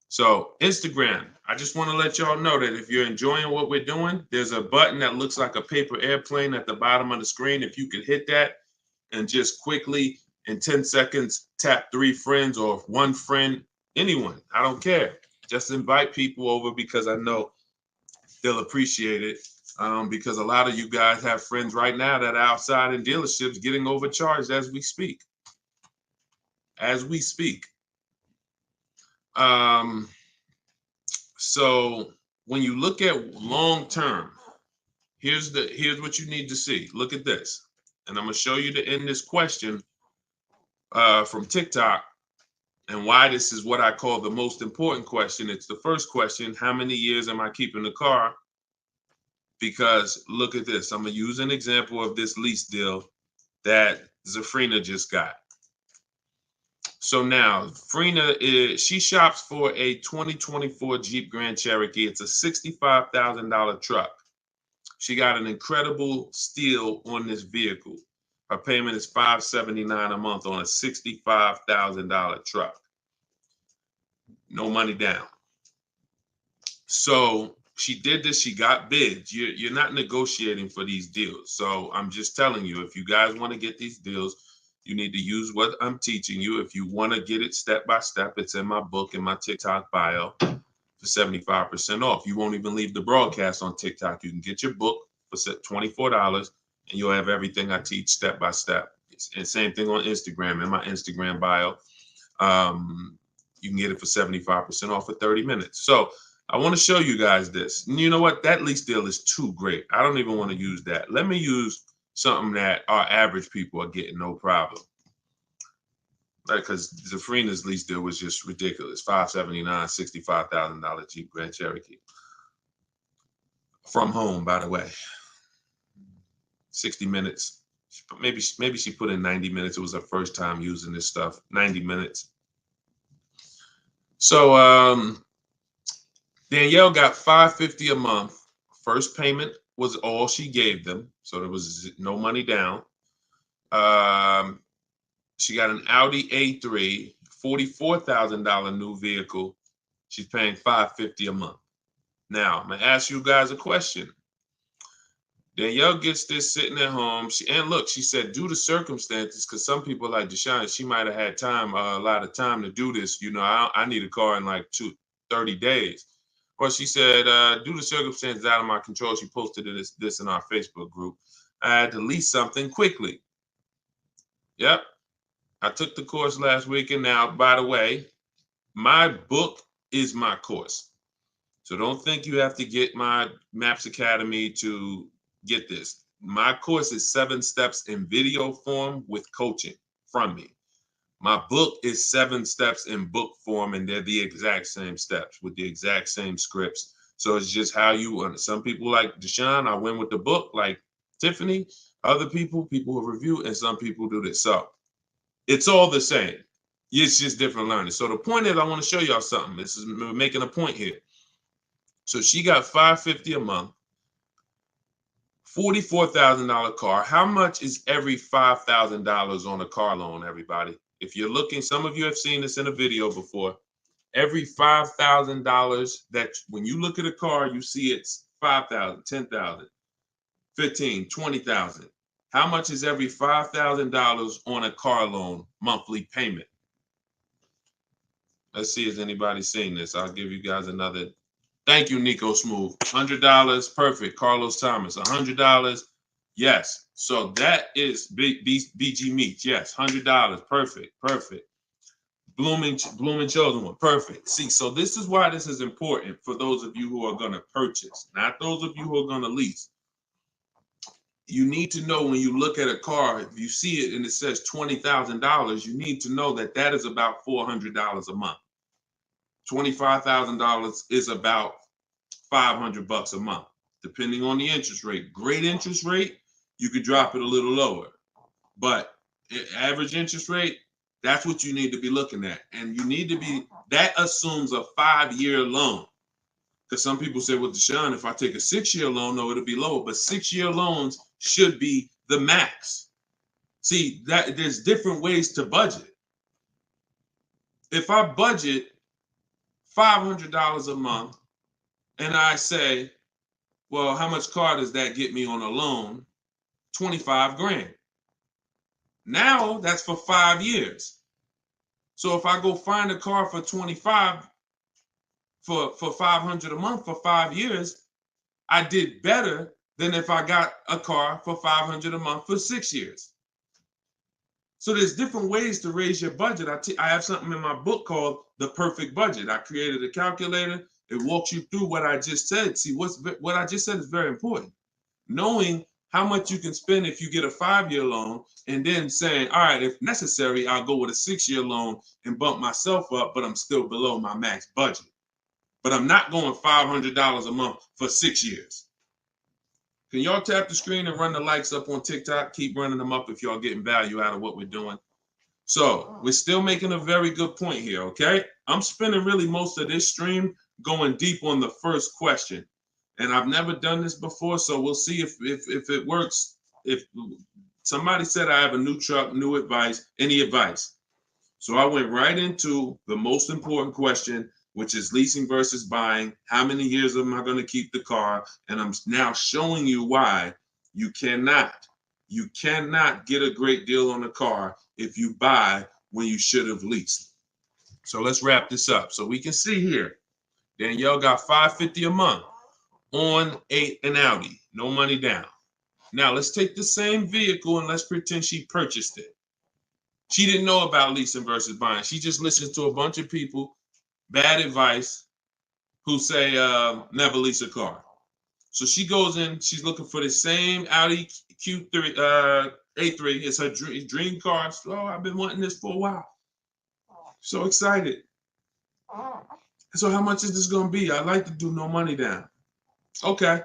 So Instagram, I just want to let y'all know that if you're enjoying what we're doing, there's a button that looks like a paper airplane at the bottom of the screen. If you could hit that and just quickly in 10 seconds, tap 3 friends or 1 friend, anyone, I don't care. Just invite people over, because I know they'll appreciate it. Because a lot of you guys have friends right now that are outside in dealerships getting overcharged as we speak. So when you look at long term, here's what you need to see. Look at this, and I'm gonna show you to end this question from TikTok, and why this is what I call the most important question. It's the first question: how many years am I keeping the car? Because look at this. I'm gonna use an example of this lease deal that Zafrina just got. So now, Frina she shops for a 2024 Jeep Grand Cherokee. It's a $65,000 truck. She got an incredible steal on this vehicle. Her payment is $579 a month on a $65,000 truck. No money down. So she did this. She got bids. You're not negotiating for these deals. So I'm just telling you, if you guys want to get these deals, you need to use what I'm teaching you. If you want to get it step by step, it's in my book, in my TikTok bio for 75% off. You won't even leave the broadcast on TikTok. You can get your book for $24 and you'll have everything I teach step by step. And same thing on Instagram, in my Instagram bio. You can get it for 75% off for 30 minutes. So I want to show you guys this. And you know what? That lease deal is too great. I don't even want to use that. Let me use something that our average people are getting no problem. Because Zafrina's lease deal was just ridiculous. $579, $65,000 Jeep Grand Cherokee. From home, by the way. 60 minutes. Maybe she put in 90 minutes. It was her first time using this stuff. 90 minutes. So Danielle got $550 a month. First payment was all she gave them, so there was no money down. She got an Audi A3, $44,000 new vehicle. She's paying $550 a month. Now I'm gonna ask you guys a question. Danielle gets this sitting at home. She said, due to circumstances, because some people like Deshone, she might have had time, a lot of time to do this. You know, I need a car in like 30 days. But she said, due to circumstances out of my control, she posted this in our Facebook group. I had to lease something quickly. Yep. I took the course last week. And now, by the way, my book is my course. So don't think you have to get my Maps Academy to get this. My course is 7 steps in video form with coaching from me. My book is 7 steps in book form, and they're the exact same steps with the exact same scripts. So it's just how you want it. Some people like Deshone, I went with the book, like Tiffany. Other people who review, and some people do this. So it's all the same. It's just different learning. So the point is, I want to show y'all something. This is making a point here. So she got $550 a month, $44,000 car. How much is every $5,000 on a car loan, everybody? If you're looking, some of you have seen this in a video before. Every $5,000 that when you look at a car, you see it's $5,000, $10,000, $15,000, $20,000. How much is every $5,000 on a car loan monthly payment? Let's see if anybody's seen this. I'll give you guys another. Thank you, Nico Smooth. $100, perfect. Carlos Thomas, $100. Yes. So that is BG Meats. Yes, $100. Perfect. Perfect. Blooming Chosen One. Perfect. See, so this is why this is important for those of you who are going to purchase, not those of you who are going to lease. You need to know when you look at a car, if you see it and it says $20,000, you need to know that that is about $400 a month. $25,000 is about $500 a month, depending on the interest rate. Great interest rate, you could drop it a little lower. But average interest rate, that's what you need to be looking at. And you need to be, that assumes a 5-year loan. Because some people say, well, Deshone, if I take a 6-year loan, no, it'll be lower. But 6-year loans should be the max. See, that there's different ways to budget. If I budget $500 a month, and I say, well, how much car does that get me on a loan? 25 grand. Now that's for 5 years. So if I go find a car for 25 for $500 a month for 5 years, I did better than if I got a car for $500 a month for 6 years. So there's different ways to raise your budget. I have something in my book called The Perfect Budget. I created a calculator. It walks you through what I just said. See, what I just said is very important. Knowing how much you can spend if you get a 5-year loan, and then saying, all right, if necessary, I'll go with a 6-year loan and bump myself up, but I'm still below my max budget. But I'm not going $500 a month for 6 years. Can y'all tap the screen and run the likes up on TikTok? Keep running them up if y'all getting value out of what we're doing. So we're still making a very good point here, okay? I'm spending really most of this stream going deep on the first question. And I've never done this before, so we'll see if it works. If Somebody said I have a new truck, new advice, any advice? So I went right into the most important question, which is leasing versus buying. How many years am I going to keep the car? And I'm now showing you why you cannot get a great deal on a car if you buy when you should have leased. So let's wrap this up. So we can see here, Danielle got $550 a month on an Audi, no money down. Now let's take the same vehicle and let's pretend she purchased it. She didn't know about leasing versus buying. She just listened to a bunch of people, bad advice, who say never lease a car. So she goes in, she's looking for the same Audi Q3, A3. It's her dream car. Oh, I've been wanting this for a while. So excited. So how much is this going to be? I'd like to do no money down. Okay.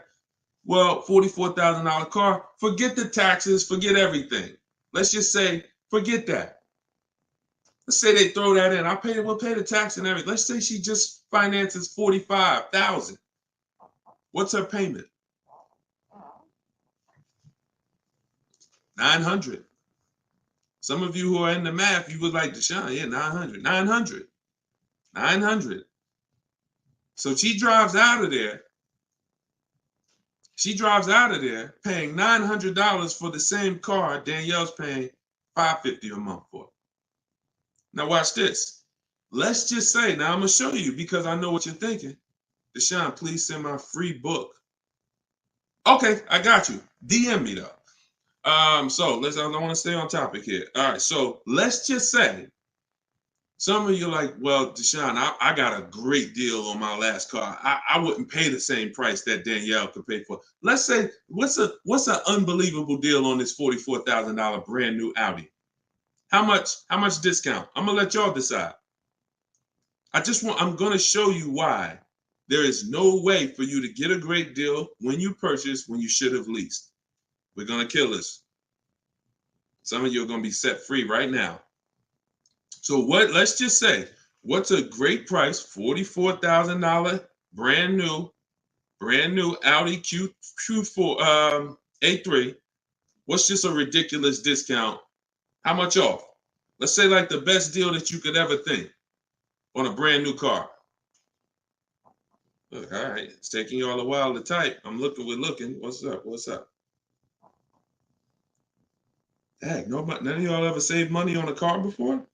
Well, $44,000 car. Forget the taxes. Forget everything. Let's just say, forget that. Let's say they throw that in. We'll pay the tax and everything. Let's say she just finances $45,000. What's her payment? $900. Some of you who are in the math, you would like Deshone, yeah, $900. $900. So she drives out of there. She drives out of there paying $900 for the same car Danielle's paying $550 a month for. Now watch this. Let's just say, now I'm going to show you because I know what you're thinking. Deshone, please send my free book. Okay, I got you. DM me though. So I want to stay on topic here. All right, so let's just say some of you are like, well, Deshone, I got a great deal on my last car. I wouldn't pay the same price that Danielle could pay for. Let's say, what's an unbelievable deal on this $44,000 brand new Audi? How much discount? I'm gonna let y'all decide. I'm gonna show you why there is no way for you to get a great deal when you purchase when you should have leased. We're gonna kill this. Some of you are gonna be set free right now. So let's just say, what's a great price? $44,000 brand new Audi Q4 A3. What's just a ridiculous discount? How much off? Let's say like the best deal that you could ever think on a brand new car. Look, all right, it's taking you all a while to type. We're looking. What's up? Heck, none of y'all ever saved money on a car before?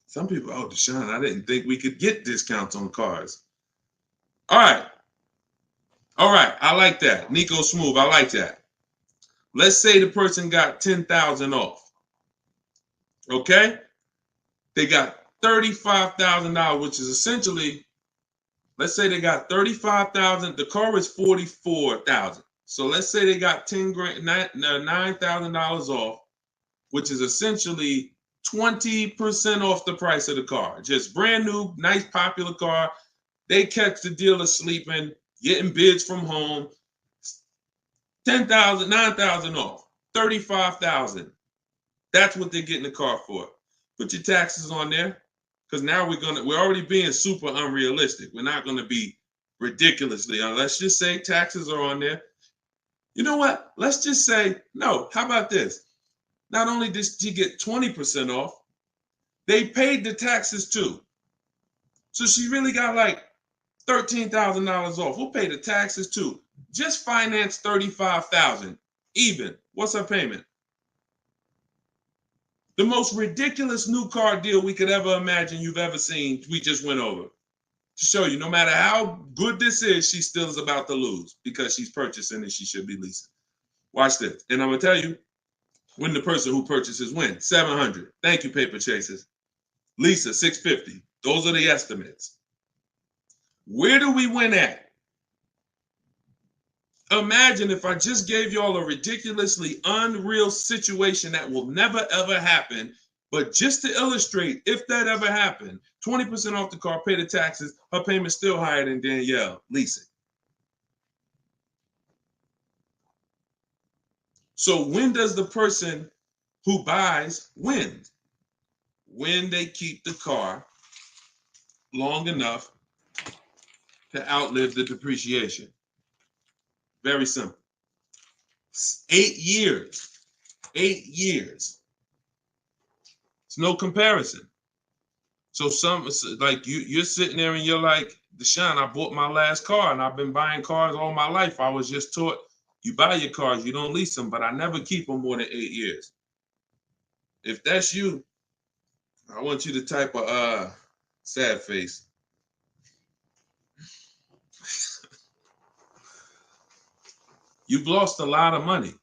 Some people, oh, Deshone, I didn't think we could get discounts on cars. All right, I like that. Nico Smooth, I like that. Let's say the person got $10,000 off. Okay? They got $35,000, which is essentially, let's say they got $35,000. The car is $44,000. So let's say they got $9,000 off, which is essentially 20% off the price of the car. Just brand new, nice, popular car. They catch the dealer sleeping, getting bids from home. $10,000, $9,000 off, $35,000. That's what they're getting the car for. Put your taxes on there, because now we're already being super unrealistic. We're not gonna be ridiculously. Let's just say taxes are on there. You know what? Let's just say no. How about this? Not only did she get 20% off, they paid the taxes too. So she really got like $13,000 off. We'll pay the taxes too. Just finance $35,000 even. What's her payment? The most ridiculous new car deal we could ever imagine you've ever seen, we just went over. To show you, no matter how good this is, she still is about to lose because she's purchasing and she should be leasing. Watch this. And I'm going to tell you, when the person who purchases wins, $700. Thank you, paper chasers. Lisa, $650. Those are the estimates. Where do we win at? Imagine if I just gave y'all a ridiculously unreal situation that will never ever happen, but just to illustrate, if that ever happened, 20% off the car, pay the taxes, her payment's still higher than Danielle leasing. So when does the person who buys win? When they keep the car long enough to outlive the depreciation. Very simple. 8 years. 8 years. It's no comparison. So like you're sitting there and you're like, Deshone, I bought my last car and I've been buying cars all my life. I was just taught you buy your cars, you don't lease them, but I never keep them more than 8 years. If that's you, I want you to type a sad face. You've lost a lot of money.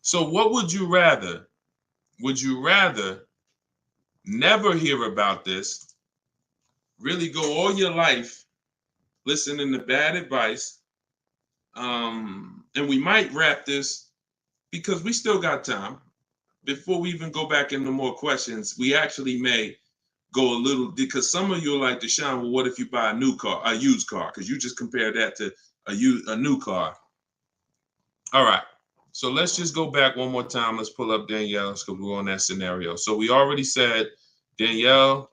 So what would you rather? Would you rather never hear about this, really go all your life listening to bad advice? And we might wrap this because we still got time. Before we even go back into more questions, we actually may go a little, because some of you are like, Deshone, well, what if you buy a new car, a used car? Because you just compared that to a new car. All right. So let's just go back one more time. Let's pull up Danielle's because we're on that scenario. So we already said Danielle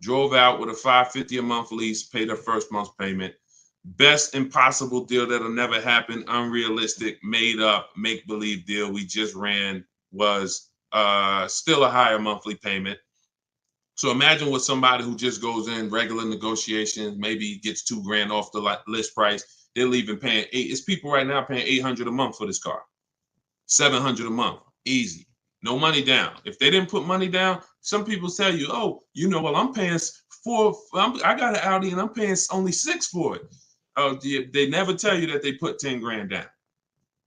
drove out with a $550 a month lease, paid her first month's payment. Best impossible deal that'll never happen, unrealistic, made up, make-believe deal we just ran was still a higher monthly payment. So imagine with somebody who just goes in regular negotiations, maybe gets $2,000 off the list price. They're leaving paying it's people right now paying $800 a month for this car, $700 a month, easy, no money down. If they didn't put money down, some people tell you, oh, you know, well, I'm paying I got an Audi and I'm paying only $6 for it. They never tell you that they put 10 grand down.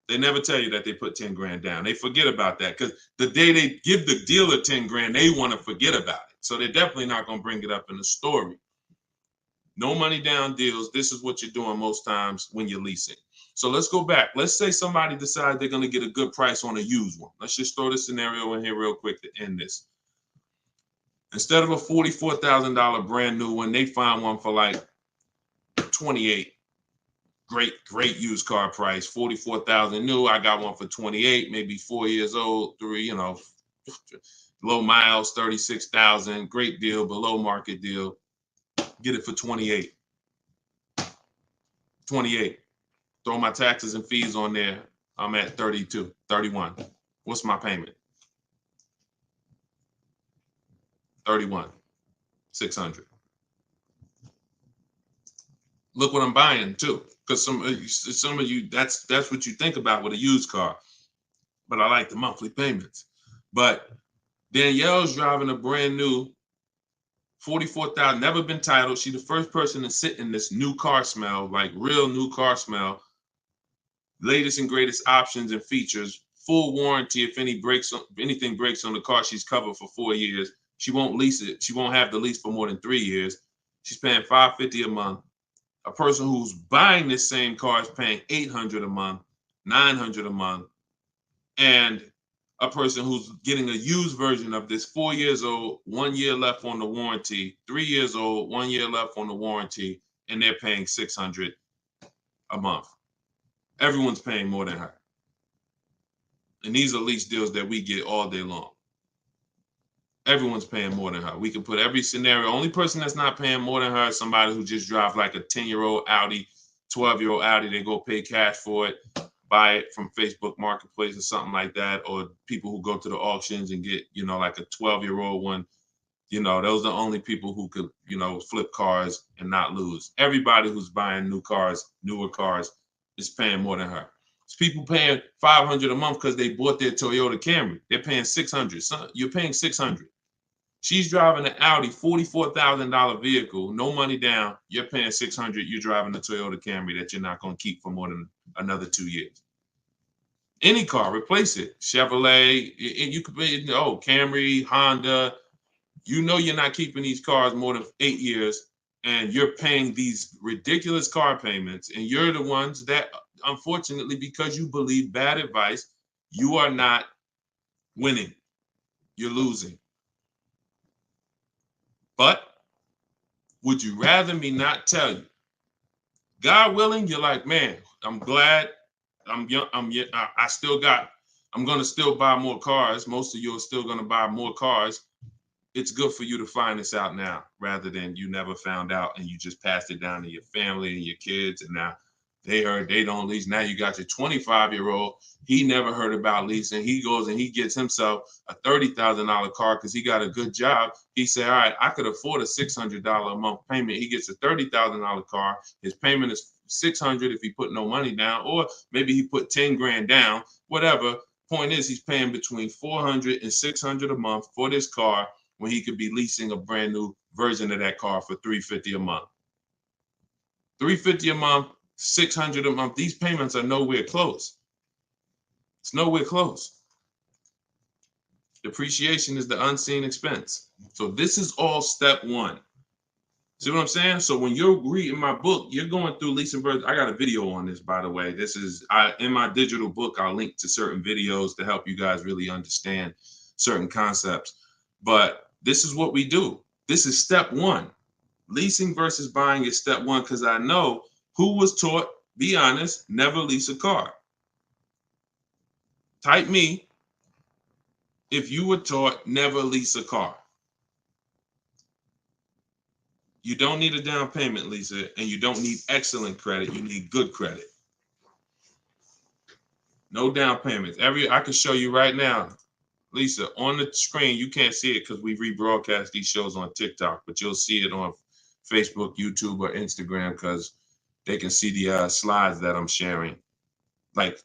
They never tell you that they put 10 grand down. They forget about that because the day they give the dealer 10 grand, they want to forget about it. So they're definitely not going to bring it up in the story. No money down deals. This is what you're doing most times when you're leasing. So let's go back. Let's say somebody decides they're going to get a good price on a used one. Let's just throw this scenario in here real quick to end this. Instead of a $44,000 brand new one, they find one for like 28. Great used car price, 44,000 new. I got one for 28, maybe 4 years old, low miles, 36,000. Great deal, below market deal. Get it for 28. 28. Throw my taxes and fees on there. I'm at 32, 31. What's my payment? 31, 600. Look what I'm buying too, because some of you that's what you think about with a used car. But I like the monthly payments. But Danielle's driving a brand new 44,000, never been titled. She's the first person to sit in this new car smell, like real new car smell. Latest and greatest options and features, full warranty. If anything breaks on the car, she's covered for 4 years. She won't lease it. She won't have the lease for more than 3 years. She's paying $550 a month. A person who's buying this same car is paying $800 a month, $900 a month. And a person who's getting a used version of this, 4 years old, 1 year left on the warranty, 3 years old, 1 year left on the warranty, and they're paying $600 a month. Everyone's paying more than her. And these are lease deals that we get all day long. Everyone's paying more than her. We can put every scenario. Only person that's not paying more than her is somebody who just drives like a 10-year-old Audi, 12-year-old Audi. They go pay cash for it, buy it from Facebook Marketplace or something like that, or people who go to the auctions and get, like a 12-year-old one. Those are the only people who could, flip cars and not lose. Everybody who's buying newer cars, is paying more than her. It's people paying $500 a month because they bought their Toyota Camry. They're paying $600. So you're paying $600. She's driving an Audi, $44,000 vehicle, no money down. You're paying $600. You're driving a Toyota Camry that you're not going to keep for more than another 2 years. Any car, replace it. Chevrolet, you could pay, Camry, Honda. You're not keeping these cars more than 8 years, and you're paying these ridiculous car payments, and you're the ones that, unfortunately, because you believe bad advice, you are not winning. You're losing. But would you rather me not tell you? God willing, you're like, man, I'm glad I'm young. I'm going to still buy more cars. Most of you are still going to buy more cars. It's good for you to find this out now rather than you never found out and you just passed it down to your family and your kids. And now They heard they don't lease. Now you got your 25-year-old. He never heard about leasing. He goes and he gets himself a $30,000 car because he got a good job. He said, all right, I could afford a $600 a month payment. He gets a $30,000 car. His payment is $600 if he put no money down, or maybe he put 10 grand down, whatever. Point is, he's paying between $400 and $600 a month for this car when he could be leasing a brand new version of that car for $350 a month. $350 a month, $600 a month. These payments are nowhere close. It's nowhere close. Depreciation is the unseen expense. So this is all step one. See what I'm saying? So when you're reading my book, you're going through leasing versions. I got a video on this, by the way. This is in my digital book. I'll link to certain videos to help you guys really understand certain concepts. But this is what we do. This is step one. Leasing versus buying is step one, because I know who was taught, be honest, never lease a car. Type me if you were taught never lease a car. You don't need a down payment, Lisa, and you don't need excellent credit. You need good credit. No down payments. I can show you right now, Lisa, on the screen. You can't see it because we rebroadcast these shows on TikTok, but you'll see it on Facebook, YouTube, or Instagram because they can see the slides that I'm sharing. Like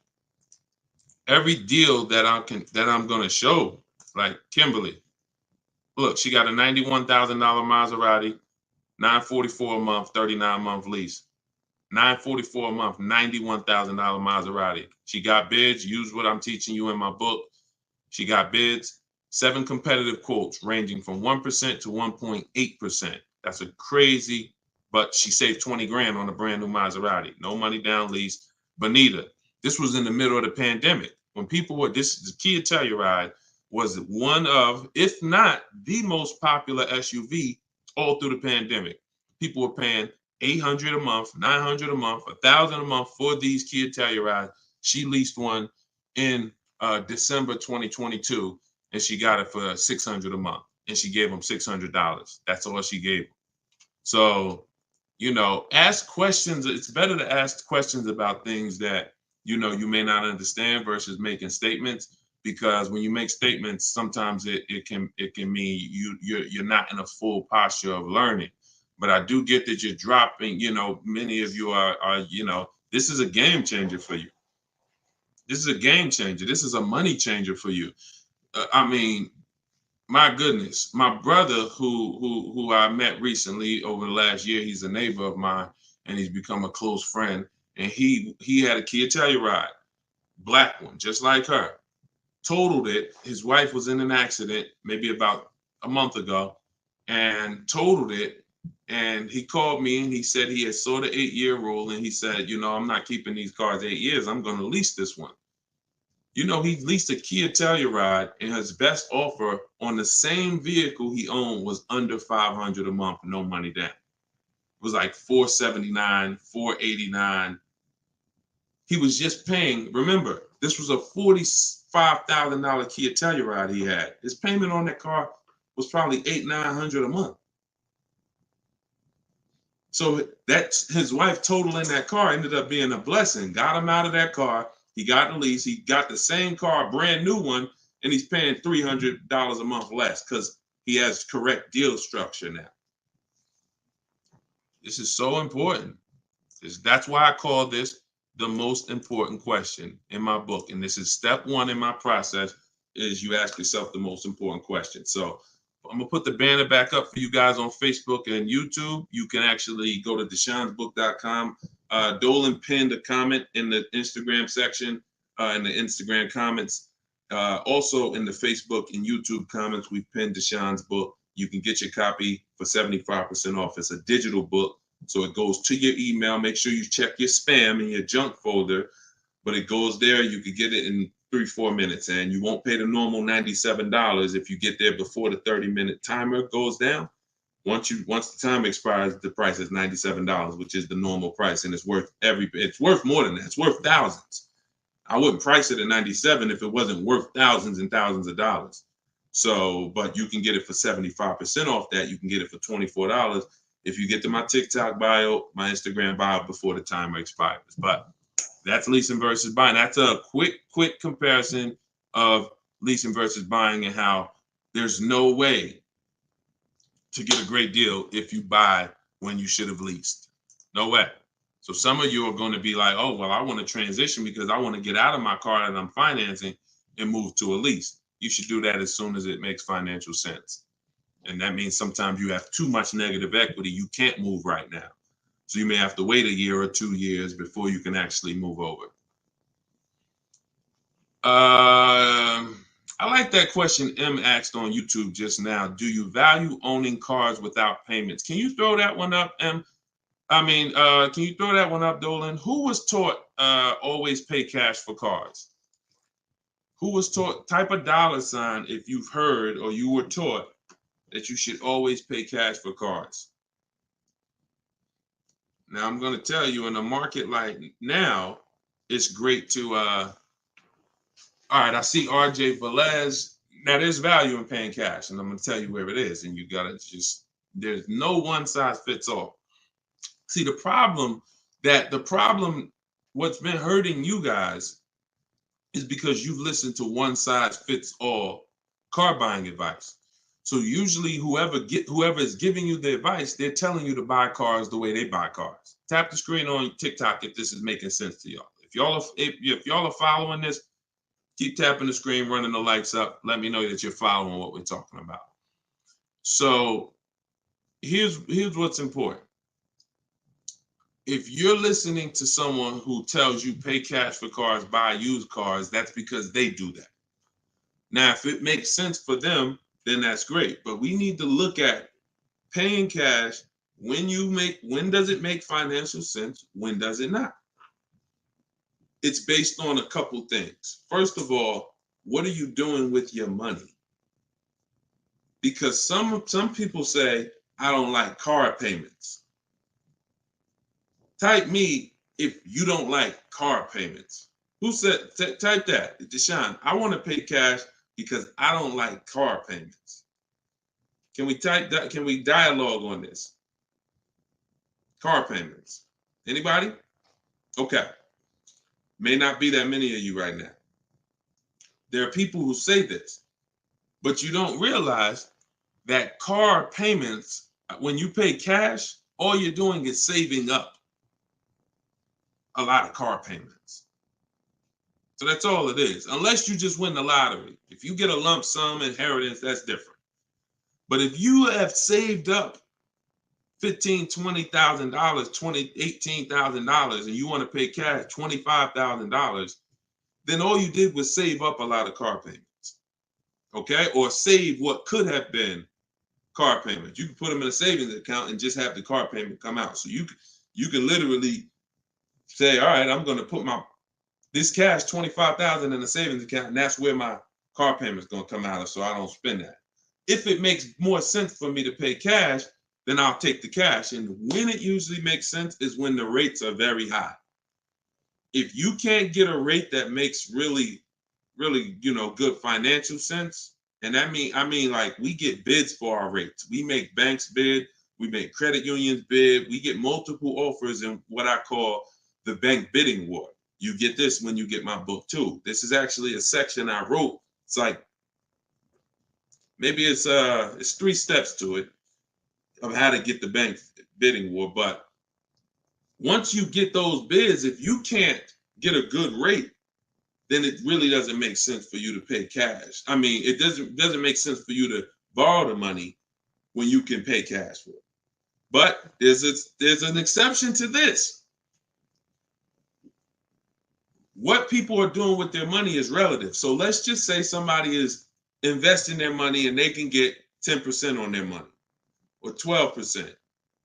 every deal that I'm gonna show, like Kimberly. Look, she got a $91,000 Maserati, $944 a month, 39-month lease. $944 a month, $91,000 Maserati. She got bids. Use what I'm teaching you in my book. She got bids. 7 competitive quotes ranging from 1% to 1.8%. That's a crazy, but she saved 20 grand on a brand new Maserati. No money down lease. Bonita, this was in the middle of the pandemic. When people were, the Kia Telluride was one of, if not the most popular SUV all through the pandemic. People were paying $800 a month, $900 a month, $1,000 a month for these Kia Tellurides. She leased one in December 2022, and she got it for $600 a month, and she gave him $600. That's all she gave him. So, ask questions. It's better to ask questions about things that you may not understand versus making statements, because when you make statements, sometimes it can mean you're not in a full posture of learning. But I do get that you're dropping. Many of you are this is a game changer for you. This is a game changer. This is a money changer for you. My goodness, my brother who I met recently over the last year, he's a neighbor of mine, and he's become a close friend. And he had a Kia Telluride, black one, just like her. Totaled it. His wife was in an accident maybe about a month ago, and totaled it. And he called me and he said he had saw the 8-year rule, and he said, I'm not keeping these cars 8 years. I'm going to lease this one. He leased a Kia Telluride, and his best offer on the same vehicle he owned was under $500 a month, no money down. It was like $479, $489. He was just paying. Remember, this was a $45,000 Kia Telluride he had. His payment on that car was probably $800-900 a month. So that's his wife totaling that car ended up being a blessing. Got him out of that car. He got the lease. He got the same car, brand new one, and he's paying $300 a month less because he has correct deal structure now. This is so important. That's why I call this the most important question in my book. And this is step one in my process, is you ask yourself the most important question. So I'm going to put the banner back up for you guys on Facebook and YouTube. You can actually go to Deshone'sBook.com. Dolan pinned a comment in the Instagram section, in the Instagram comments. Also in the Facebook and YouTube comments, we've pinned Deshone's book. You can get your copy for 75% off. It's a digital book, so it goes to your email. Make sure you check your spam and your junk folder, but it goes there. You can get it in 3-4 minutes, and you won't pay the normal $97 if you get there before the 30-minute timer goes down. Once the time expires, the price is $97, which is the normal price, and it's worth more than that. It's worth thousands. I wouldn't price it at $97 if it wasn't worth thousands and thousands of dollars. So, but you can get it for 75% off that. You can get it for $24, if you get to my TikTok bio, my Instagram bio before the timer expires. But that's leasing versus buying. That's a quick comparison of leasing versus buying and how there's no way to get a great deal if you buy when you should have leased. No way. So some of you are going to be like, oh, well, I want to transition because I want to get out of my car that I'm financing and move to a lease. You should do that as soon as it makes financial sense. And that means sometimes you have too much negative equity. You can't move right now. So you may have to wait a year or 2 years before you can actually move over. I like that question M asked on YouTube just now. Do you value owning cars without payments? Can you throw that one up, M? Can you throw that one up, Dolan? Who was taught always pay cash for cars? Who was taught, type a dollar sign if you've heard or you were taught that you should always pay cash for cars. Now, I'm going to tell you, in a market like now, it's great to, all right, I see RJ Velez. Now, there's value in paying cash, and I'm going to tell you where it is, and you got to just, there's no one size fits all. See, the problem, what's been hurting you guys is because you've listened to one size fits all car buying advice. So usually whoever is giving you the advice, they're telling you to buy cars the way they buy cars. Tap the screen on TikTok if this is making sense to y'all. If y'all are following this, keep tapping the screen, running the lights up. Let me know that you're following what we're talking about. So here's what's important. If you're listening to someone who tells you pay cash for cars, buy used cars, that's because they do that. Now, if it makes sense for them, then that's great. But we need to look at paying cash. When does it make financial sense? When does it not? It's based on a couple things. First of all, what are you doing with your money? Because some people say, I don't like car payments. Type me if you don't like car payments. Who said, type that, Deshone, I want to pay cash because I don't like car payments. Can we type that? Can we dialogue on this? Car payments. Anybody? Okay. May not be that many of you right now. There are people who say this, but you don't realize that car payments, when you pay cash, all you're doing is saving up a lot of car payments. So that's all it is, unless you just win the lottery. If you get a lump sum inheritance, that's different. But if you have saved up $15,000, $20,000, $18,000, and you want to pay cash $25,000, then all you did was save up a lot of car payments, okay? Or save what could have been car payments. You can put them in a savings account and just have the car payment come out. So you can literally say, all right, I'm going to put this cash, $25,000 in a savings account, and that's where my car payment is going to come out of, so I don't spend that. If it makes more sense for me to pay cash, then I'll take the cash. And when it usually makes sense is when the rates are very high. If you can't get a rate that makes really, really, good financial sense, and I mean like we get bids for our rates. We make banks bid, we make credit unions bid, we get multiple offers in what I call the bank bidding war. You get this when you get my book too. This is actually a section I wrote. It's like, maybe it's 3 steps to it of how to get the bank bidding war. But once you get those bids, if you can't get a good rate, then it really doesn't make sense for you to pay cash. I mean, it doesn't make sense for you to borrow the money when you can pay cash for it. But there's an exception to this. What people are doing with their money is relative. So let's just say somebody is investing their money and they can get 10% on their money or 12%.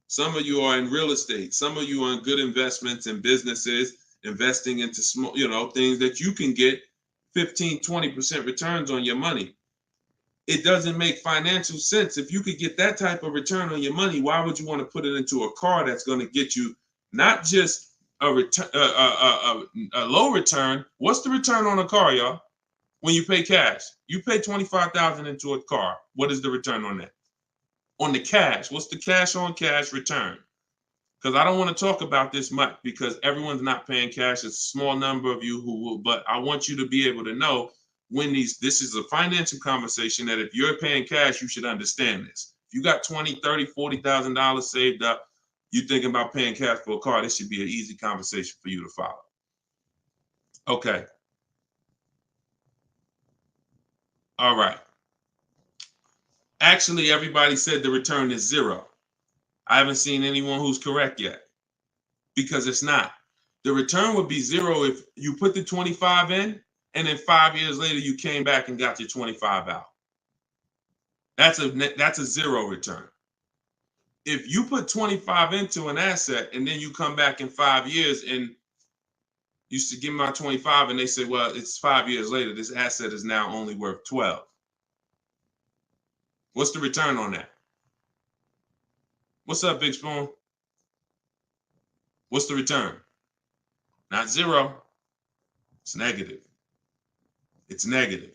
Some of you are in real estate. Some of you are in good investments and businesses, investing into small, things that you can get 15, 20% returns on your money. It doesn't make financial sense. If you could get that type of return on your money, why would you want to put it into a car that's going to get you not just a low return? What's the return on a car, y'all? When you pay cash, you pay $25,000 into a car. What is the return on that? On the cash, what's the cash on cash return? Because I don't want to talk about this much because everyone's not paying cash. It's a small number of you who will, but I want you to be able to know when this is a financial conversation that if you're paying cash, you should understand this. If you got $20,000, $30,000, $40,000 saved up, you thinking about paying cash for a car, this should be an easy conversation for you to follow. Okay. All right. Actually, everybody said the return is 0. I haven't seen anyone who's correct yet because it's not. The return would be 0 if you put the 25 in and then 5 years later you came back and got your 25 out. That's a 0 return. If you put 25 into an asset and then you come back in 5 years and you should give me my 25 and they say, well, it's 5 years later, this asset is now only worth 12. What's the return on that? What's up, Big Spoon? What's the return? Not 0. It's negative. It's negative.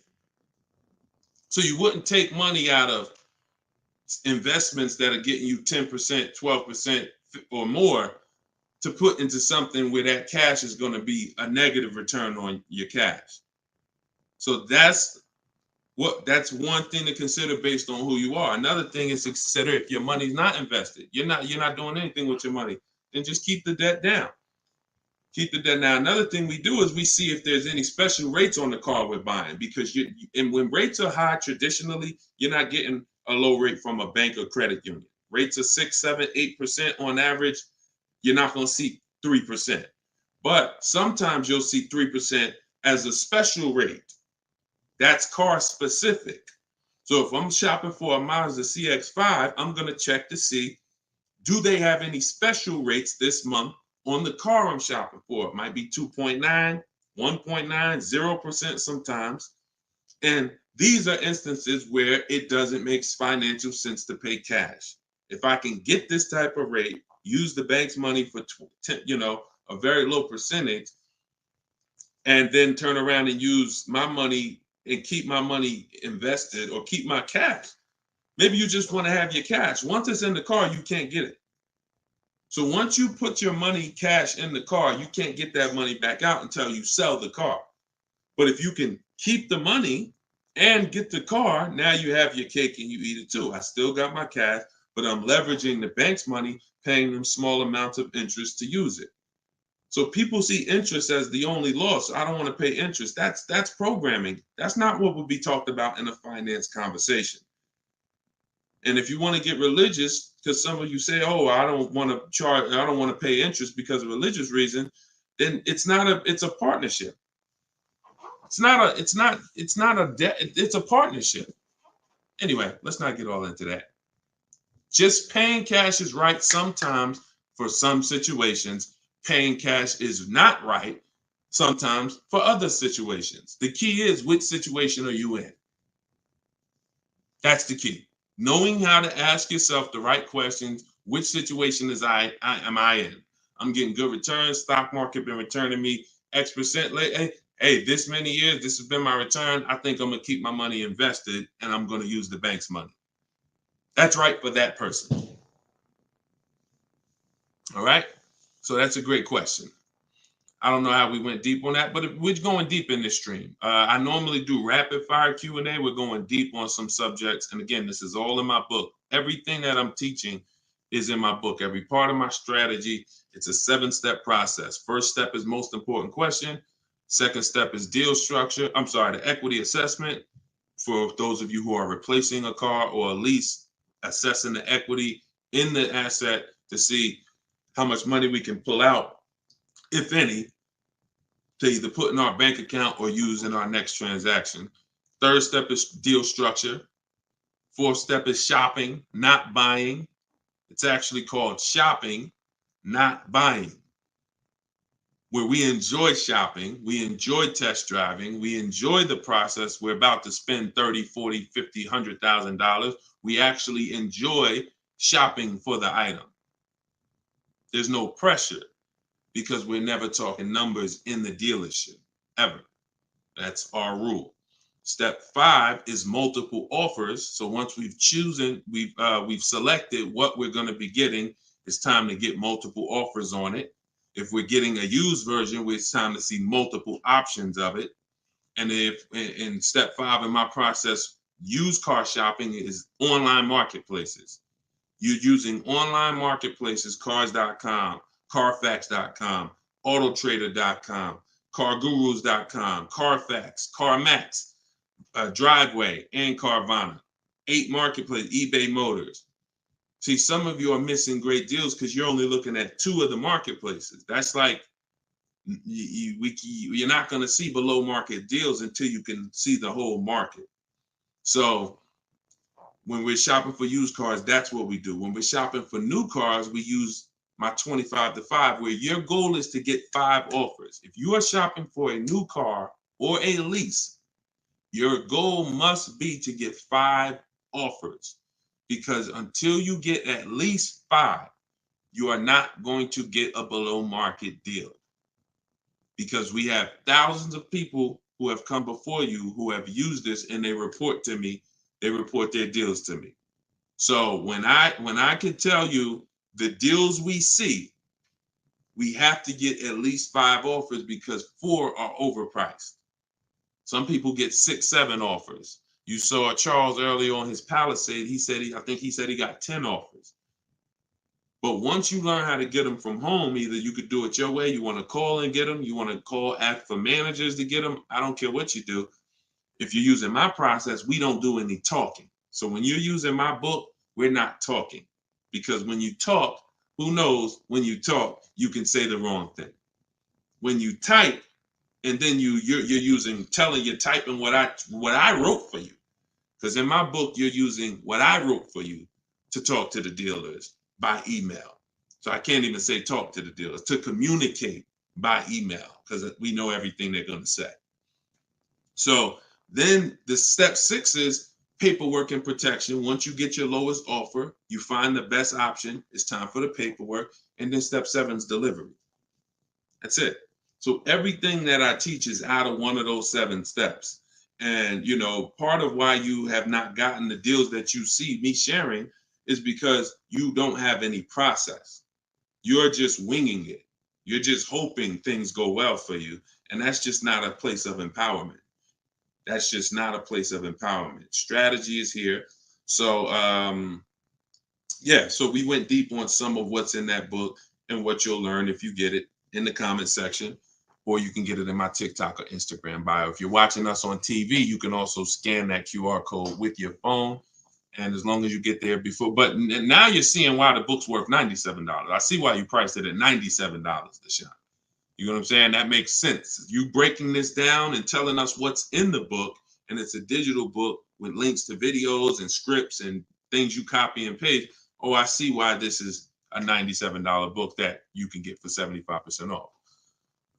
So you wouldn't take money out of investments that are getting you 10%, 12% or more to put into something where that cash is going to be a negative return on your cash. So that's one thing to consider based on who you are. Another thing is to consider if your money's not invested, you're not doing anything with your money, then just keep the debt down. Keep the debt down. Another thing we do is we see if there's any special rates on the car we're buying, because and when rates are high, traditionally, you're not getting a low rate from a bank or credit union. Rates are 6, 7, 8% on average. You're not going to see 3%. But sometimes you'll see 3% as a special rate. That's car specific. So if I'm shopping for a Mazda CX-5, I'm going to check to see, do they have any special rates this month on the car I'm shopping for? It might be 2.9, 1.9, 0% sometimes. And these are instances where it doesn't make financial sense to pay cash. If I can get this type of rate, use the bank's money for a very low percentage, and then turn around and use my money and keep my money invested or keep my cash. Maybe you just want to have your cash. Once it's in the car, you can't get it. So once you put your money cash in the car, you can't get that money back out until you sell the car. But if you can keep the money and get the car, now you have your cake and you eat it too. I still got my cash, but I'm leveraging the bank's money, paying them small amounts of interest to use it. So people see interest as the only loss. I don't want to pay interest. That's programming. That's not what would be talked about in a finance conversation. And if you want to get religious, because some of you say, "Oh, I don't want to pay interest because of religious reason," then it's a partnership. It's not a debt. It's a partnership. Anyway, let's not get all into that. Just paying cash is right sometimes for some situations. Paying cash is not right sometimes for other situations. The key is, which situation are you in? That's the key. Knowing how to ask yourself the right questions. Which situation am I in? I'm getting good returns. Stock market been returning me X% late. Hey, this many years, this has been my return. I think I'm going to keep my money invested and I'm going to use the bank's money. That's right for that person. All right. So that's a great question. I don't know how we went deep on that, but we're going deep in this stream. I normally do rapid fire Q&A. We're going deep on some subjects. And again, this is all in my book. Everything that I'm teaching is in my book. Every part of my strategy, it's a 7-step process. First step is most important question. Second step is deal structure. The equity assessment. For those of you who are replacing a car or a lease, assessing the equity in the asset to see how much money we can pull out, if any, to either put in our bank account or use in our next transaction. Third step is deal structure. Fourth step is shopping, not buying. It's actually called shopping, not buying, where we enjoy shopping, we enjoy test driving, we enjoy the process. We're about to spend $30, $40, $50, $100,000. We actually enjoy shopping for the item. There's no pressure because we're never talking numbers in the dealership, ever. That's our rule. Step 5 is multiple offers. So once we've selected what we're going to be getting, it's time to get multiple offers on it. If we're getting a used version, it's time to see multiple options of it. And if in step 5 in my process, used car shopping is online marketplaces. You're using online marketplaces, cars.com, carfax.com, autotrader.com, cargurus.com, Carfax, CarMax, Driveway, and Carvana. 8 marketplace, eBay Motors. See, some of you are missing great deals because you're only looking at 2 of the marketplaces. That's like you're not going to see below market deals until you can see the whole market. So when we're shopping for used cars, that's what we do. When we're shopping for new cars, we use my 25 to 5, where your goal is to get 5 offers. If you are shopping for a new car or a lease, your goal must be to get 5 offers, because until you get at least 5, you are not going to get a below market deal, because we have thousands of people who have come before you who have used this, and they report to me, they report their deals to me. So when I can tell you the deals we see, we have to get at least 5 offers, because 4 are overpriced. Some people get 6, 7 offers. You saw Charles earlier on his Palisade. I think he said he got 10 offers. But once you learn how to get them from home, either you could do it your way, you want to call and get them, you want to ask for managers to get them. I don't care what you do. If you're using my process, we don't do any talking. So when you're using my book, we're not talking, because when you talk, who knows, when you talk, you can say the wrong thing. When you type, and then you're typing what I wrote for you. Because in my book, you're using what I wrote for you to talk to the dealers by email. So I can't even say talk to the dealers, to communicate by email, because we know everything they're going to say. So then the step 6 is paperwork and protection. Once you get your lowest offer, you find the best option. It's time for the paperwork. And then step 7 is delivery. That's it. So everything that I teach is out of one of those 7 steps. And, part of why you have not gotten the deals that you see me sharing is because you don't have any process. You're just winging it. You're just hoping things go well for you. And that's just not a place of empowerment. That's just not a place of empowerment. Strategy is here. So, so we went deep on some of what's in that book and what you'll learn if you get it in the comment section, or you can get it in my TikTok or Instagram bio. If you're watching us on TV, you can also scan that QR code with your phone. And as long as you get there before, but now you're seeing why the book's worth $97. I see why you priced it at $97, Deshone. You know what I'm saying? That makes sense. You breaking this down and telling us what's in the book, and it's a digital book with links to videos and scripts and things you copy and paste. Oh, I see why this is a $97 book that you can get for 75% off.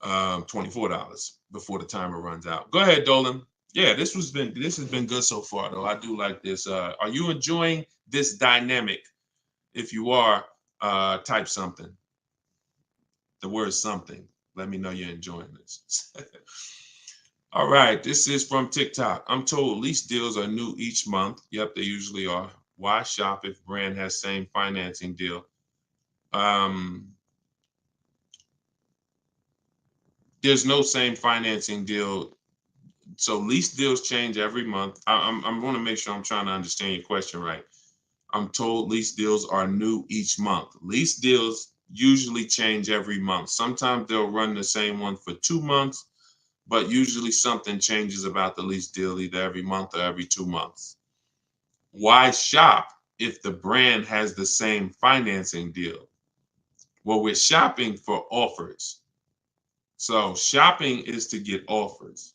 $24 before the timer runs out. Go ahead, Dolan. Yeah, this has been good so far, though. I do like this. Are you enjoying this dynamic? If you are, type something. The word something. Let me know you're enjoying this. All right, this is from TikTok. I'm told lease deals are new each month. Yep, they usually are. Why shop if brand has same financing deal? There's no same financing deal. So lease deals change every month. I'm going to make sure I'm trying to understand your question right. I'm told lease deals are new each month. Lease deals usually change every month. Sometimes they'll run the same one for 2 months, but usually something changes about the lease deal either every month or every 2 months. Why shop if the brand has the same financing deal? Well, we're shopping for offers. So shopping is to get offers.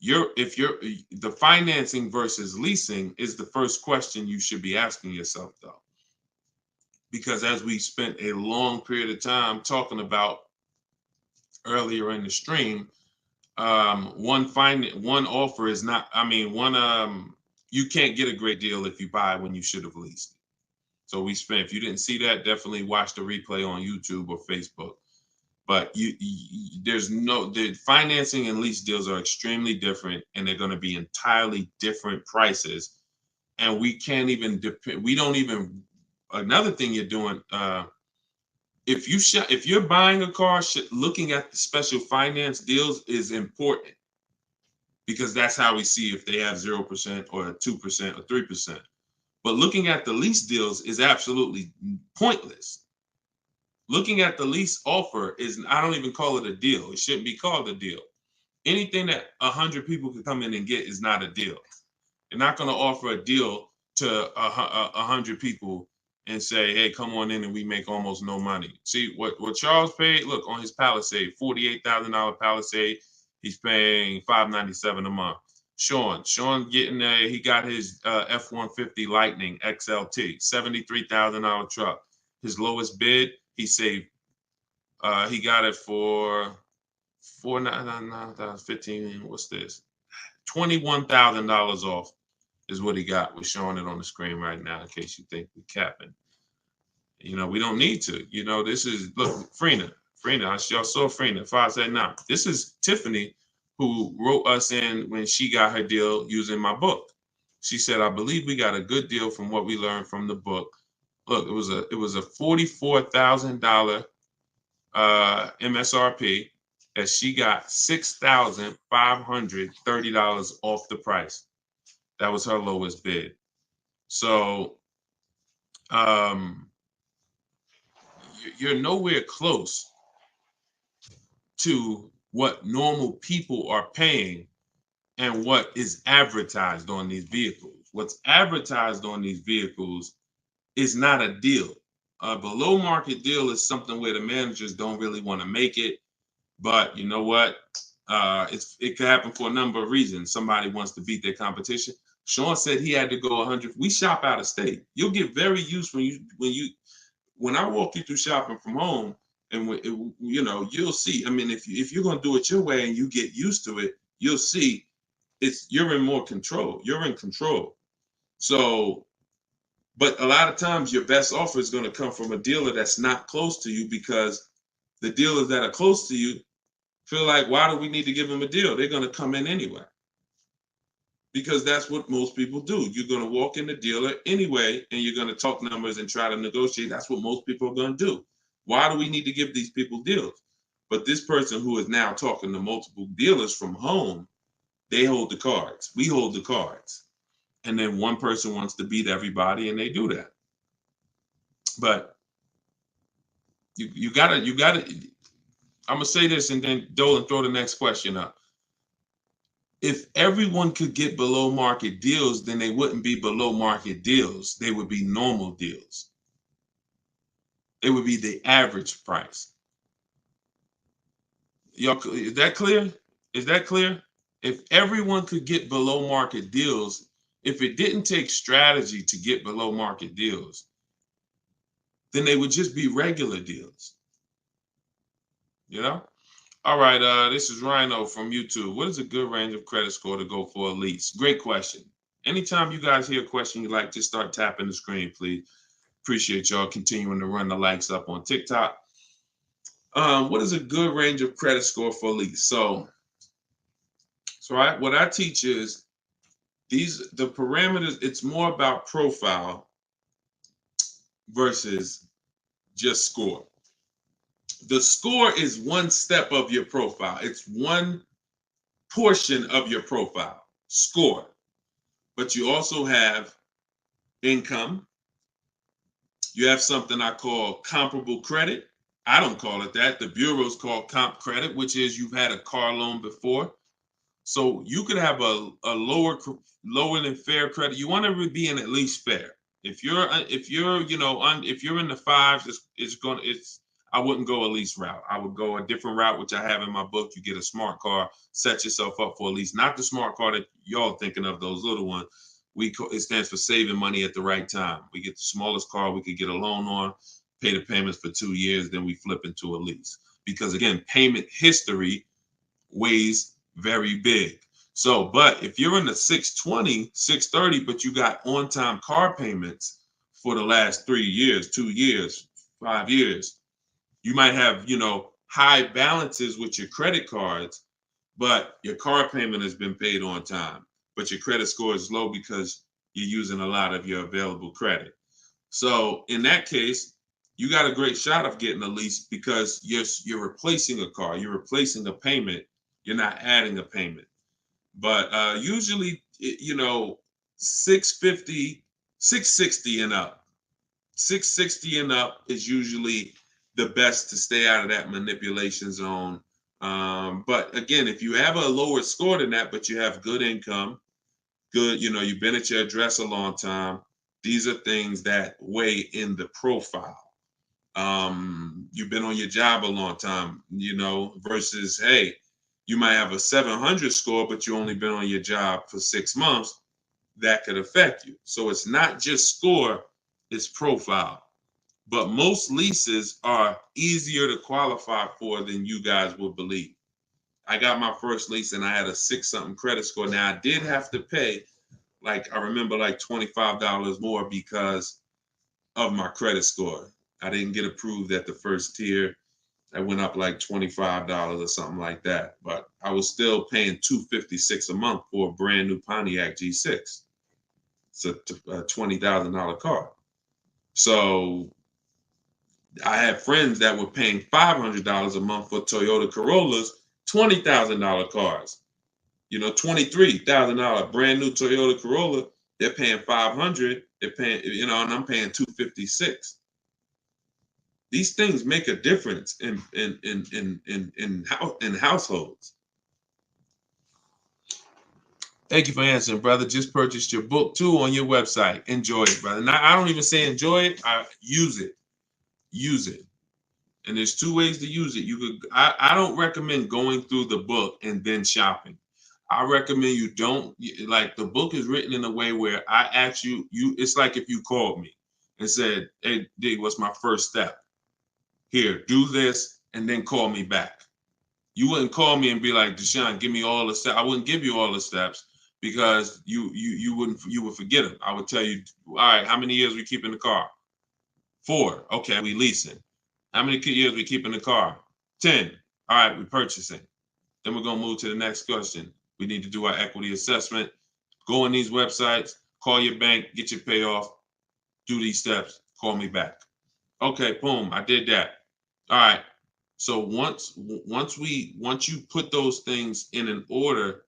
The financing versus leasing is the first question you should be asking yourself, though. Because as we spent a long period of time talking about earlier in the stream, one offer is not, you can't get a great deal if you buy when you should have leased. So if you didn't see that, definitely watch the replay on YouTube or Facebook. But the financing and lease deals are extremely different, and they're going to be entirely different prices. And we can't even depend. We don't even. Another thing you're doing, if you're buying a car, looking at the special finance deals is important, because that's how we see if they have 0% or 2% or 3%. But looking at the lease deals is absolutely pointless. Looking at the lease offer I don't even call it a deal. It shouldn't be called a deal. Anything that 100 people can come in and get is not a deal. They're not going to offer a deal to 100 people and say, hey, come on in and we make almost no money. See, what Charles paid, look, on his Palisade, $48,000 Palisade, he's paying $597 a month. Sean getting there, he got his F-150 Lightning XLT, $73,000 truck. His lowest bid, he saved, he got it for $4,999, what's this? $21,000 off is what he got. We're showing it on the screen right now in case you think we're capping. We don't need to. This is, look, Frina, y'all saw Frina, 579. This is Tiffany, who wrote us in when she got her deal using my book. She said, I believe we got a good deal from what we learned from the book. Look, it was a $44,000 MSRP that she got $6,530 off the price. That was her lowest bid. So you're nowhere close to what normal people are paying and what is advertised on these vehicles. What's advertised on these vehicles is not a deal. A below market deal is something where the managers don't really want to make it. But you know what? It could happen for a number of reasons. Somebody wants to beat their competition. Sean said he had to go 100. We shop out of state. You'll get very used when I walk you through shopping from home, and you'll see. I mean, if you're gonna do it your way and you get used to it, you'll see you're in more control. You're in control. So, but a lot of times your best offer is going to come from a dealer that's not close to you, because the dealers that are close to you feel like, why do we need to give them a deal? They're going to come in anyway. Because that's what most people do. You're going to walk in the dealer anyway, and you're going to talk numbers and try to negotiate. That's what most people are going to do. Why do we need to give these people deals? But this person who is now talking to multiple dealers from home, they hold the cards. We hold the cards. And then one person wants to beat everybody, and they do that. But you gotta, I'm gonna say this, and then Dolan, throw the next question up. If everyone could get below market deals, then they wouldn't be below market deals. They would be normal deals. It would be the average price. Y'all, is that clear? Is that clear? If everyone could get below market deals, if it didn't take strategy to get below market deals, then they would just be regular deals. All right, this is Rhino from YouTube. What is a good range of credit score to go for a lease? Great question. Anytime you guys hear a question you like, just start tapping the screen, please. Appreciate y'all continuing to run the likes up on TikTok. What is a good range of credit score for a lease? So what I teach is the parameters. It's more about profile versus just score. The score is one step of your profile. It's one portion of your profile, score. But you also have income. You have something I call comparable credit. I don't call it that. The bureaus call comp credit, which is you've had a car loan before. So you could have a lower than fair credit. You want to be in at least fair. If you're in the fives, I wouldn't go a lease route. I would go a different route, which I have in my book. You get a smart car, set yourself up for a lease. Not the smart car that y'all thinking of, those little ones. It stands for saving money at the right time. We get the smallest car we could get a loan on, pay the payments for 2 years, then we flip into a lease. Because again, payment history weighs very big. So, but if you're in the 620, 630, but you got on-time car payments for the last 3 years, 2 years, 5 years, you might have, high balances with your credit cards, but your car payment has been paid on time, but your credit score is low because you're using a lot of your available credit. So in that case, you got a great shot of getting a lease because you're replacing a car, you're replacing a payment, you're not adding a payment. But usually, 650, 660 and up. 660 and up is usually the best to stay out of that manipulation zone. But again, if you have a lower score than that, but you have good income, good, you've been at your address a long time, these are things that weigh in the profile. You've been on your job a long time, versus, hey, you might have a 700 score, but you only been on your job for 6 months. That could affect you. So it's not just score, it's profile. But most leases are easier to qualify for than you guys would believe. I got my first lease and I had a 6-something credit score. Now I did have to pay, I remember $25 more because of my credit score. I didn't get approved at the first tier. I went up $25 or something like that. But I was still paying $256 a month for a brand new Pontiac G6. It's a $20,000 car. So I had friends that were paying $500 a month for Toyota Corollas, $20,000 cars. $23,000 brand new Toyota Corolla. They're paying $500. They're paying, and I'm paying $256. These things make a difference in households. Thank you for answering, brother. Just purchased your book too on your website. Enjoy it, brother. Now, I don't even say enjoy it. I use it. Use it. And there's 2 ways to use it. I don't recommend going through the book and then shopping. I recommend you don't, the book is written in a way where I ask you, it's like if you called me and said, hey, D, what's my first step? Here, do this, and then call me back. You wouldn't call me and be like, Deshone, give me all the steps. I wouldn't give you all the steps because you would forget them. I would tell you, all right, how many years we keep in the car? 4. Okay, we leasing. How many years we keep in the car? 10. All right, we purchasing. Then we're gonna move to the next question. We need to do our equity assessment. Go on these websites, call your bank, get your payoff, do these steps, call me back. Okay, boom, I did that. All right. So once you put those things in an order,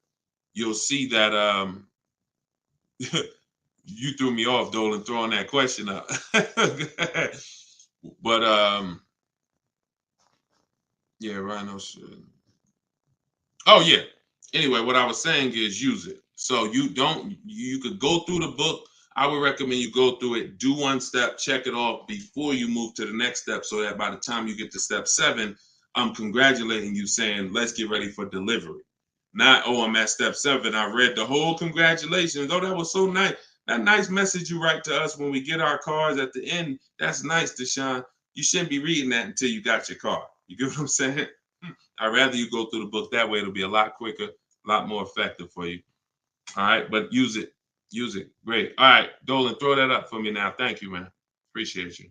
you'll see that you threw me off, Dolan, throwing that question up. But yeah, Rhino should. Oh yeah. Anyway, what I was saying is use it. So you could go through the book. I would recommend you go through it, do 1 step, check it off before you move to the next step, so that by the time you get to step 7, I'm congratulating you, saying, let's get ready for delivery. Not, oh, I'm at step 7. I read the whole congratulations. Oh, that was so nice. That nice message you write to us when we get our cars at the end. That's nice, Deshone. You shouldn't be reading that until you got your car. You get what I'm saying? I'd rather you go through the book that way. It'll be a lot quicker, a lot more effective for you. All right, but use it. Use it. Great. All right, Dolan, throw that up for me now. Thank you, man. Appreciate you.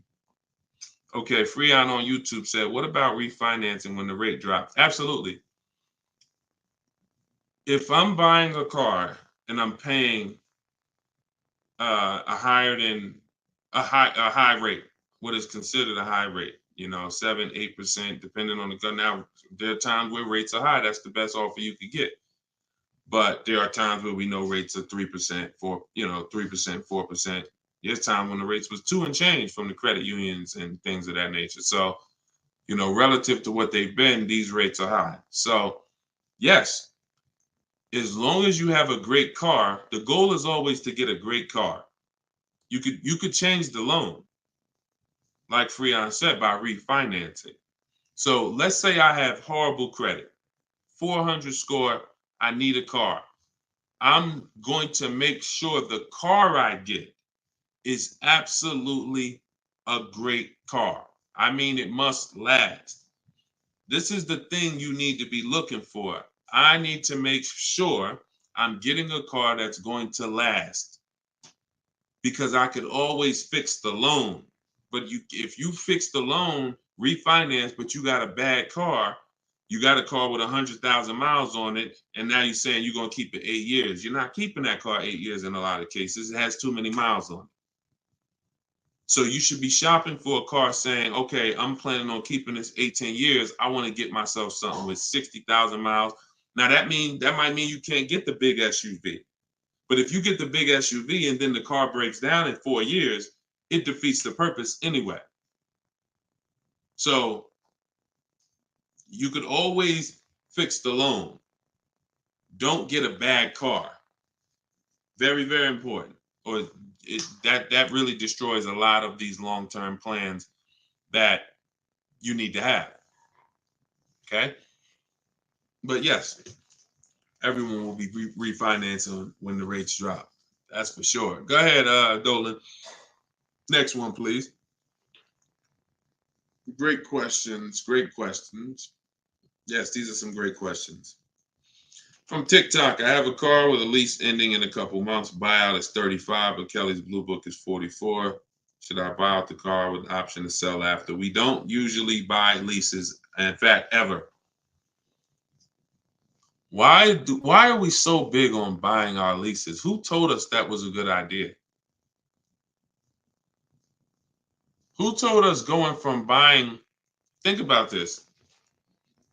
Okay, Freon on YouTube said, what about refinancing when the rate drops? Absolutely. If I'm buying a car and I'm paying a high rate, what is considered a high rate, 7-8%, depending on the car. Now, there are times where rates are high. That's the best offer you could get. But there are times where we know rates are 3%, 4%. There's time when the rates was 2 and change from the credit unions and things of that nature. So, relative to what they've been, these rates are high. So, yes, as long as you have a great car, the goal is always to get a great car. You could change the loan, like Freon said, by refinancing. So let's say I have horrible credit, 400 score, I need a car. I'm going to make sure the car I get is absolutely a great car. I mean, it must last. This is the thing you need to be looking for. I need to make sure I'm getting a car that's going to last, because I could always fix the loan. But if you fix the loan, refinance, but you got a bad car. You got a car with 100,000 miles on it, and now you're saying you're going to keep it 8 years. You're not keeping that car 8 years in a lot of cases. It has too many miles on it. So you should be shopping for a car saying, okay, I'm planning on keeping this 18 years. I want to get myself something with 60,000 miles. Now that might mean you can't get the big SUV. But if you get the big SUV and then the car breaks down in 4 years, it defeats the purpose anyway. So you could always fix the loan. Don't get a bad car. Very, very important. Or that really destroys a lot of these long-term plans that you need to have. Okay? But yes, everyone will be refinancing when the rates drop. That's for sure. Go ahead, Dolan. Next one, please. Great questions. Great questions. Yes, these are some great questions. From TikTok, I have a car with a lease ending in a couple months. Buyout is 35, but Kelly's Blue Book is 44. Should I buy out the car with the option to sell after? We don't usually buy leases, in fact, ever. Why are we so big on buying our leases? Who told us that was a good idea? Who told us going from buying? Think about this.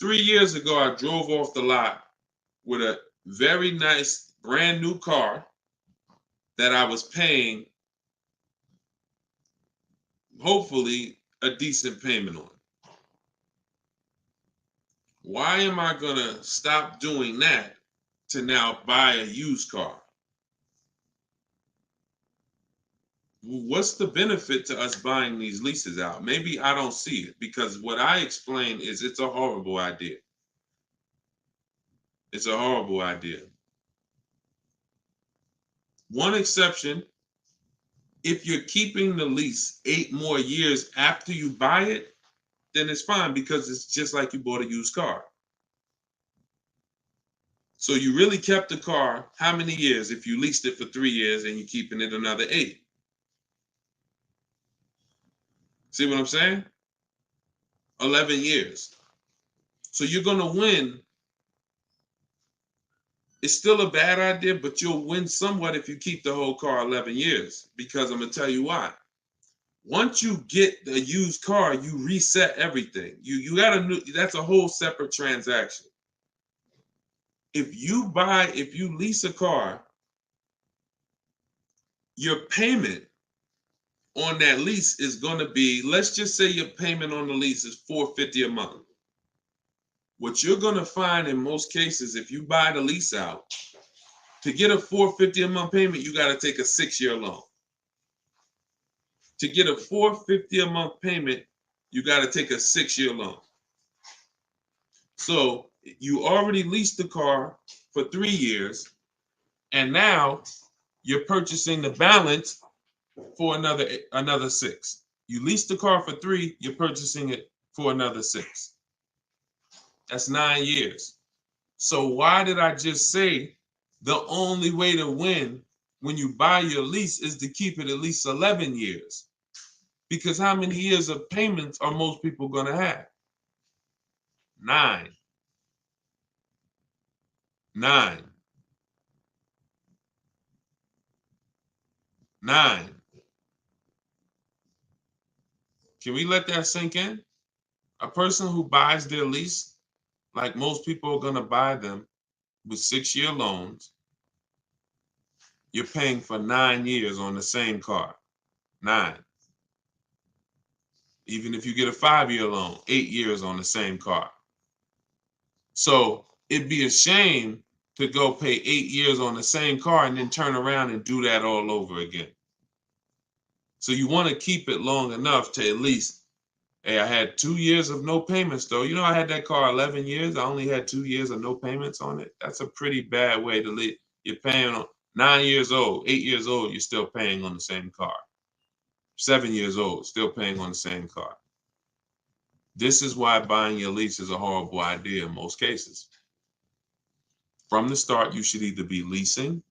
3 years ago, I drove off the lot with a very nice brand new car that I was paying, hopefully, a decent payment on. Why am I going to stop doing that to now buy a used car? What's the benefit to us buying these leases out? Maybe I don't see it, because what I explain is it's a horrible idea. It's a horrible idea. One exception, if you're keeping the lease 8 more years after you buy it, then it's fine, because it's just like you bought a used car. So you really kept the car how many years if you leased it for 3 years and you're keeping it another 8? See what I'm saying? 11 years. So you're going to win. It's still a bad idea, but you'll win somewhat if you keep the whole car 11 years, because I'm going to tell you why. Once you get the used car, you reset everything. You got a new, that's a whole separate transaction. If you lease a car, your payment on that lease is going to be, let's just say your payment on the lease is $450 a month. What you're going to find in most cases, if you buy the lease out, to get a $450 a month payment, you got to take a 6-year loan. To get a $450 a month payment, you got to take a 6-year loan. So you already leased the car for 3 years, and now you're purchasing the balance for another 6. You leased the car for 3, you're purchasing it for another 6. That's 9 years. So why did I just say the only way to win when you buy your lease is to keep it at least 11 years? Because how many years of payments are most people going to have? 9. 9. 9. Can we let that sink in? A person who buys their lease, like most people are going to buy them with 6-year loans, you're paying for 9 years on the same car. 9. Even if you get a 5-year loan, 8 years on the same car. So it'd be a shame to go pay 8 years on the same car and then turn around and do that all over again. So you want to keep it long enough to at least, hey, I had 2 years of no payments though. You know, I had that car 11 years. I only had 2 years of no payments on it. That's a pretty bad way to live. You're paying on 9 years old, 8 years old, you're still paying on the same car. 7 years old, still paying on the same car. This is why buying your lease is a horrible idea in most cases. From the start, you should either be leasing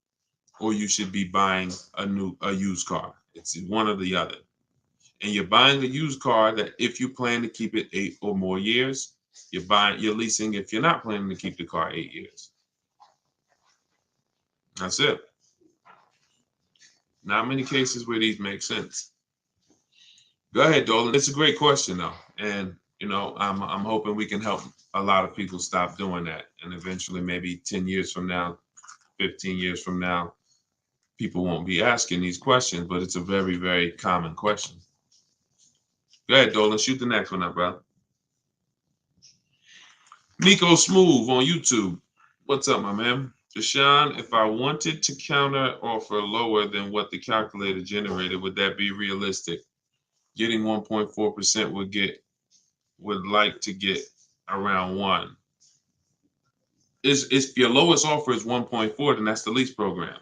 or you should be buying a used car. It's one or the other. and you're buying a used car that if you plan to keep it 8 or more years, you're leasing if you're not planning to keep the car 8 years. That's it. Not many cases where these make sense. Go ahead, Dolan. It's a great question though. And I'm hoping we can help a lot of people stop doing that. And eventually maybe 10 years from now, 15 years from now, people won't be asking these questions, but it's a very, very common question. Go ahead, Dolan. Shoot the next one up, brother. Nico Smooth on YouTube. What's up, my man? Deshone, if I wanted to counter offer lower than what the calculator generated, would that be realistic? Getting 1.4% would like to get around 1. If your lowest offer is 1.4, then that's the lease program.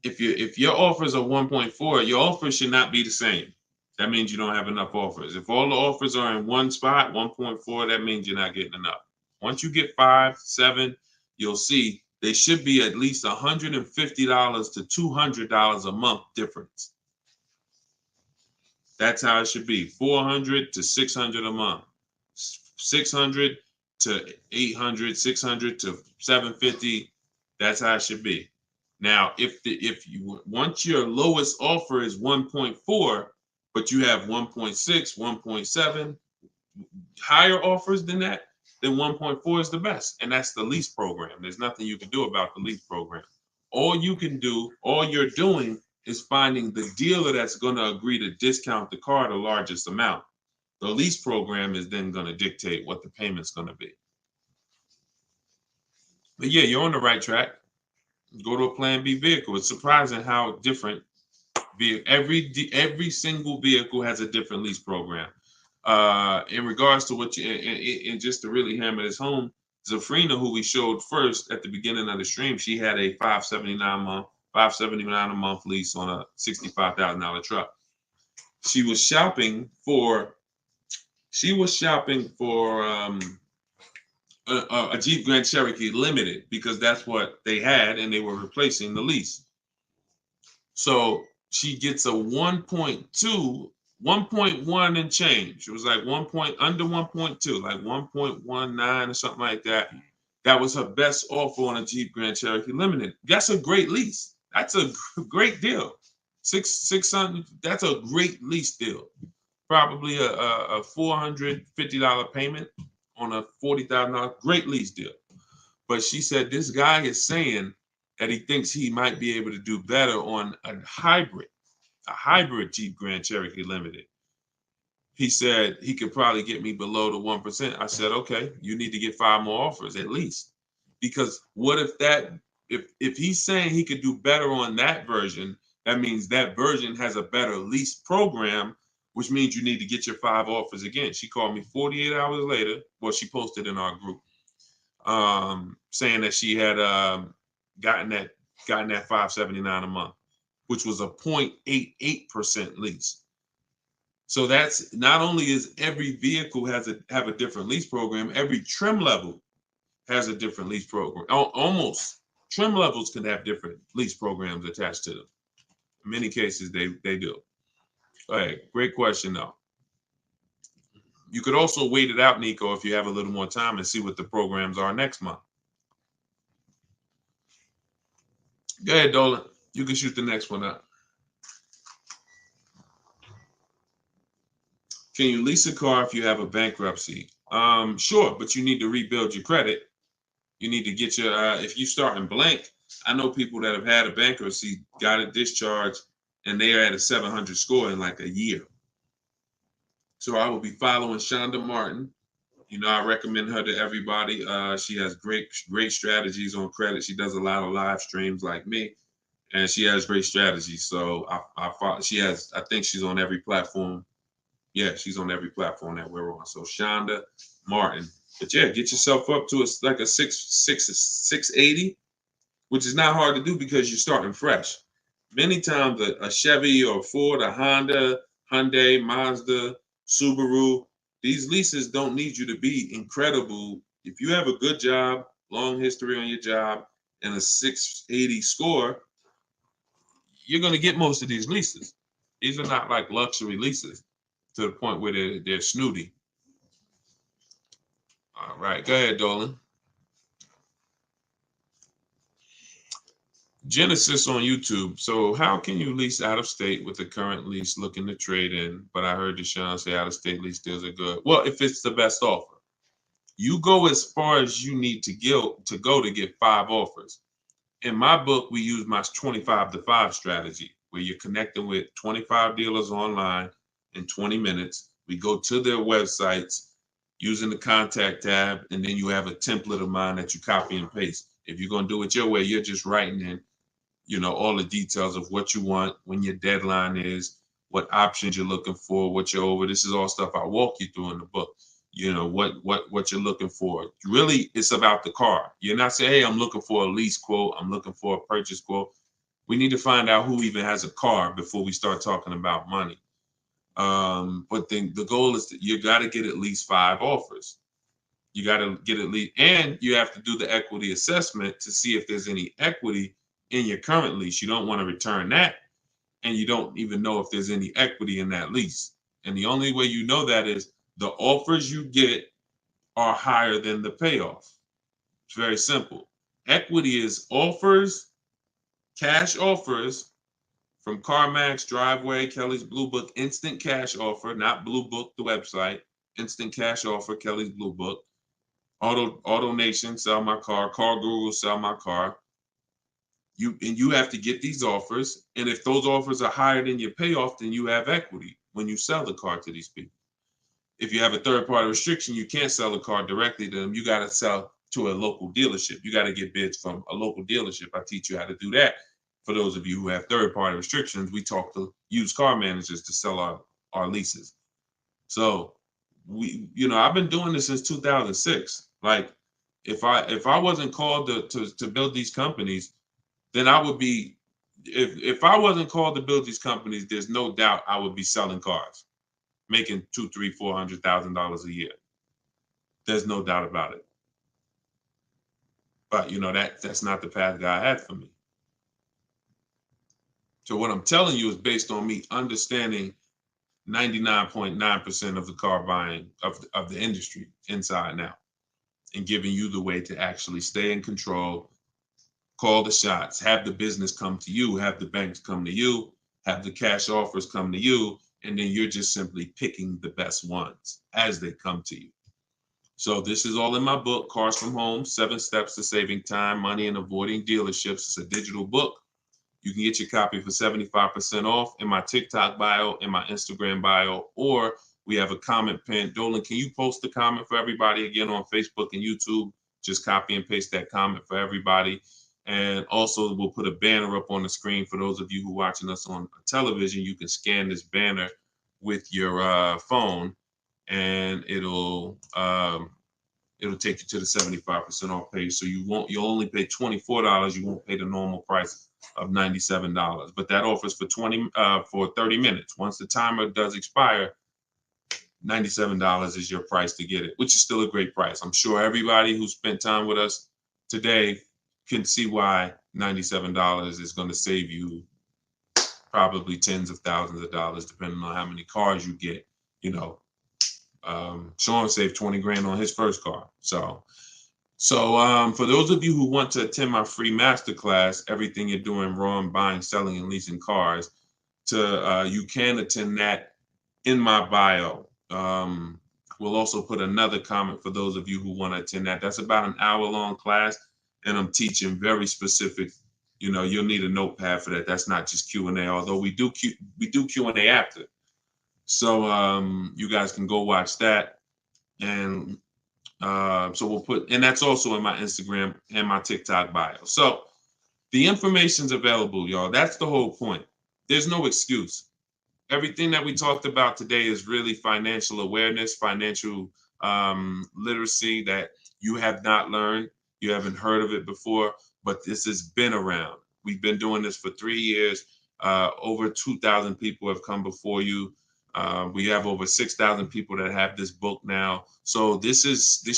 If your offers are 1.4, your offers should not be the same. That means you don't have enough offers. If all the offers are in one spot, 1.4, that means you're not getting enough. Once you get 5, 7, you'll see they should be at least $150 to $200 a month difference. That's how it should be. $400 to $600 a month. $600 to $800, $600 to $750. That's how it should be. Now, if you once your lowest offer is 1.4, but you have 1.6, 1.7, higher offers than that, then 1.4 is the best. And that's the lease program. There's nothing you can do about the lease program. All you're doing is finding the dealer that's going to agree to discount the car the largest amount. The lease program is then going to dictate what the payment's going to be. But yeah, you're on the right track. Go to a Plan B vehicle. It's surprising how different every single vehicle has a different lease program. In regards to what and just to really hammer this home, Zafrina, who we showed first at the beginning of the stream, she had a $579 a month lease on a $65,000 truck. She was shopping for a Jeep Grand Cherokee Limited because that's what they had and they were replacing the lease. So she gets a 1.1 and change. It was like under 1.2, like 1.19 or something like that. That was her best offer on a Jeep Grand Cherokee Limited. That's a great lease. That's a great deal. $600. That's a great lease deal. Probably a $450 payment on a $40,000 great lease deal. But she said this guy is saying that he thinks he might be able to do better on a hybrid Jeep Grand Cherokee Limited. He said he could probably get me below the 1%. I said, okay, you need to get 5 more offers at least. Because what if he's saying he could do better on that version, that means that version has a better lease program, which means you need to get your 5 offers again. She called me 48 hours later. Well, she posted in our group saying that she had gotten that $579 a month, which was a 0.88% lease. So that's not only is every vehicle have a different lease program, every trim level has a different lease program. Almost trim levels can have different lease programs attached to them. In many cases, they do. All right, great question though. You could also wait it out, Nico, if you have a little more time and see what the programs are next month. Go ahead, Dolan. You can shoot the next one up. Can you lease a car if you have a bankruptcy? Sure, but you need to rebuild your credit. You need to get your, if you start in blank, I know people that have had a bankruptcy, got a discharge, and they are at a 700 score in like a year. So I will be following Shonda Martin. I recommend her to everybody. She has great strategies on credit. She does a lot of live streams like me, and she has great strategies. So I think she's on every platform. Yeah, she's on every platform that we're on. So Shonda Martin. But yeah, get yourself up to like a 680, which is not hard to do because you're starting fresh. Many times a Chevy or a Ford, a Honda, Hyundai, Mazda, Subaru, these leases don't need you to be incredible. If you have a good job, long history on your job, and a 680 score, you're going to get most of these leases. These are not like luxury leases to the point where they're snooty. All right, go ahead, Dolan. Genesis on YouTube. So how can you lease out of state with the current lease looking to trade in? But I heard Deshone say out of state lease deals are good. Well, if it's the best offer, you go as far as you need to go to get 5 offers. In my book, we use my 25 to 5 strategy, where you're connecting with 25 dealers online in 20 minutes. We go to their websites using the contact tab, and then you have a template of mine that you copy and paste. If you're going to do it your way, you're just writing in, all the details of what you want, when your deadline is, what options you're looking for, what you're over. This is all stuff I walk you through in the book. What you're looking for. Really, it's about the car. You're not saying, hey, I'm looking for a lease quote, I'm looking for a purchase quote. We need to find out who even has a car before we start talking about money. But then the goal is that you got to get at least 5 offers. You got to get at least, and you have to do the equity assessment to see if there's any equity in your current lease. You don't want to return that, and you don't even know if there's any equity in that lease. And the only way you know that is the offers you get are higher than the payoff. It's very simple. Equity is offers, cash offers from CarMax, Driveway, Kelly's Blue Book, instant cash offer, not Blue Book, the website, instant cash offer, Kelly's Blue Book, Auto Nation, sell my car, Car Guru, sell my car. You have to get these offers, and if those offers are higher than your payoff, then you have equity when you sell the car to these people. If you have a third-party restriction, you can't sell the car directly to them. You got to sell to a local dealership. You got to get bids from a local dealership. I teach you how to do that. For those of you who have third-party restrictions, we talk to used car managers to sell our leases. So I've been doing this since 2006. Like, if I wasn't called to build these companies, then I would be. If I wasn't called to build these companies, there's no doubt I would be selling cars, making $200,000, $300,000, $400,000 a year. There's no doubt about it. But that's not the path God had for me. So what I'm telling you is based on me understanding 99.9% of the car buying of the industry inside and out, and giving you the way to actually stay in control, call the shots, have the business come to you, have the banks come to you, have the cash offers come to you, and then you're just simply picking the best ones as they come to you. So this is all in my book, Cars from Home, 7 Steps to Saving Time, Money, and Avoiding Dealerships. It's a digital book. You can get your copy for 75% off in my TikTok bio, in my Instagram bio, or we have a comment pin. Dolan, can you post the comment for everybody again on Facebook and YouTube? Just copy and paste that comment for everybody. And also we'll put a banner up on the screen for those of you who are watching us on television. You can scan this banner with your phone, and it'll take you to the 75% off page. So you'll only pay $24. You won't pay the normal price of $97. But that offers for 30 minutes. Once the timer does expire, $97 is your price to get it, which is still a great price. I'm sure everybody who spent time with us today can see why $97 is going to save you probably tens of thousands of dollars, depending on how many cars you get. Sean saved 20 grand on his first car. So for those of you who want to attend my free masterclass, Everything You're Doing Wrong, Buying, Selling, and Leasing Cars, you can attend that in my bio. We'll also put another comment for those of you who want to attend that. That's about an hour-long class, and I'm teaching very specific. You'll need a notepad for that. That's not just Q&A, although we do Q&A after. So you guys can go watch that, and so we'll put, and that's also in my Instagram and my TikTok bio. So the information's available, y'all. That's the whole point. There's no excuse. Everything that we talked about today is really financial awareness, financial literacy that you have not learned. You haven't heard of it before, but this has been around. We've been doing this for 3 years. Over 2,000 people have come before you. We have over 6,000 people that have this book now. So this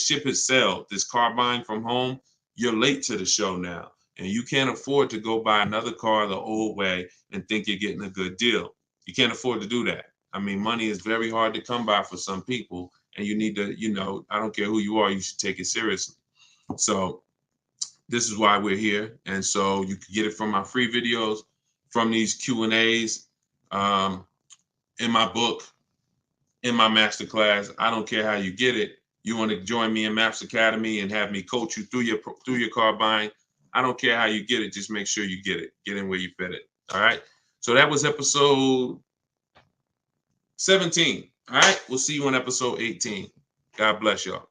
ship has sailed. This car buying from home, you're late to the show now. And you can't afford to go buy another car the old way and think you're getting a good deal. You can't afford to do that. I mean, money is very hard to come by for some people, and you need to, I don't care who you are, you should take it seriously. So this is why we're here. And so you can get it from my free videos, from these Q&As, in my book, in my masterclass. I don't care how you get it. You want to join me in Maps Academy and have me coach you through your car buying. I don't care how you get it. Just make sure you get it. Get in where you fit it. All right. So that was episode 17. All right. We'll see you on episode 18. God bless y'all.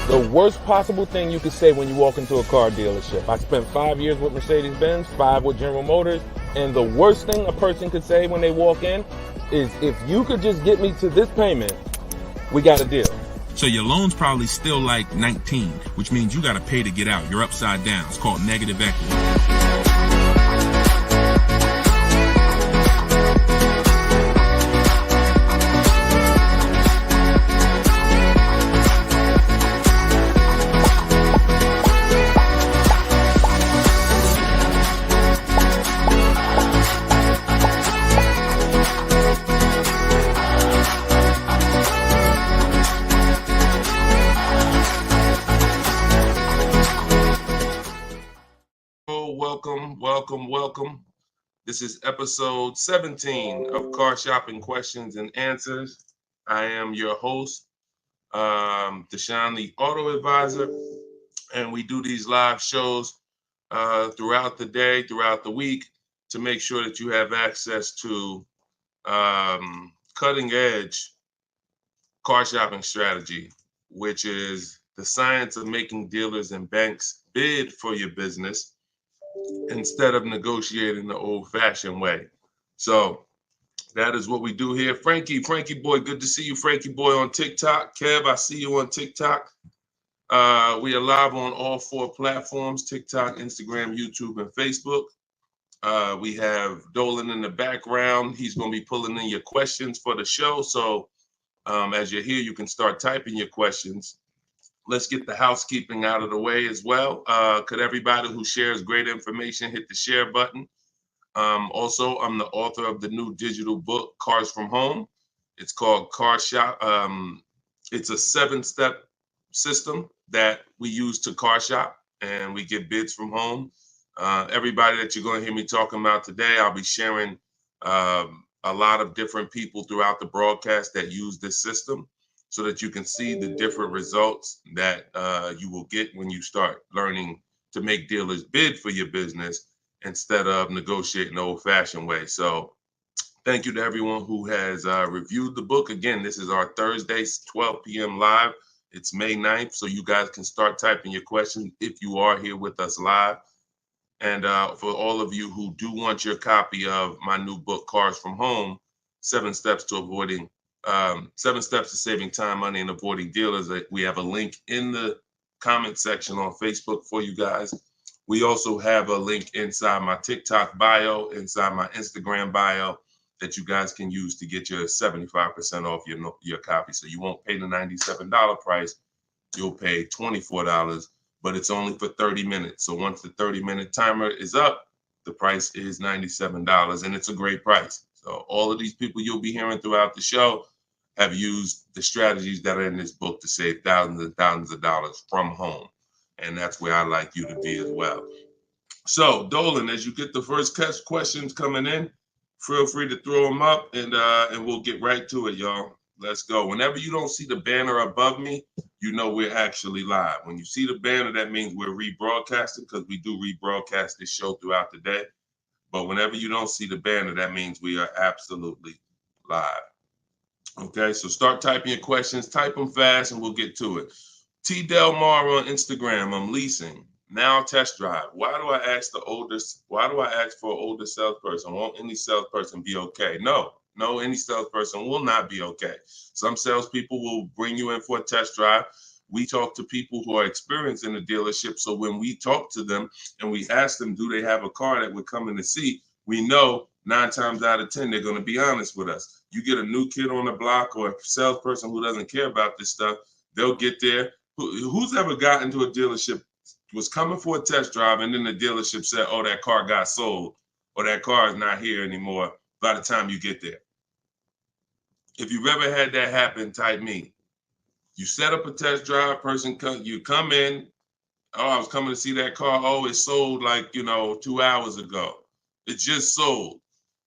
The worst possible thing you could say when you walk into a car dealership. I spent 5 years with Mercedes-Benz, 5 with General Motors, and the worst thing a person could say when they walk in is, if you could just get me to this payment, we got a deal. So your loan's probably still like 19, which means you got to pay to get out. You're upside down. It's called negative equity. Welcome. This is episode 17 of Car Shopping Questions and Answers. I am your host, Deshone the Auto Advisor, and we do these live shows throughout the day, throughout the week, to make sure that you have access to cutting edge car shopping strategy, which is the science of making dealers and banks bid for your business instead of negotiating the old-fashioned way. So that is what we do here. Frankie boy, good to see you, Frankie boy, on TikTok. Kev, I see you on TikTok. We are live on all 4 platforms: TikTok, Instagram, YouTube, and Facebook. We have Dolan in the background. He's going to be pulling in your questions for the show. So as you're here, you can start typing your questions. Let's get the housekeeping out of the way as well. Could everybody who shares great information hit the share button? Also, I'm the author of the new digital book, Cars from Home. It's called Car Shop. It's a 7-step system that we use to car shop, and we get bids from home. Everybody that you're going to hear me talking about today, I'll be sharing a lot of different people throughout the broadcast that use this system, so that you can see the different results that you will get when you start learning to make dealers bid for your business instead of negotiating the old-fashioned way. So thank you to everyone who has reviewed the book. Again, this is our Thursday, 12 p.m. live. It's May 9th, so you guys can start typing your questions if you are here with us live. And for all of you who do want your copy of my new book, Cars from Home, 7 Steps to Saving Time, Money, and Avoiding Dealers. We have a link in the comment section on Facebook for you guys. We also have a link inside my TikTok bio, inside my Instagram bio, that you guys can use to get your 75% off your copy. So you won't pay the $97 price. You'll pay $24, but it's only for 30 minutes. So once the 30-minute timer is up, the price is $97, and it's a great price. So all of these people you'll be hearing throughout the show have used the strategies that are in this book to save thousands and thousands of dollars from home. And that's where I like you to be as well. So Dolan, as you get the first questions coming in, feel free to throw them up, and we'll get right to it, y'all. Let's go. Whenever you don't see the banner above me, you know we're actually live. When you see the banner, that means we're rebroadcasting, because we do rebroadcast this show throughout the day. But whenever you don't see the banner, that means we are absolutely live. Okay, so start typing your questions. Type them fast, and we'll get to it. T. Del Mar on Instagram. I'm leasing. Now test drive. Why do I ask for an older salesperson? Won't any salesperson be okay? No, any salesperson will not be okay. Some salespeople will bring you in for a test drive, We talk to people who are experienced in the dealership. So when we talk to them and we ask them, do they have a car that we're coming to see? We know 9 times out of 10, they're going to be honest with us. You get a new kid on the block or a salesperson who doesn't care about this stuff, they'll get there. Who's ever gotten to a dealership, was coming for a test drive, and then the dealership said, oh, that car got sold, or that car is not here anymore by the time you get there? If you've ever had that happen, type me. You set up a test drive, you come in, oh, I was coming to see that car. Oh, it sold like, 2 hours ago. It just sold.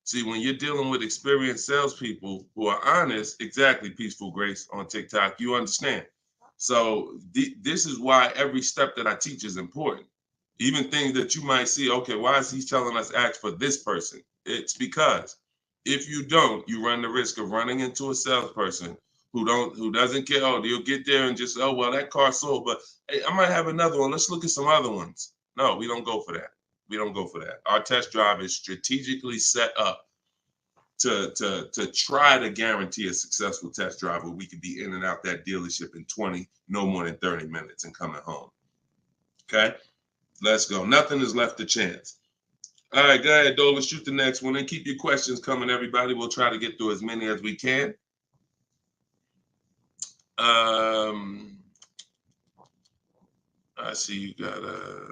See, when you're dealing with experienced salespeople who are honest, exactly, Peaceful Grace on TikTok, you understand. So this is why every step that I teach is important. Even things that you might see, okay, why is he telling us ask for this person? It's because if you don't, you run the risk of running into a salesperson who doesn't care. Oh, they'll get there and just, oh, well, that car sold, but hey, I might have another one. Let's look at some other ones. No, we don't go for that. We don't go for that. Our test drive is strategically set up to try to guarantee a successful test drive where we can be in and out that dealership in 20, no more than 30 minutes and coming home. Okay, let's go. Nothing is left to chance. All right, go ahead, Dola, shoot the next one and keep your questions coming, everybody. We'll try to get through as many as we can. I see you got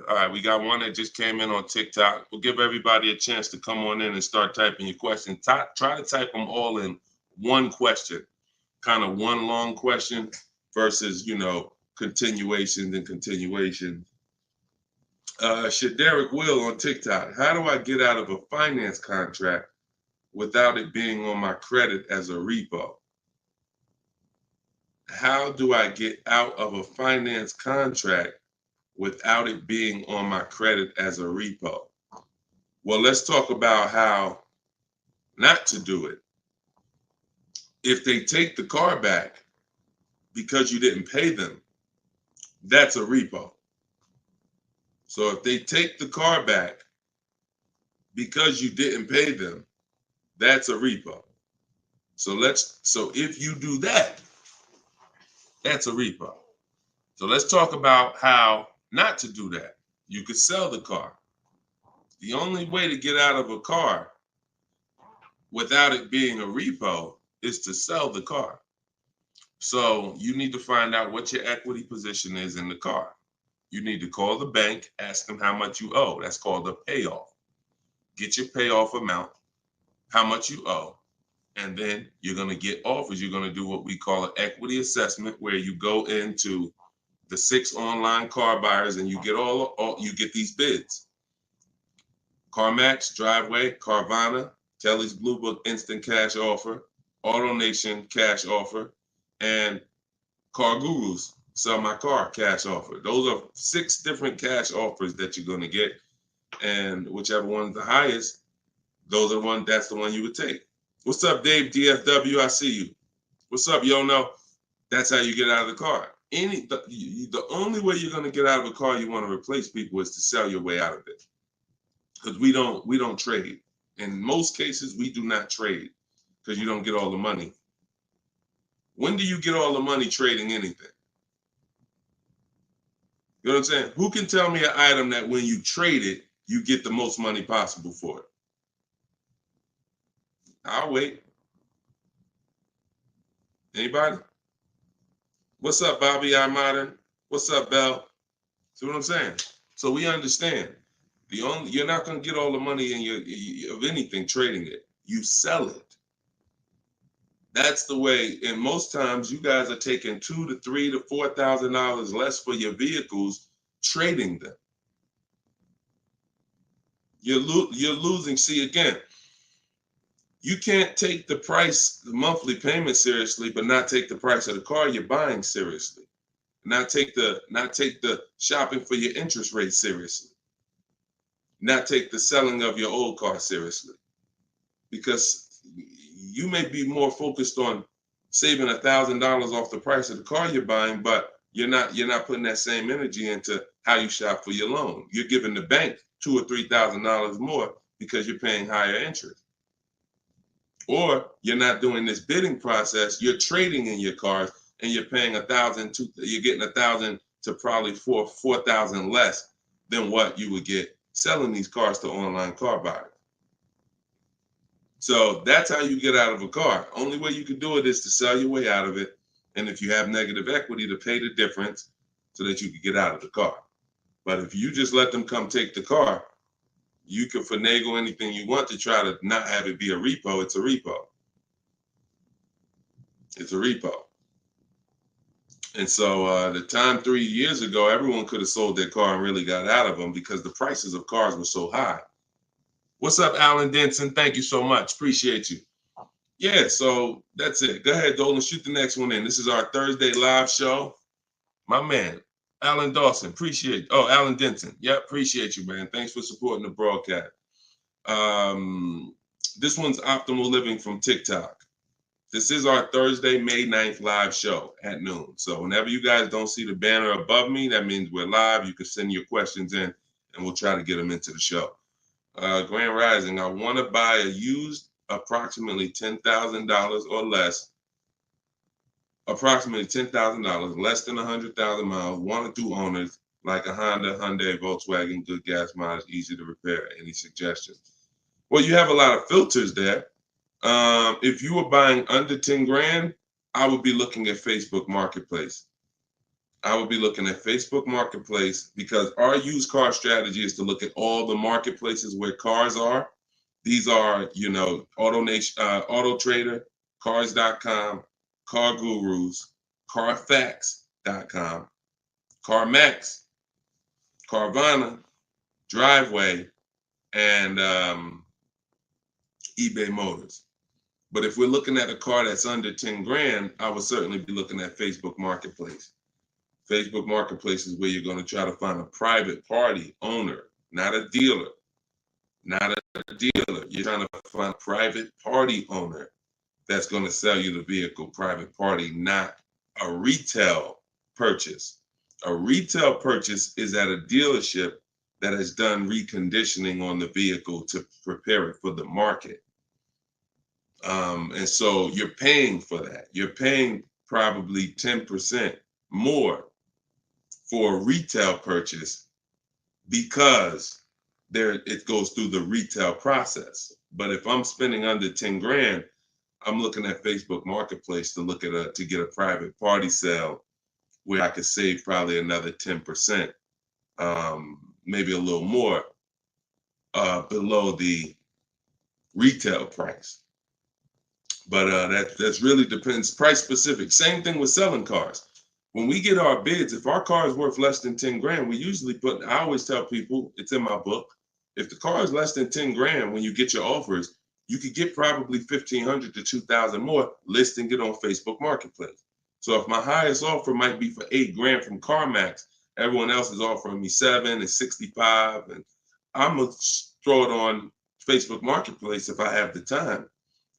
all right, we got one that just came in on TikTok. We'll give everybody a chance to come on in and start typing your questions. Try to type them all in one question, kind of one long question versus, continuations and continuations. Shaderick Will on TikTok. How do I get out of a finance contract without it being on my credit as a repo? How do I get out of a finance contract without it being on my credit as a repo? Well, let's talk about how not to do it. If they take the car back because you didn't pay them, that's a repo. So if they take the car back because you didn't pay them, that's a repo. So if you do that, that's a repo. So let's talk about how not to do that. You could sell the car. The only way to get out of a car without it being a repo is to sell the car. So you need to find out what your equity position is in the car. You need to call the bank, ask them how much you owe. That's called a payoff. Get your payoff amount, how much you owe, and then you're going to get offers. You're going to do what we call an equity assessment, where you go into the 6 online car buyers and you get you get these bids. CarMax, Driveway, Carvana, Kelly's Blue Book Instant Cash Offer, AutoNation Cash Offer, and Car Guru's Sell My Car Cash Offer. Those are 6 different cash offers that you're going to get, and whichever one's the highest, that's the one you would take. What's up, Dave DFW? I see you. What's up, Yono? That's how you get out of the car. The only way you're going to get out of a car you want to replace people is to sell your way out of it. Because we don't trade. In most cases, we do not trade because you don't get all the money. When do you get all the money trading anything? You know what I'm saying? Who can tell me an item that when you trade it, you get the most money possible for it? I'll wait. Anybody? What's up, Bobby I Modern? What's up, Bell? See what I'm saying? So we understand. You're not going to get all the money of anything trading it. You sell it. That's the way. And most times, you guys are taking $2,000 to $3,000 to $4,000 less for your vehicles, trading them. You're losing. See, again, you can't take the price, the monthly payment seriously, but not take the price of the car you're buying seriously. Not take the shopping for your interest rate seriously. Not take the selling of your old car seriously. Because you may be more focused on saving $1,000 off the price of the car you're buying, but you're not putting that same energy into how you shop for your loan. You're giving the bank $2,000 or $3,000 more because you're paying higher interest. Or you're not doing this bidding process. You're trading in your cars and you're paying $1,000, you're getting $1,000 to probably $4,000 less than what you would get selling these cars to online car buyers. So that's how you get out of a car. Only way you can do it is to sell your way out of it. And if you have negative equity, to pay the difference so that you can get out of the car. But if you just let them come take the car, you can finagle anything you want to try to not have it be a repo. It's a repo. It's a repo. And so the time 3 years ago, everyone could have sold their car and really got out of them because the prices of cars were so high. What's up, Alan Denson? Thank you so much. Appreciate you. Yeah, so that's it. Go ahead, Dolan, shoot the next one in. This is our Thursday live show. My man, Alan Dawson, appreciate. Oh, Alan Denson. Yeah, appreciate you, man. Thanks for supporting the broadcast. This one's Optimal Living from TikTok. This is our Thursday, May 9th live show at noon. So whenever you guys don't see the banner above me, that means we're live. You can send your questions in, and we'll try to get them into the show. Grand Rising, I want to buy a used approximately $10,000 or less, approximately $10,000, less than 100,000 miles, 1 or 2 owners, like a Honda, Hyundai, Volkswagen, good gas mileage, easy to repair. Any suggestions? Well, you have a lot of filters there. If you were buying under 10 grand, I would be looking at Facebook Marketplace. I would be looking at Facebook Marketplace because our used car strategy is to look at all the marketplaces where cars are. These are, you know, Auto Trader, Cars.com, Car Gurus, Carfax.com, CarMax, Carvana, Driveway, and eBay Motors. But if we're looking at a car that's under 10 grand, I would certainly be looking at Facebook Marketplace. Facebook Marketplace is where you're going to try to find a private party owner, not a dealer. Not a dealer. You're trying to find a private party owner that's going to sell you the vehicle, private party, not a retail purchase. A retail purchase is at a dealership that has done reconditioning on the vehicle to prepare it for the market. And so you're paying for that. You're paying probably 10% more for a retail purchase because it goes through the retail process. But if I'm spending under 10 grand, I'm looking at Facebook Marketplace to look at to get a private party sale where I could save probably another 10%, maybe a little more below the retail price. But that's really depends, price specific. Same thing with selling cars. When we get our bids, if our car is worth less than 10 grand, we usually I always tell people, it's in my book, if the car is less than 10 grand, when you get your offers, you could get probably 1,500 to 2,000 more listing it on Facebook Marketplace. So if my highest offer might be for 8 grand from CarMax, everyone else is offering me 7 and 65, and I'm gonna throw it on Facebook Marketplace if I have the time,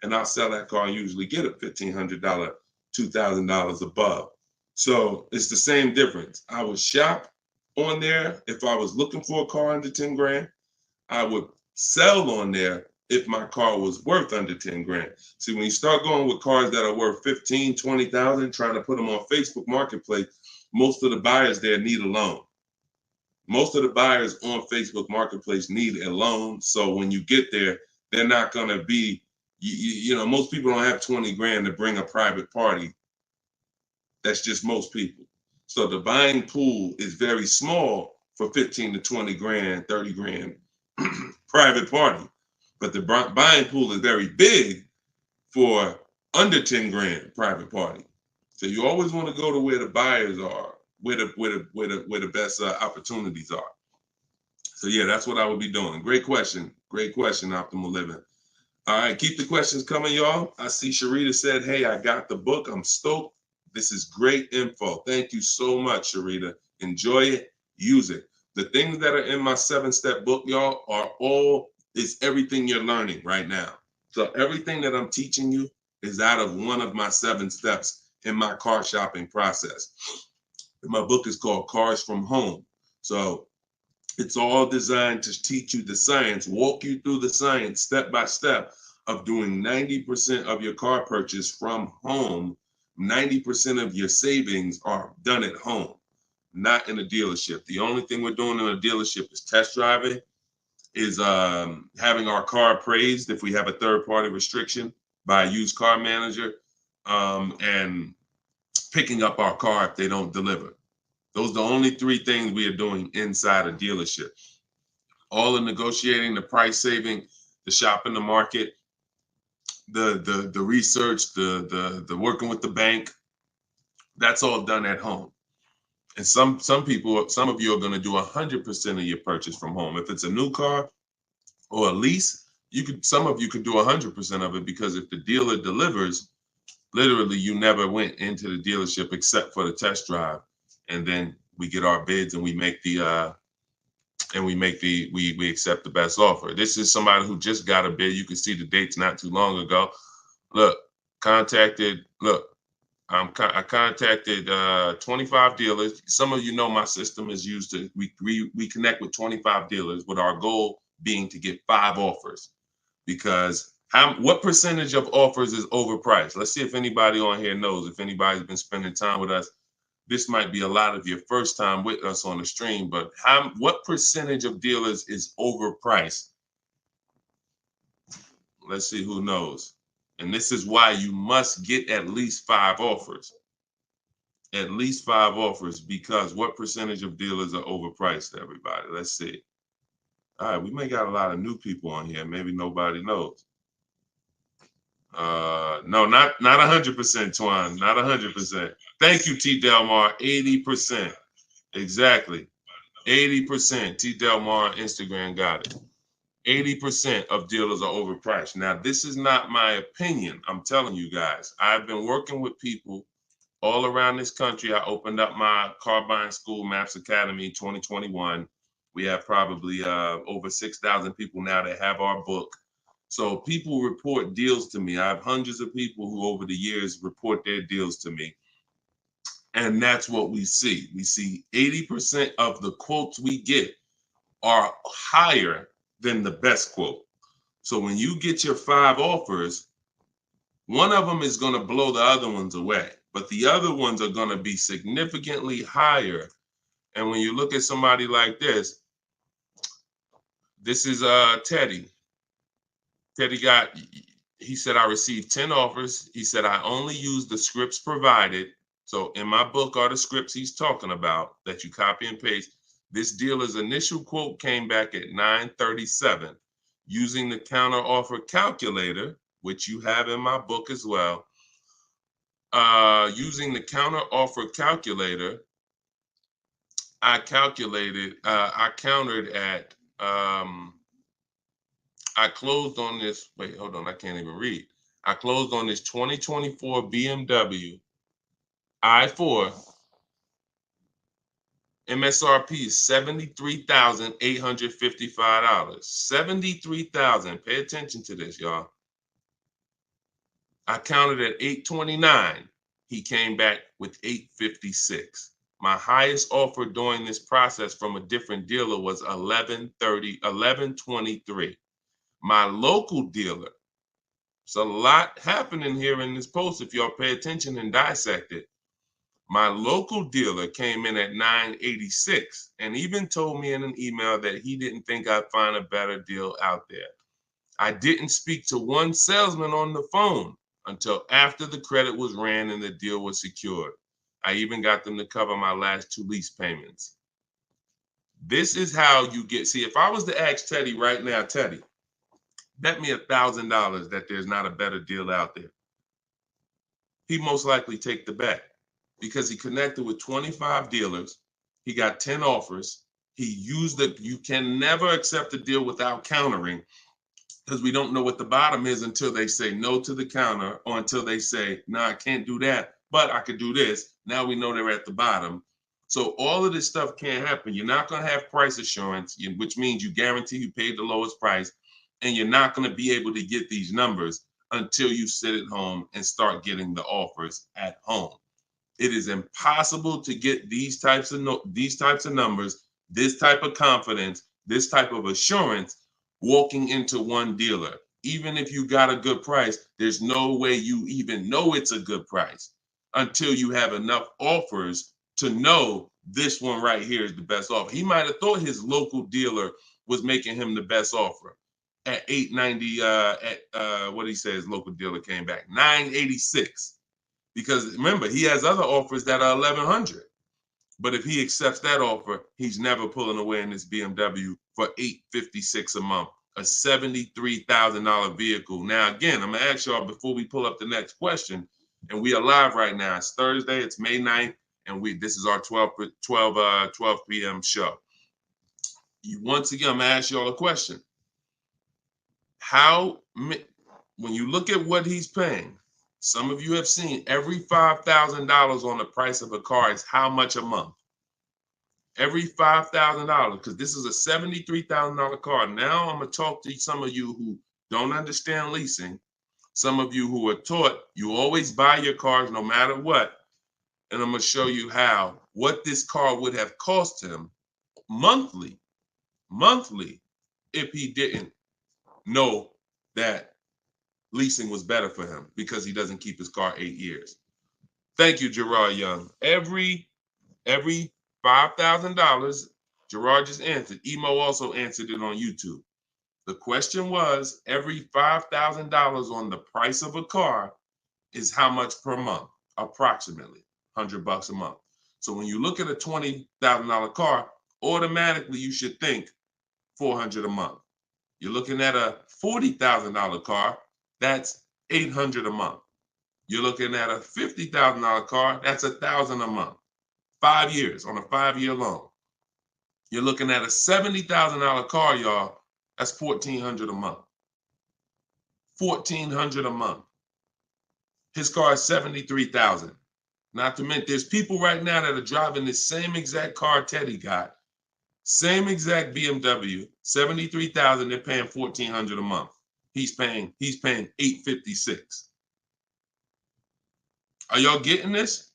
and I'll sell that car and usually get a $1,500, $2,000 above. So it's the same difference. I would shop on there if I was looking for a car under 10 grand. I would sell on there if my car was worth under 10 grand. See, when you start going with cars that are worth 15, 20,000, trying to put them on Facebook Marketplace, most of the buyers there need a loan. Most of the buyers on Facebook Marketplace need a loan. So when you get there, they're not going to be, you know, most people don't have 20 grand to bring a private party. That's just most people. So the buying pool is very small for 15 to 20 grand, 30 grand private party. But the buying pool is very big for under 10 grand private party. So you always want to go to where the buyers are, where the best opportunities are. So yeah, that's what I would be doing. Great question, Optimal Living. All right, keep the questions coming, y'all. I see Sharita said, hey, I got the book. I'm stoked. This is great info. Thank you so much, Sharita. Enjoy it, use it. The things that are in my 7-step book, y'all, is everything you're learning right now. So everything that I'm teaching you is out of one of my 7 steps in my car shopping process. And my book is called Cars from Home. So it's all designed to teach you the science, walk you through the science step by step of doing 90% of your car purchase from home 90% of your savings are done at home, not in a dealership. The only thing we're doing in a dealership is test driving, is having our car appraised if we have a third-party restriction by a used car manager, and picking up our car if they don't deliver. Those are the only three things we are doing inside a dealership. All the negotiating, the price saving, the shopping the market, the research, the working with the bank, that's all done at home. And some people, some of you are going to do 100% of your purchase from home. If it's a new car or a lease, some of you could do 100% of it, because if the dealer delivers, literally you never went into the dealership except for the test drive, and then we get our bids and we accept the best offer. This is somebody who just got a bid. You can see the dates not too long ago. I contacted 25 dealers. Some of you know my system is used to, we connect with 25 dealers with our goal being to get 5 offers, because what percentage of offers is overpriced? Let's see if anybody on here knows. If anybody's been spending time with us, this might be a lot of your first time with us on the stream, but what percentage of dealers is overpriced? Let's see who knows. And this is why you must get at least 5 offers. At least 5 offers, because what percentage of dealers are overpriced, everybody? Let's see. All right, we may got a lot of new people on here. Maybe nobody knows. No, not 100%, Twan. Not 100%. Thank you, T. Delmar. 80%. Exactly. 80%. T. Delmar on Instagram got it. 80% of dealers are overpriced. Now, this is not my opinion. I'm telling you guys. I've been working with people all around this country. I opened up my car buying school, Maps Academy, 2021. We have probably over 6,000 people now that have our book. So people report deals to me. I have hundreds of people who over the years report their deals to me. And that's what we see. We see 80% of the quotes we get are higher than the best quote. So when you get your 5 offers, one of them is going to blow the other ones away, but the other ones are going to be significantly higher. And when you look at somebody like this is Teddy. Teddy he said, I received 10 offers. He said, I only use the scripts provided. So in my book are the scripts he's talking about that you copy and paste. This dealer's initial quote came back at 937. Using the counter offer calculator, which you have in my book as well. Using the counter offer calculator, I countered at, I closed on this, wait, hold on, I can't even read. I closed on this 2024 BMW i4. MSRP is $73,855. $73,000. Pay attention to this, y'all. I counted at 829. He came back with 856. My highest offer during this process from a different dealer was 1123. My local dealer, there's a lot happening here in this post if y'all pay attention and dissect it. My local dealer came in at 986 and even told me in an email that he didn't think I'd find a better deal out there. I didn't speak to one salesman on the phone until after the credit was ran and the deal was secured. I even got them to cover my last 2 lease payments. This is how you get, see, if I was to ask Teddy right now, Teddy, bet me $1,000 that there's not a better deal out there. He'd most likely take the bet because he connected with 25 dealers. He got 10 offers. He used it. You can never accept a deal without countering, because we don't know what the bottom is until they say no to the counter, or until they say, no, I can't do that, but I could do this. Now we know they're at the bottom. So all of this stuff can't happen. You're not going to have price assurance, which means you guarantee you paid the lowest price, and you're not going to be able to get these numbers until you sit at home and start getting the offers at home. It is impossible to get these types of numbers, this type of confidence, this type of assurance walking into one dealer. Even if you got a good price, there's no way you even know it's a good price. until you have enough offers to know this one right here is the best offer. He might have thought his local dealer was making him the best offer at 890. What he said, his local dealer came back 986, because remember, he has other offers that are 1100. But if he accepts that offer, he's never pulling away in this BMW for $856 a month, a $73,000 vehicle. Now, again, I'm gonna ask y'all before we pull up the next question, and we are live right now. It's Thursday, it's May 9th, and this is our 12 p.m. show. Once again, I'm gonna ask y'all a question. When you look at what he's paying, some of you have seen every $5,000 on the price of a car is how much a month? Every $5,000, because this is a $73,000 car. Now I'm going to talk to some of you who don't understand leasing, some of you who are taught you always buy your cars no matter what, and I'm going to show you what this car would have cost him monthly, if he didn't know that leasing was better for him, because he doesn't keep his car 8 years. Thank you, Gerard Young. Every $5,000, Gerard just answered. Emo also answered it on YouTube. The question was, every $5,000 on the price of a car is how much per month? Approximately $100 a month. So when you look at a $20,000 car, automatically you should think $400 a month. You're looking at a $40,000 car, that's $800 a month. You're looking at a $50,000 car, that's $1,000 a month. 5 years on a 5-year loan. You're looking at a $70,000 car, y'all. That's $1,400 a month. $1,400 a month. His car is $73,000. Not to mention, there's people right now that are driving this same exact car Teddy got, same exact BMW, $73,000. They're paying $1,400 a month. He's paying $856. Are y'all getting this?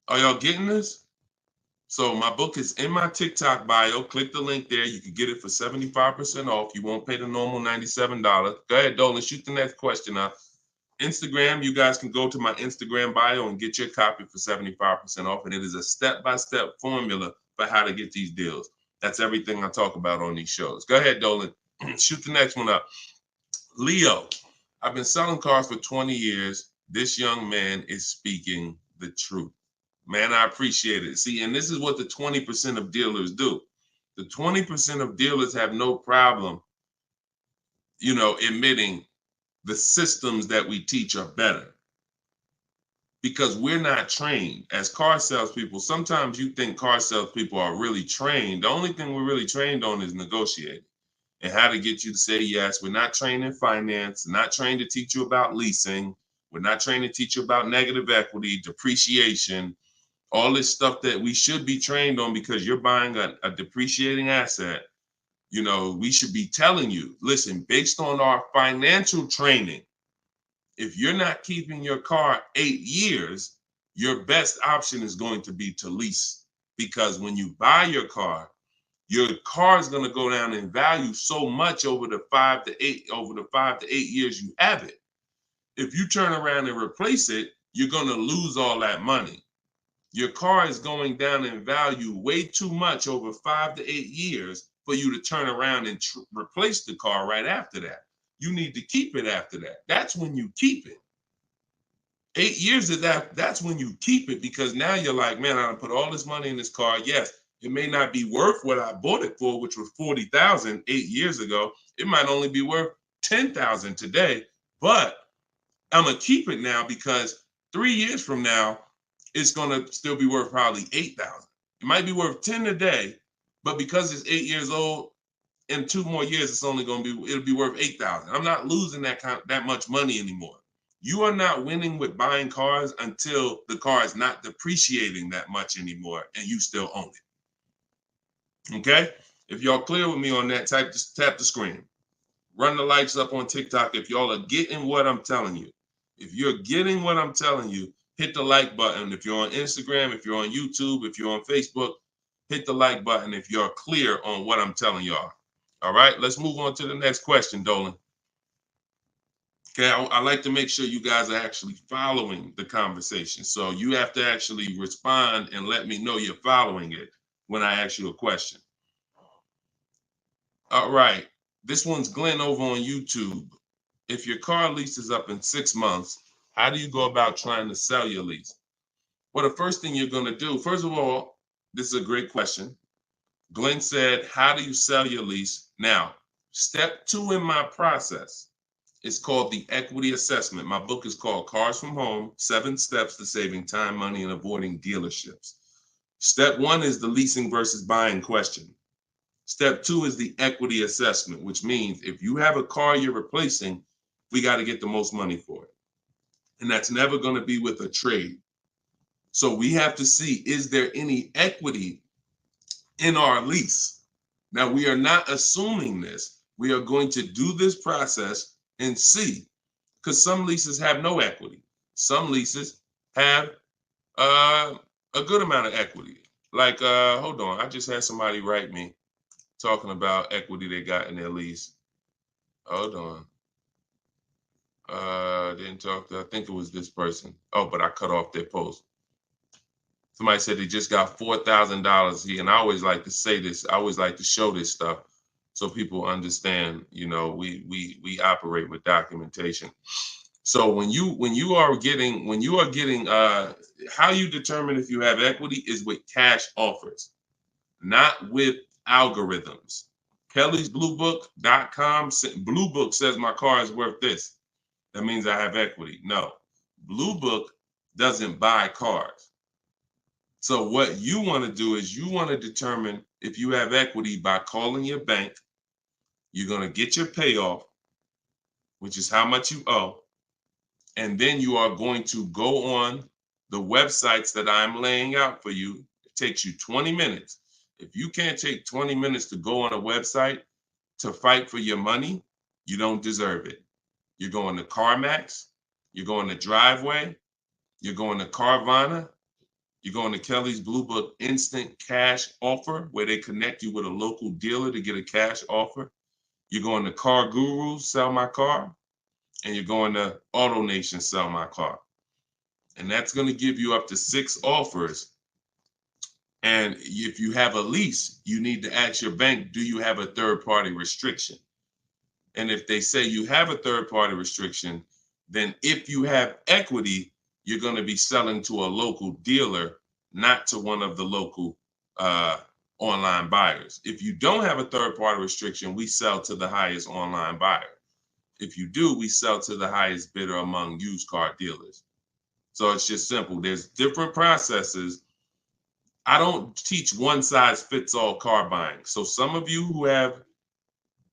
Are y'all getting this? So my book is in my TikTok bio. Click the link there. You can get it for 75% off. You won't pay the normal $97. Go ahead, Dolan, shoot the next question up. Instagram, you guys can go to my Instagram bio and get your copy for 75% off. And it is a step-by-step formula for how to get these deals. That's everything I talk about on these shows. Go ahead, Dolan. Shoot the next one up. Leo, I've been selling cars for 20 years. This young man is speaking the truth. Man, I appreciate it. See, and this is what the 20% of dealers do. The 20% of dealers have no problem, admitting the systems that we teach are better, because we're not trained as car salespeople. Sometimes you think car salespeople are really trained. The only thing we're really trained on is negotiating and how to get you to say yes. We're not trained in finance, not trained to teach you about leasing. We're not trained to teach you about negative equity, depreciation, all this stuff that we should be trained on, because you're buying a depreciating asset. We should be telling you, listen, based on our financial training, if you're not keeping your car 8 years, your best option is going to be to lease. Because when you buy your car is going to go down in value so much over the 5 to 8 years you have it. If you turn around and replace it, you're going to lose all that money. Your car is going down in value way too much over 5 to 8 years for you to turn around and replace the car right after that. You need to keep it after that. That's when you keep it. 8 years of that's when you keep it, because now you're like, man, I put all this money in this car. Yes, it may not be worth what I bought it for, which was $40,000 8 years ago. It might only be worth $10,000 today, but I'm gonna keep it now, because 3 years from now, it's gonna still be worth probably $8,000. It might be worth 10 today, but because it's 8 years old, in 2 more years, it'll be worth $8,000. I'm not losing that much money anymore. You are not winning with buying cars until the car is not depreciating that much anymore and you still own it. Okay? If y'all clear with me on that, just tap the screen. Run the lights up on TikTok if y'all are getting what I'm telling you. If you're getting what I'm telling you, hit the like button. If you're on Instagram, if you're on YouTube, if you're on Facebook, hit the like button if you're clear on what I'm telling y'all. All right, let's move on to the next question, Dolan. Okay, I like to make sure you guys are actually following the conversation. So you have to actually respond and let me know you're following it when I ask you a question. All right, this one's Glenn over on YouTube. If your car lease is up in 6 months, how do you go about trying to sell your lease? Well, the first thing you're going to do, first of all, this is a great question. Glenn said, how do you sell your lease? Now, step 2 in my process is called the equity assessment. My book is called Cars from Home, 7 Steps to Saving Time, Money, and Avoiding Dealerships. Step 1 is the leasing versus buying question. Step 2 is the equity assessment, which means if you have a car you're replacing, we got to get the most money for it. And that's never going to be with a trade. So we have to see, is there any equity in our lease? Now, we are not assuming this. We are going to do this process and see, because some leases have no equity. Some leases have a good amount of equity. Like, hold on, I just had somebody write me talking about equity they got in their lease. Hold on. Didn't talk to, I think it was this person. Oh, but I cut off their post. Somebody said they just got $4,000. And I always like to say this. I always like to show this stuff so people understand. You know, we operate with documentation. So when you are getting how you determine if you have equity is with cash offers, not with algorithms. KellysBlueBook.com. Blue Book says my car is worth this. That means I have equity. No, Blue Book doesn't buy cars. So what you want to do is you want to determine if you have equity by calling your bank. You're going to get your payoff, which is how much you owe. And then you are going to go on the websites that I'm laying out for you. It takes you 20 minutes. If you can't take 20 minutes to go on a website to fight for your money, you don't deserve it. You're going to CarMax, you're going to Driveway, you're going to Carvana, you're going to Kelly's Blue Book Instant Cash Offer, where they connect you with a local dealer to get a cash offer. You're going to Car Gurus, Sell My Car, and you're going to Auto Nation, Sell My Car. And that's going to give you up to 6 offers. And if you have a lease, you need to ask your bank, do you have a third-party restriction? And if they say you have a third-party restriction, then if you have equity, you're going to be selling to a local dealer, not to one of the local online buyers. If you don't have a third-party restriction, we sell to the highest online buyer. If you do, we sell to the highest bidder among used car dealers. So it's just simple. There's different processes. I don't teach one-size-fits-all car buying. So some of you who have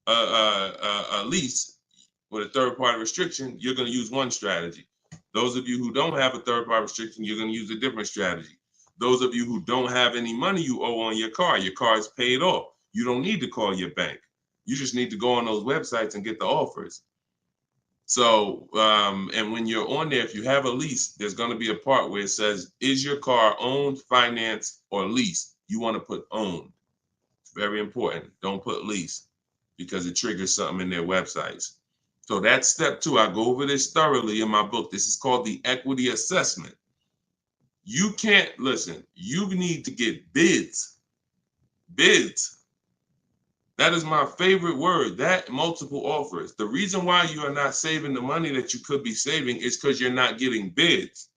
a lease with a third-party restriction, you're going to use one strategy. Those of you who don't have a third-party restriction, you're going to use a different strategy. Those of you who don't have any money you owe on your car is paid off. You don't need to call your bank. You just need to go on those websites and get the offers. So, and when you're on there, if you have a lease, there's going to be a part where it says, is your car owned, financed, or leased? You want to put owned. It's very important. Don't put lease, because it triggers something in their websites. So that's step 2. I go over this thoroughly in my book. This is called the equity assessment. You can't, listen, you need to get bids. Bids. That is my favorite word, that multiple offers. The reason why you are not saving the money that you could be saving is because you're not getting bids.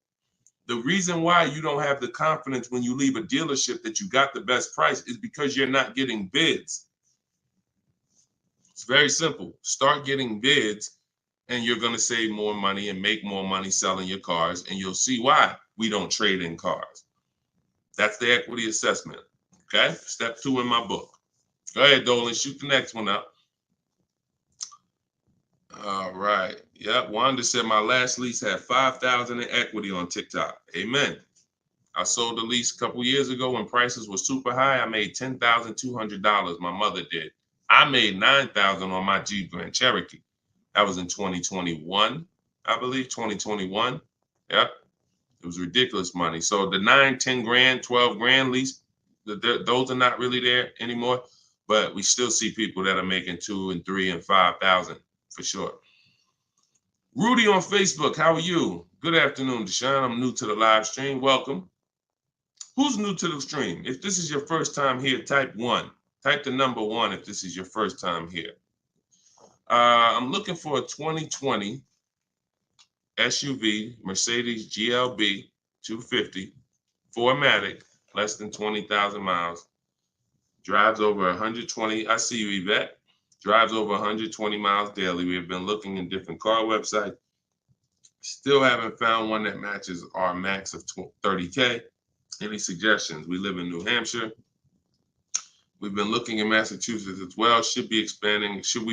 The reason why you don't have the confidence when you leave a dealership that you got the best price is because you're not getting bids. It's very simple. Start getting bids and you're going to save more money and make more money selling your cars, and you'll see why we don't trade in cars. That's the equity assessment. Okay? Step 2 in my book. Go ahead, Dolan. Shoot the next one up. All right. Yep. Wanda said my last lease had $5,000 in equity on TikTok. Amen. I sold the lease a couple years ago when prices were super high. I made $10,200. My mother did. I made $9,000 on my Jeep Grand Cherokee. That was in 2021, I believe, 2021. Yep. It was ridiculous money. So the 9, 10 grand, 12 grand lease, those are not really there anymore. But we still see people that are making 2 and 3 and 5,000 for sure. Rudy on Facebook, how are you? Good afternoon, Deshone. I'm new to the live stream. Welcome. Who's new to the stream? If this is your first time here, type 1. Type the number 1 if this is your first time here. I'm looking for a 2020 SUV, Mercedes GLB 250, 4MATIC, less than 20,000 miles. Drives over 120. I see you, Yvette. Drives over 120 miles daily. We have been looking in different car websites. Still haven't found one that matches our max of 30K. Any suggestions? We live in New Hampshire. We've been looking in Massachusetts as well. Should we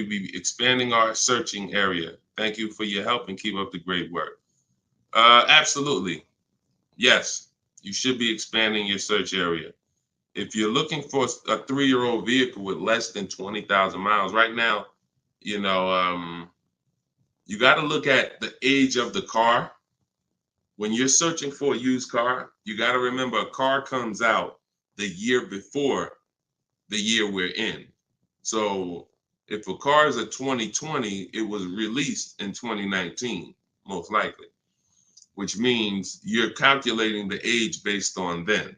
be expanding our searching area? Thank you for your help and keep up the great work. Absolutely. Yes, you should be expanding your search area. If you're looking for a 3-year-old vehicle with less than 20,000 miles, right now, you know, you got to look at the age of the car. When you're searching for a used car, you got to remember a car comes out the year before the year we're in. So if a car is a 2020, it was released in 2019, most likely, which means you're calculating the age based on then.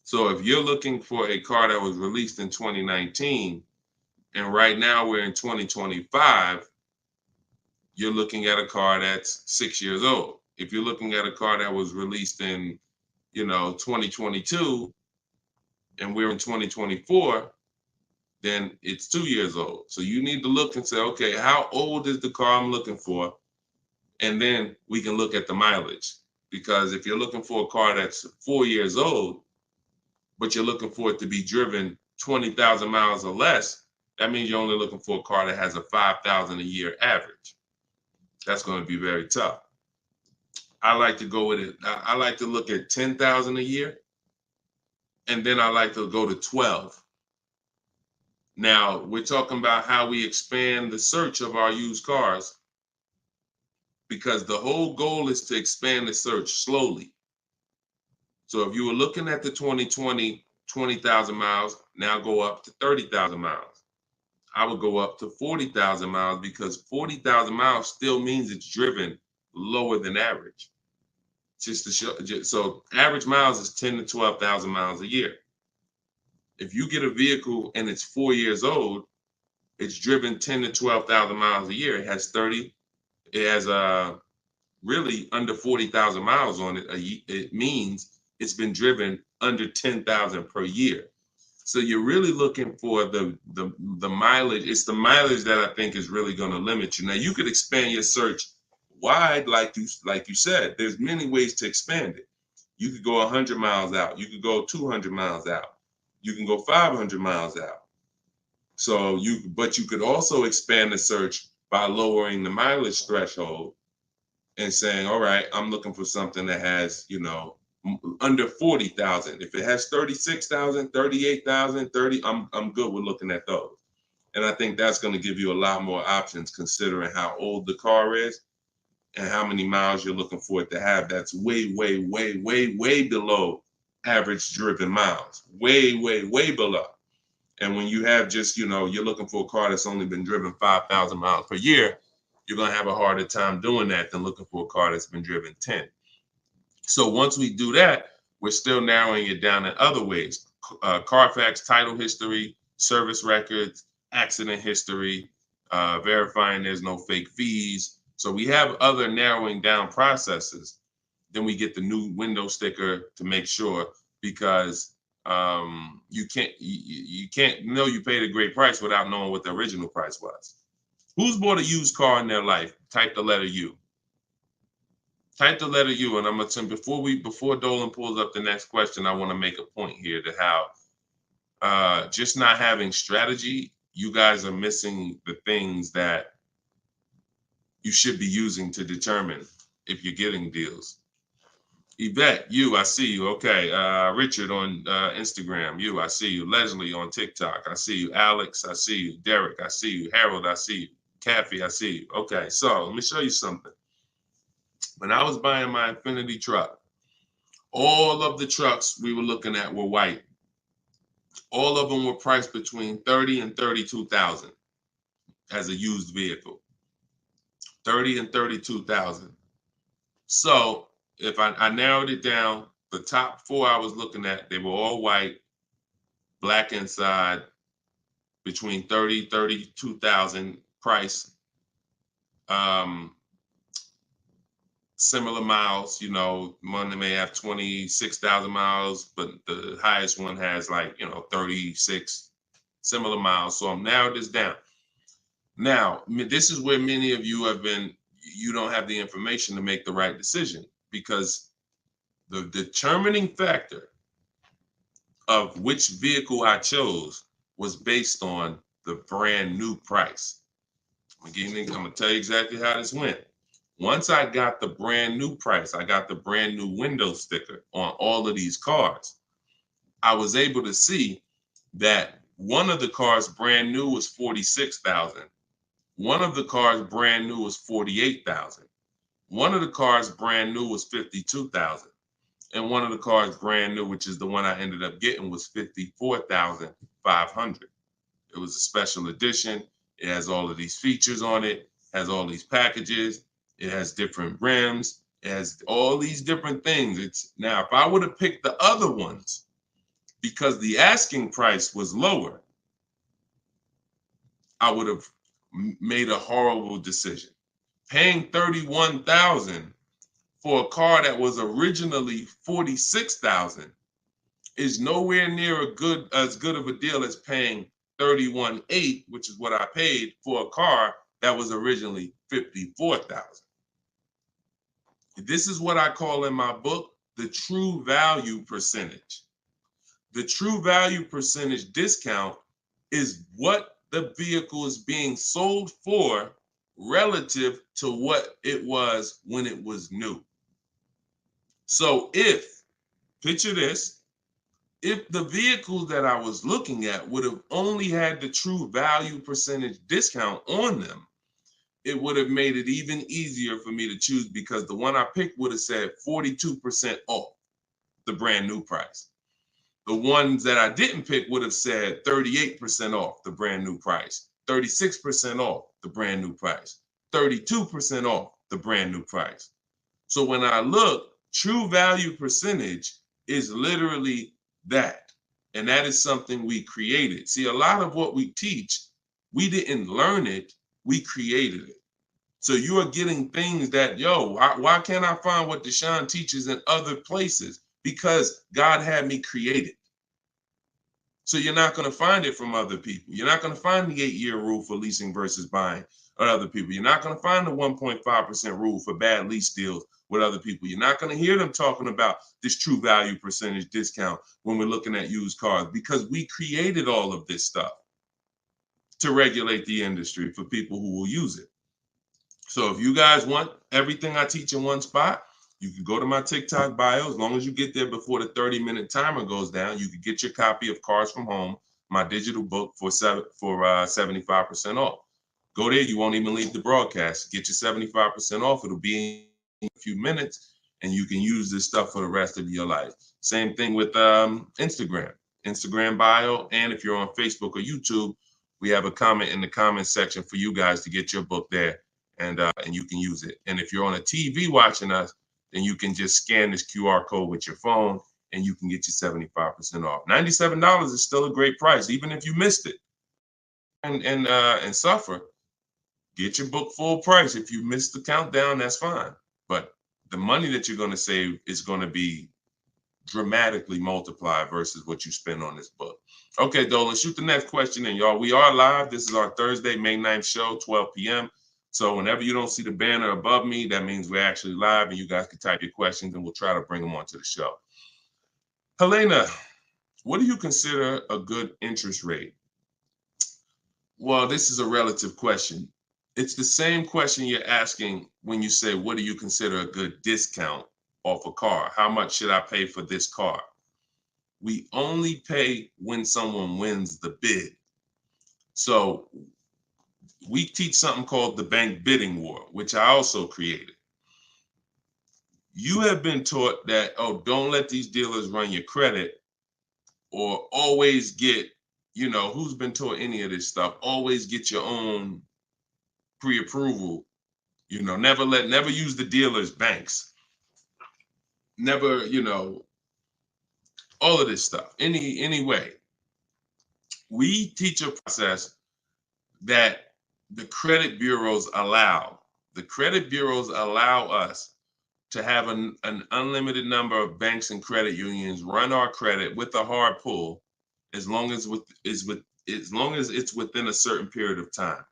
So if you're looking for a car that was released in 2019, and right now we're in 2025, you're looking at a car that's 6 years old. If you're looking at a car that was released in, 2022, and we're in 2024, then it's 2 years old. So you need to look and say, okay, how old is the car I'm looking for? And then we can look at the mileage. Because if you're looking for a car that's 4 years old, but you're looking for it to be driven 20,000 miles or less, that means you're only looking for a car that has a 5,000 a year average. That's going to be very tough. I like to go with it. I like to look at 10,000 a year, and then I like to go to 12. Now, we're talking about how we expand the search of our used cars, because the whole goal is to expand the search slowly. So if you were looking at the 2020, 20,000 miles, now go up to 30,000 miles. I would go up to 40,000 miles, because 40,000 miles still means it's driven lower than average. Just to show, so average miles is 10 to 12,000 miles a year. If you get a vehicle and it's 4 years old, it's driven 10 to 12,000 miles a year. It has really under 40,000 miles on it. It means it's been driven under 10,000 per year. So you're really looking for the mileage. It's the mileage that I think is really going to limit you. Now you could expand your search wide, like you said. There's many ways to expand it. You could go 100 miles out. You could go 200 miles out. You can go 500 miles out. So but you could also expand the search by lowering the mileage threshold and saying, all right, I'm looking for something that has, under 40,000. If it has 36,000, 38,000, 30, I'm good with looking at those. And I think that's going to give you a lot more options, considering how old the car is and how many miles you're looking for it to have. That's way, way, way, way, way below average driven miles. Way, way, way below. And when you have just, you're looking for a car that's only been driven 5,000 miles per year, you're going to have a harder time doing that than looking for a car that's been driven 10. So once we do that, we're still narrowing it down in other ways. Carfax title history, service records, accident history, verifying there's no fake fees. So we have other narrowing down processes. Then we get the new window sticker to make sure, because you can't know you paid a great price without knowing what the original price was. Who's bought a used car in their life? Type the letter U. Type the letter U, and I'm gonna tell before Dolan pulls up the next question, I want to make a point here to how just not having strategy, you guys are missing the things that you should be using to determine if you're getting deals. Yvette, I see you. Okay. Richard on Instagram, I see you. Leslie on TikTok, I see you. Alex, I see you. Derek, I see you. Harold, I see you. Kathy, I see you. Okay, so let me show you something. When I was buying my Infinity truck, all of the trucks we were looking at were white. All of them were priced between 30 and 32,000 as a used vehicle. 30 and 32,000. So if I narrowed it down, the top four I was looking at, they were all white, black inside, between 30, 32,000 price. Similar miles, one may have 26,000 miles, but the highest one has 36 similar miles. So I'm narrowed this down. Now, this is where many of you you don't have the information to make the right decision, because the determining factor of which vehicle I chose was based on the brand new price. I'm gonna tell you exactly how this went. Once I got the brand new price, I got the brand new window sticker on all of these cars, I was able to see that one of the cars brand new was 46,000. One of the cars brand new was 48,000. One of the cars brand new was 52,000. And one of the cars brand new, which is the one I ended up getting, was 54,500. It was a special edition. It has all of these features on it, has all these packages. It has different rims. It has all these different things. Now, if I would have picked the other ones, because the asking price was lower, I would have made a horrible decision. Paying 31,000 for a car that was originally 46,000 is nowhere near as good of a deal as paying 31,800, which is what I paid for a car that was originally 54,000. This is what I call in my book the true value percentage. The true value percentage discount is what the vehicle is being sold for relative to what it was when it was new. So picture this, if the vehicles that I was looking at would have only had the true value percentage discount on them, it would have made it even easier for me to choose, because the one I picked would have said 42% off the brand new price. The ones that I didn't pick would have said 38% off the brand new price, 36% off the brand new price, 32% off the brand new price. So when I look, true value percentage is literally that. And that is something we created. See, a lot of what we teach, we didn't learn it, we created it. So you are getting things that, why can't I find what Deshone teaches in other places? Because God had me create it. So you're not going to find it from other people. You're not going to find the 8-year rule for leasing versus buying or other people. You're not going to find the 1.5% rule for bad lease deals with other people. You're not going to hear them talking about this true value percentage discount when we're looking at used cars, because we created all of this stuff to regulate the industry for people who will use it. So if you guys want everything I teach in one spot, you can go to my TikTok bio. As long as you get there before the 30-minute timer goes down, you can get your copy of Cars from Home, my digital book, for 75% off. Go there. You won't even leave the broadcast. Get your 75% off. It'll be in a few minutes, and you can use this stuff for the rest of your life. Same thing with Instagram bio. And if you're on Facebook or YouTube, we have a comment in the comment section for you guys to get your book there, and you can use it. And if you're on a TV watching us, then you can just scan this QR code with your phone, and you can get your 75% off. $97 is still a great price, even if you missed it and suffer. Get your book full price. If you missed the countdown, that's fine. But the money that you're going to save is going to be dramatically multiplied versus what you spend on this book. Okay, Dolan, shoot the next question in, y'all. We are live. This is our Thursday, May 9th show, 12 p.m. So whenever you don't see the banner above me, that means we're actually live, and you guys can type your questions and we'll try to bring them onto the show. Helena, what do you consider a good interest rate? Well, this is a relative question. It's the same question you're asking when you say, what do you consider a good discount off a car? How much should I pay for this car? We only pay when someone wins the bid. So we teach something called the bank bidding war, which I also created. You have been taught that, don't let these dealers run your credit, or always get, who's been taught any of this stuff? Always get your own pre-approval You know, never use the dealer's banks. Never, you know, all of this stuff. Any way. We teach a process that the credit bureaus allow. The credit bureaus allow us to have an unlimited number of banks and credit unions run our credit with a hard pull, as long as it's within a certain period of time.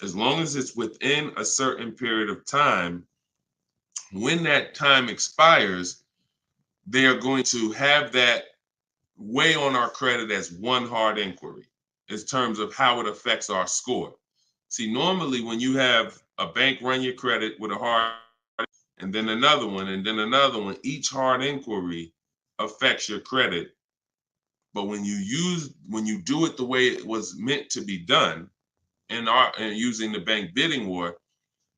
As long as it's within a certain period of time, when that time expires, they are going to have that weigh on our credit as one hard inquiry in terms of how it affects our score. See, normally when you have a bank run your credit with a hard and then another one, and then another one, each hard inquiry affects your credit. But when you do it the way it was meant to be done, and using the bank bidding war,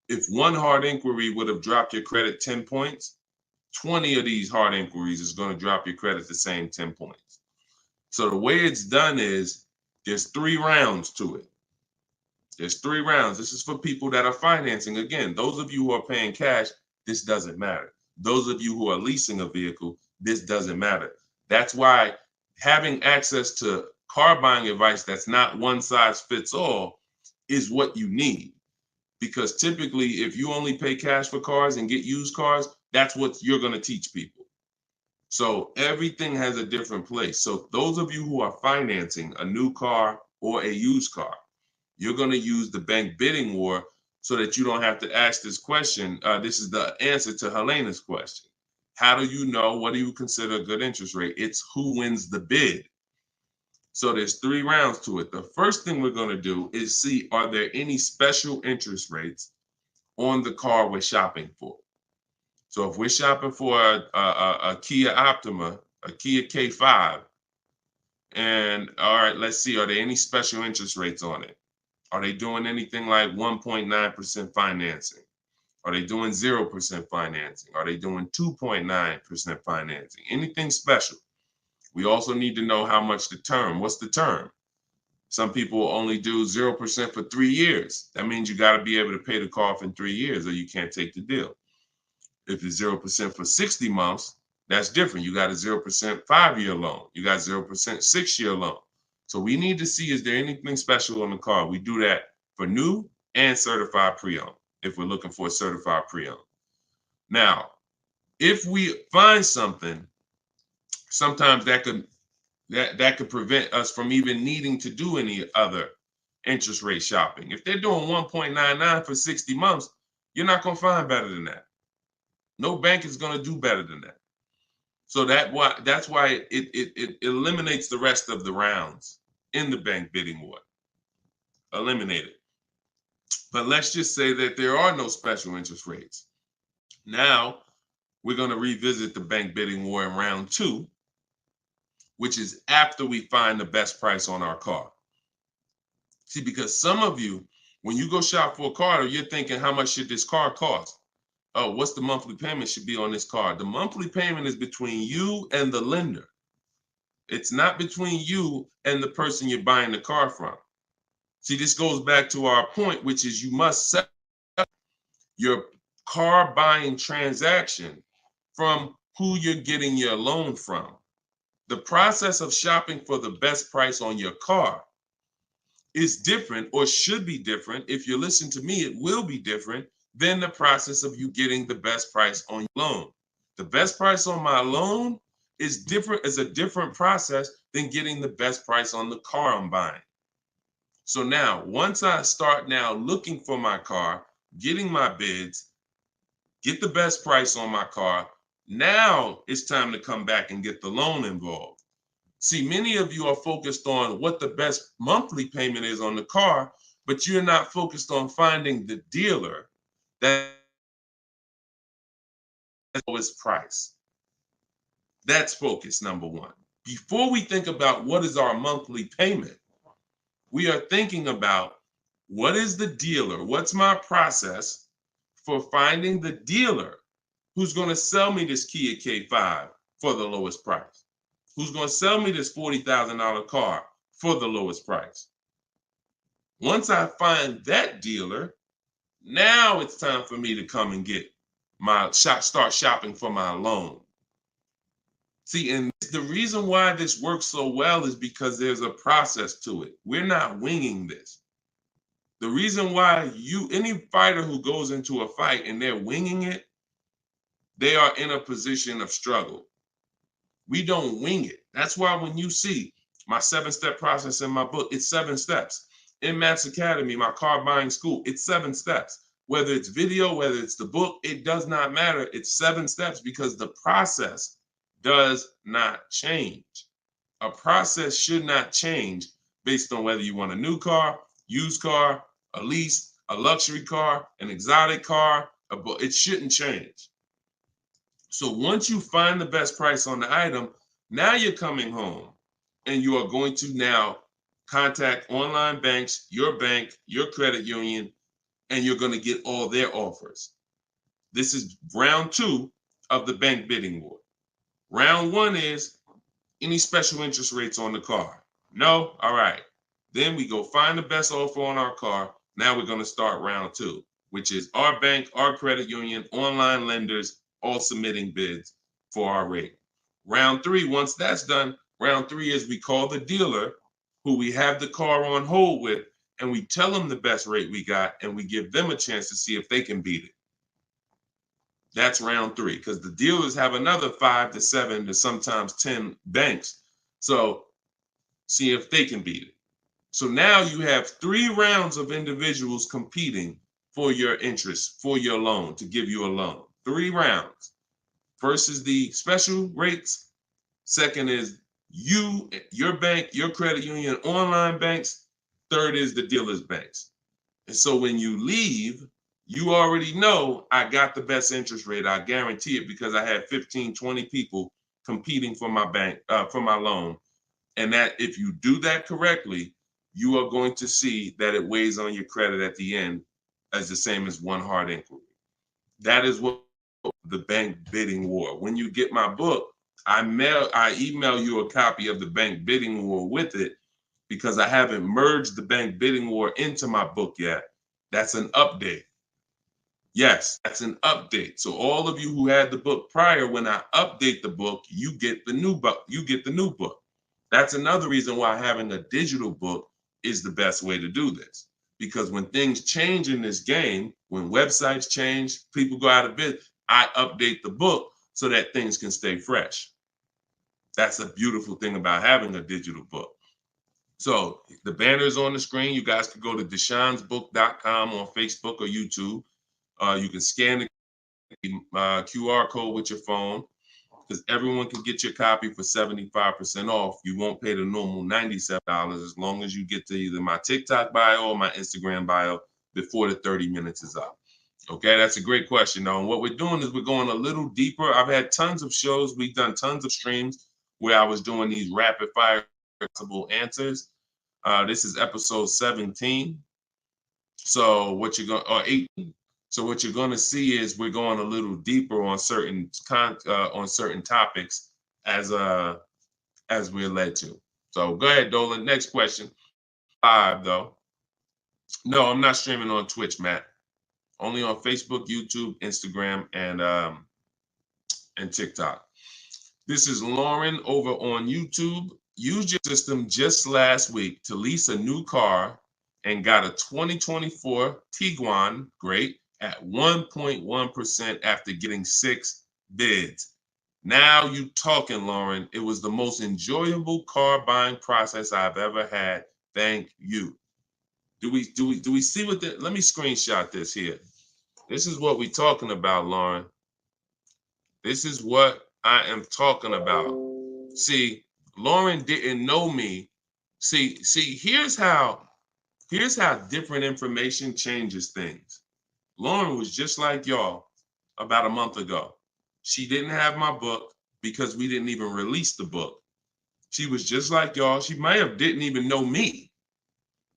if one hard inquiry would have dropped your credit 10 points, 20 of these hard inquiries is going to drop your credit the same 10 points. So the way it's done is there's 3 rounds to it. There's 3 rounds. This is for people that are financing. Again, those of you who are paying cash, this doesn't matter. Those of you who are leasing a vehicle, this doesn't matter. That's why having access to car buying advice that's not one size fits all is what you need. Because typically, if you only pay cash for cars and get used cars, that's what you're going to teach people. So everything has a different place. So those of you who are financing a new car or a used car, you're going to use the bank bidding war so that you don't have to ask this question. This is the answer to Helena's question. How do you know? What do you consider a good interest rate? It's who wins the bid. So there's 3 rounds to it. The first thing we're going to do is see, are there any special interest rates on the car we're shopping for? So if we're shopping for a Kia Optima, a Kia K5, and all right, let's see, are there any special interest rates on it? Are they doing anything like 1.9% financing? Are they doing 0% financing? Are they doing 2.9% financing? Anything special? We also need to know how much the term. What's the term? Some people only do 0% for 3 years. That means you got to be able to pay the car off in 3 years or you can't take the deal. If it's 0% for 60 months, that's different. You got a 0% 5-year loan. You got 0% 6-year loan. So we need to see, is there anything special on the car? We do that for new and certified pre-owned, if we're looking for a certified pre-owned. Now, if we find something, sometimes that could prevent us from even needing to do any other interest rate shopping. If they're doing 1.99 for 60 months, you're not going to find better than that. No bank is going to do better than that. So that's why it eliminates the rest of the rounds in the bank bidding war. Eliminate it. But let's just say that there are no special interest rates. Now we're going to revisit the bank bidding war in round 2, which is after we find the best price on our car. See, because some of you, when you go shop for a car, you're thinking, how much should this car cost? Oh, what's the monthly payment should be on this car? The monthly payment is between you and the lender. It's not between you and the person you're buying the car from. See, this goes back to our point, which is you must set up your car buying transaction from who you're getting your loan from. The process of shopping for the best price on your car is different, or should be different. If you listen to me, it will be different than the process of you getting the best price on your loan. The best price on my loan is a different process than getting the best price on the car I'm buying. So now, once I start now looking for my car, getting my bids, get the best price on my car, now it's time to come back and get the loan involved. See, many of you are focused on what the best monthly payment is on the car, but you're not focused on finding the dealer that is the lowest price. That's focus number 1. Before we think about what is our monthly payment, we are thinking about what is the dealer? What's my process for finding the dealer who's going to sell me this Kia K5 for the lowest price? Who's going to sell me this $40,000 car for the lowest price? Once I find that dealer, Now it's time for me to come and get start shopping for my loan. See, and the reason why this works so well is because there's a process to it. We're not winging this. The reason why any fighter who goes into a fight and they're winging it, they are in a position of struggle. We don't wing it. That's why when you see my 7-step process in my book, it's 7 steps. In Matt's Academy, my car buying school, it's 7 steps. Whether it's video, whether it's the book, it does not matter. It's 7 steps because the process does not change. A process should not change based on whether you want a new car, used car, a lease, a luxury car, an exotic car. It shouldn't change. So once you find the best price on the item, now you're coming home and you are going to now contact online banks, your bank, your credit union, and you're going to get all their offers. This is round 2 of the bank bidding war. Round 1 is any special interest rates on the car. No? All right. Then we go find the best offer on our car. Now we're going to start round 2, which is our bank, our credit union, online lenders, all submitting bids for our rate. Round 3, once that's done, round 3 is we call the dealer who we have the car on hold with, and we tell them the best rate we got, and we give them a chance to see if they can beat it. That's round 3, because the dealers have another 5 to 7 to sometimes 10 banks. So see if they can beat it. So now you have 3 rounds of individuals competing for your interest, for your loan, to give you a loan. 3 rounds. First is the special rates. Second is you, your bank, your credit union, online banks. Third is the dealer's banks. And so when you leave, you already know I got the best interest rate. I guarantee it because I had 15, 20 people competing for my bank, for my loan. And that if you do that correctly, you are going to see that it weighs on your credit at the end as the same as one hard inquiry. That is what the bank bidding war. When you get my book, I email you a copy of the bank bidding war with it because I haven't merged the bank bidding war into my book yet. That's an update. Yes, that's an update. So all of you who had the book prior, when I update the book, you get the new book. You get the new book. That's another reason why having a digital book is the best way to do this. Because when things change in this game, when websites change, people go out of business, I update the book so that things can stay fresh. That's a beautiful thing about having a digital book. So the banner is on the screen. You guys can go to deshonesbook.com on Facebook or YouTube. You can scan the QR code with your phone because everyone can get your copy for 75% off. You won't pay the normal $97 as long as you get to either my TikTok bio or my Instagram bio before the 30 minutes is up. Okay, that's a great question, though. And what we're doing is we're going a little deeper. I've had tons of shows. We've done tons of streams where I was doing these rapid fire answers. This is episode 17. So what you're going, or 18. So what you're going to see is we're going a little deeper on certain topics as we're led to. So go ahead, Dolan. Next question. 5 though. No, I'm not streaming on Twitch, Matt. Only on Facebook, YouTube, Instagram, and TikTok. This is Lauren over on YouTube. Used your system just last week to lease a new car and got a 2024 Tiguan, great, at 1.1% after getting 6 bids. Now you talking, Lauren. It was the most enjoyable car buying process I've ever had. Thank you. Do we see what that? Let me screenshot this here. This is what we're talking about, Lauren. This is what I am talking about. See, Lauren didn't know me. See, here's how different information changes things. Lauren was just like y'all about a month ago. She didn't have my book because we didn't even release the book. She was just like y'all. She might have didn't even know me.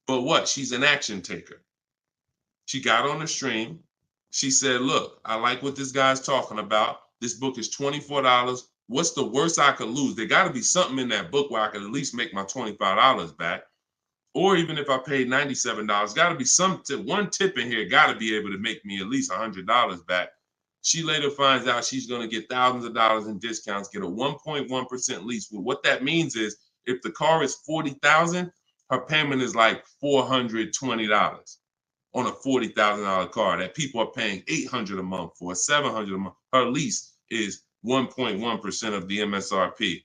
But what? She's an action taker. She got on the stream. She said, look, I like what this guy's talking about. This book is $24. What's the worst I could lose? There got to be something in that book where I could at least make my $25 back. or even if I paid $97, got to be one tip in here, got to be able to make me at least $100 back. She later finds out she's going to get thousands of dollars in discounts, get a 1.1% lease. Well, what that means is if the car is $40,000, her payment is like $420 on a $40,000 car that people are paying $800 a month for, $700 a month. Her lease is 1.1% of the MSRP.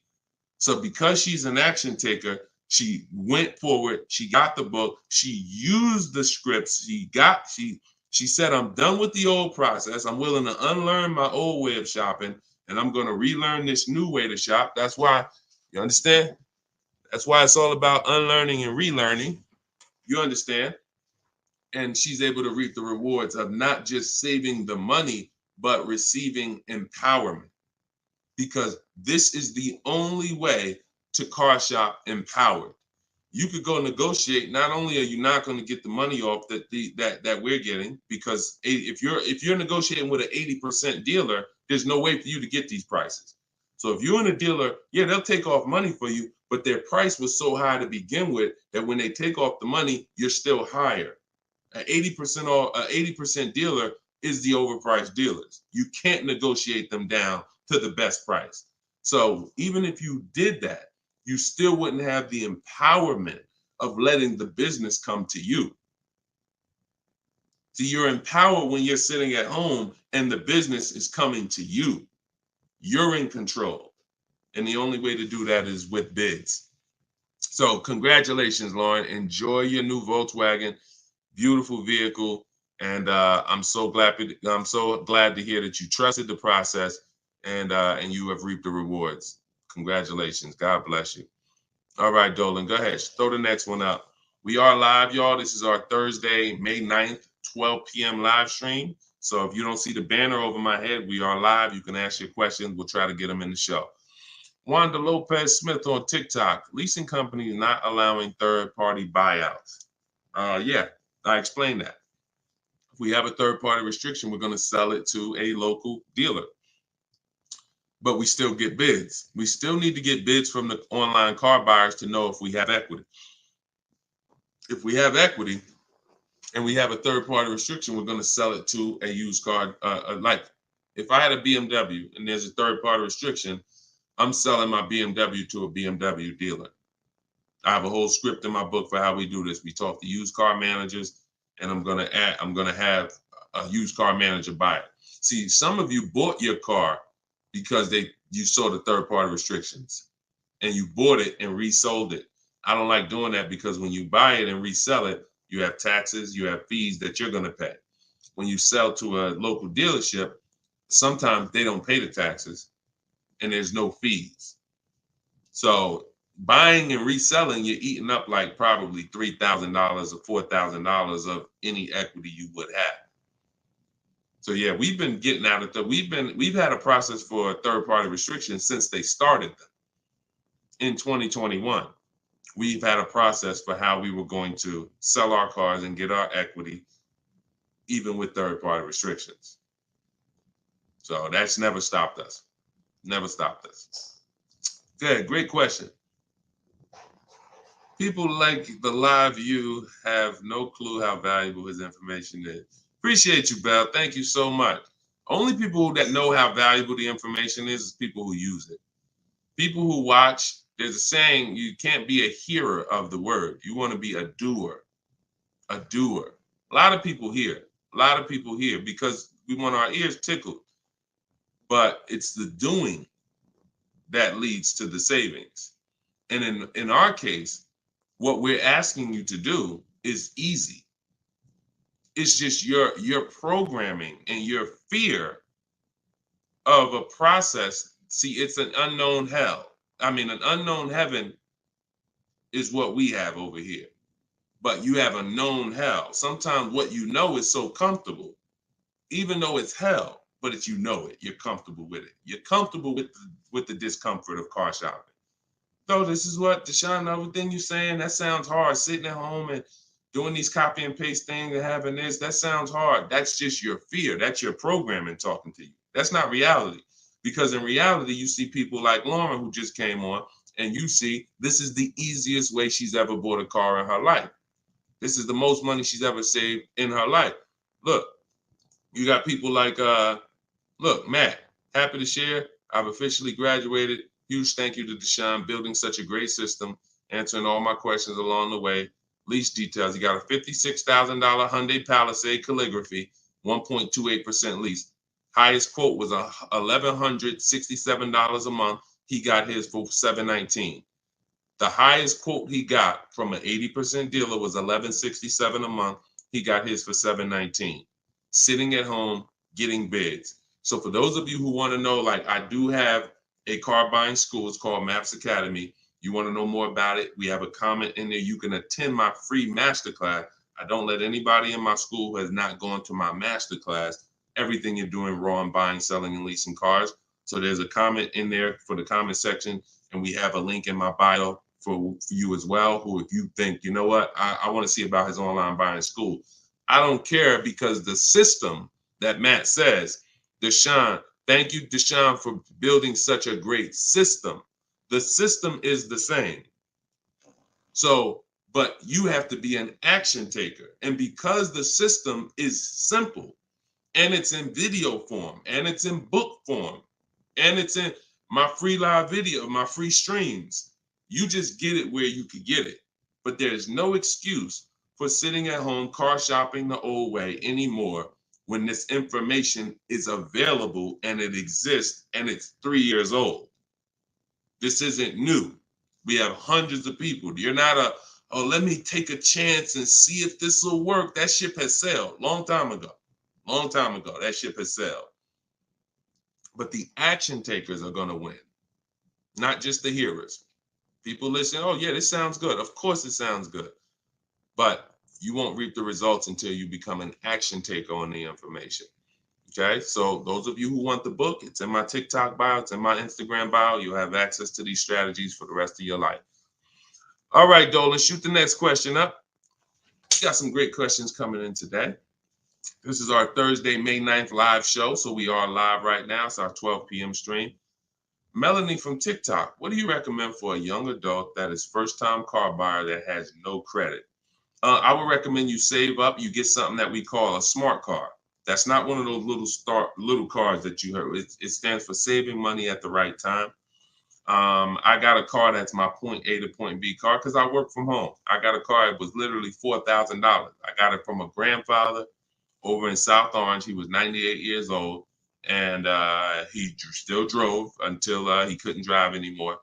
So because she's an action taker, she went forward, she got the book, she used the scripts, she said, I'm done with the old process. I'm willing to unlearn my old way of shopping, and I'm going to relearn this new way to shop. That's why, you understand? That's why it's all about unlearning and relearning. You understand? And she's able to reap the rewards of not just saving the money, but receiving empowerment. Because this is the only way to car shop empowered. You could go negotiate. Not only are you not going to get the money off that we're getting, because if you're negotiating with an 80% dealer, there's no way for you to get these prices. So if you're in a dealer, yeah, they'll take off money for you, but their price was so high to begin with that when they take off the money, you're still higher. An 80% dealer is the overpriced dealers. You can't negotiate them down to the best price. So even if you did that, you still wouldn't have the empowerment of letting the business come to you. So you're empowered when you're sitting at home and the business is coming to you. You're in control. And the only way to do that is with bids. So congratulations, Lauren. Enjoy your new Volkswagen. Beautiful vehicle. And I'm so glad to hear that you trusted the process and you have reaped the rewards. Congratulations. God bless you. All right, Dolan, go ahead. Throw the next one up. We are live, y'all. This is our Thursday, May 9th, 12 p.m. live stream. So if you don't see the banner over my head, we are live. You can ask your questions. We'll try to get them in the show. Wanda Lopez Smith on TikTok. Leasing companies not allowing third-party buyouts. Yeah, I explained that. If we have a third-party restriction, we're going to sell it to a local dealer. But we still get bids. We still need to get bids from the online car buyers to know if we have equity. If we have equity and we have a third-party restriction, we're going to sell it to a used car. Like if I had a BMW and there's a third-party restriction, I'm selling my BMW to a BMW dealer. I have a whole script in my book for how we do this. We talk to used car managers, and I'm going to have a used car manager buy it. See, some of you bought your car because you saw the third-party restrictions and you bought it and resold it. I don't like doing that because when you buy it and resell it, you have taxes, you have fees that you're going to pay. When you sell to a local dealership, sometimes they don't pay the taxes and there's no fees. So buying and reselling, you're eating up like probably $3,000 or $4,000 of any equity you would have. So yeah, we've been getting out of we've had a process for third-party restrictions since they started them. In 2021, we've had a process for how we were going to sell our cars and get our equity, even with third-party restrictions. So that's never stopped us. Never stopped us. Good, great question. People like the live view have no clue how valuable his information is. Appreciate you, Belle. Thank you so much. Only people that know how valuable the information is people who use it. People who watch, there's a saying, you can't be a hearer of the word. You want to be a doer. A doer. A lot of people hear. A lot of people hear because we want our ears tickled. But it's the doing that leads to the savings. And in our case, what we're asking you to do is easy. It's just your programming and your fear of a process. See, it's an unknown hell. I mean, an unknown heaven is what we have over here. But you have a known hell. Sometimes what you know is so comfortable, even though it's hell, but it's it. You're comfortable with it. You're comfortable with the discomfort of car shopping. So this is what, Deshone, everything you're saying, that sounds hard. Sitting at home and doing these copy and paste things and having this, that sounds hard. That's just your fear. That's your programming talking to you. That's not reality. Because in reality, you see people like Lauren who just came on and you see this is the easiest way she's ever bought a car in her life. This is the most money she's ever saved in her life. Look, you got people like, look, Matt, happy to share. I've officially graduated. Huge thank you to Deshone, building such a great system, answering all my questions along the way. Lease details. You got a $56,000 Hyundai Palisade calligraphy, 1.28% lease. Highest quote was $1,167 a month. He got his for $719. The highest quote he got from an 80% dealer was $1,167 a month. He got his for $719. Sitting at home, getting bids. So for those of you who want to know, like, I do have a car buying school. It's called Maps Academy. You want to know more about it? We have a comment in there. You can attend my free masterclass. I don't let anybody in my school who has not gone to my masterclass everything you're doing raw and buying, selling, and leasing cars. So there's a comment in there for the comment section, and we have a link in my bio for you as well, who, if you think, you know what, I want to see about his online buying school. I don't care, because the system that Matt says, Deshone, thank you, Deshone, for building such a great system. The system is the same. So, but you have to be an action taker. And because the system is simple, and it's in video form, and it's in book form, and it's in my free live video, my free streams, you just get it where you could get it. But there's no excuse for sitting at home car shopping the old way anymore when this information is available and it exists and it's 3 years old. This isn't new. We have hundreds of people. You're not oh, let me take a chance and see if this will work. That ship has sailed long time ago. Long time ago, that ship has sailed. But the action takers are going to win, not just the hearers. People listen, oh yeah, this sounds good. Of course it sounds good. But you won't reap the results until you become an action taker on the information. Okay, so those of you who want the book, it's in my TikTok bio, it's in my Instagram bio. You'll have access to these strategies for the rest of your life. All right, Dolan, shoot the next question up. We got some great questions coming in today. This is our Thursday, May 9th live show. So we are live right now. It's our 12 p.m. stream. Melanie from TikTok, what do you recommend for a young adult that is first-time car buyer that has no credit? I would recommend you save up. You get something that we call a smart car. That's not one of those little cars that you heard. It stands for saving money at the right time. I got a car that's my point A to point B car because I work from home. I got a car that was literally $4,000. I got it from a grandfather over in South Orange. He was 98 years old, and he still drove until he couldn't drive anymore.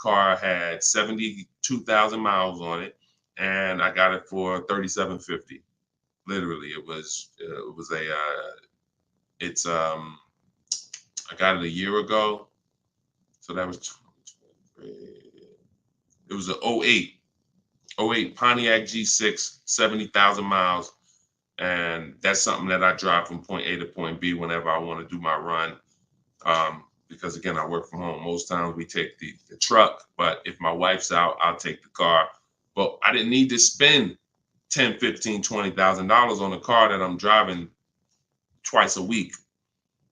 Car had 72,000 miles on it, and I got it for $3,750. Literally, I got it a year ago, so that was, it was an 08 Pontiac G6, 70,000 miles. And that's something that I drive from point A to point B whenever I want to do my run. Because again, I work from home. Most times we take the truck, but if my wife's out, I'll take the car. But I didn't need to spend $10,000, $15,000, $20,000 on a car that I'm driving twice a week.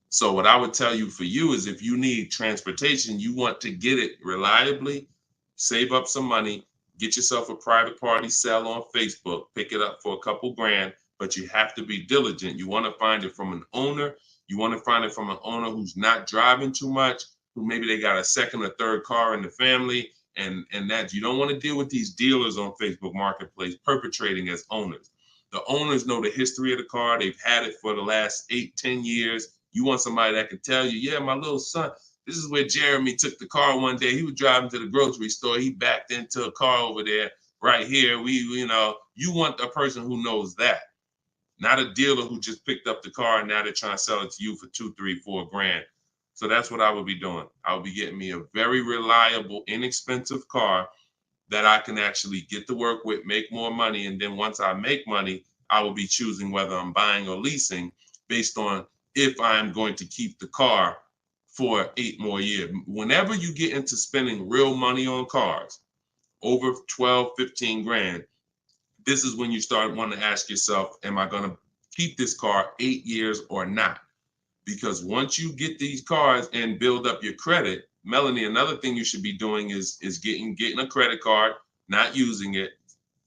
So what I would tell you for you is, if you need transportation, you want to get it reliably, save up some money, get yourself a private party sell on Facebook, pick it up for a couple grand. But you have to be diligent. You want to find it from an owner. You want to find it from an owner who's not driving too much, who maybe they got a second or third car in the family, and that you don't want to deal with these dealers on Facebook Marketplace perpetrating as owners. The owners know the history of the car. They've had it for the last 8-10 years. You want somebody that can tell you, yeah, my little son, this is where Jeremy took the car one day. He was driving to the grocery store. He backed into a car over there right here. You want a person who knows that. Not a dealer who just picked up the car and now they're trying to sell it to you for $2, $3, $4 grand. So that's what I would be doing. I would be getting me a very reliable, inexpensive car that I can actually get to work with, make more money. And then once I make money, I will be choosing whether I'm buying or leasing based on if I'm going to keep the car for 8 more years. Whenever you get into spending real money on cars, over 12, 15 grand, this is when you start wanting to ask yourself, am I going to keep this car 8 years or not? Because once you get these cars and build up your credit, Melanie, another thing you should be doing is getting a credit card, not using it,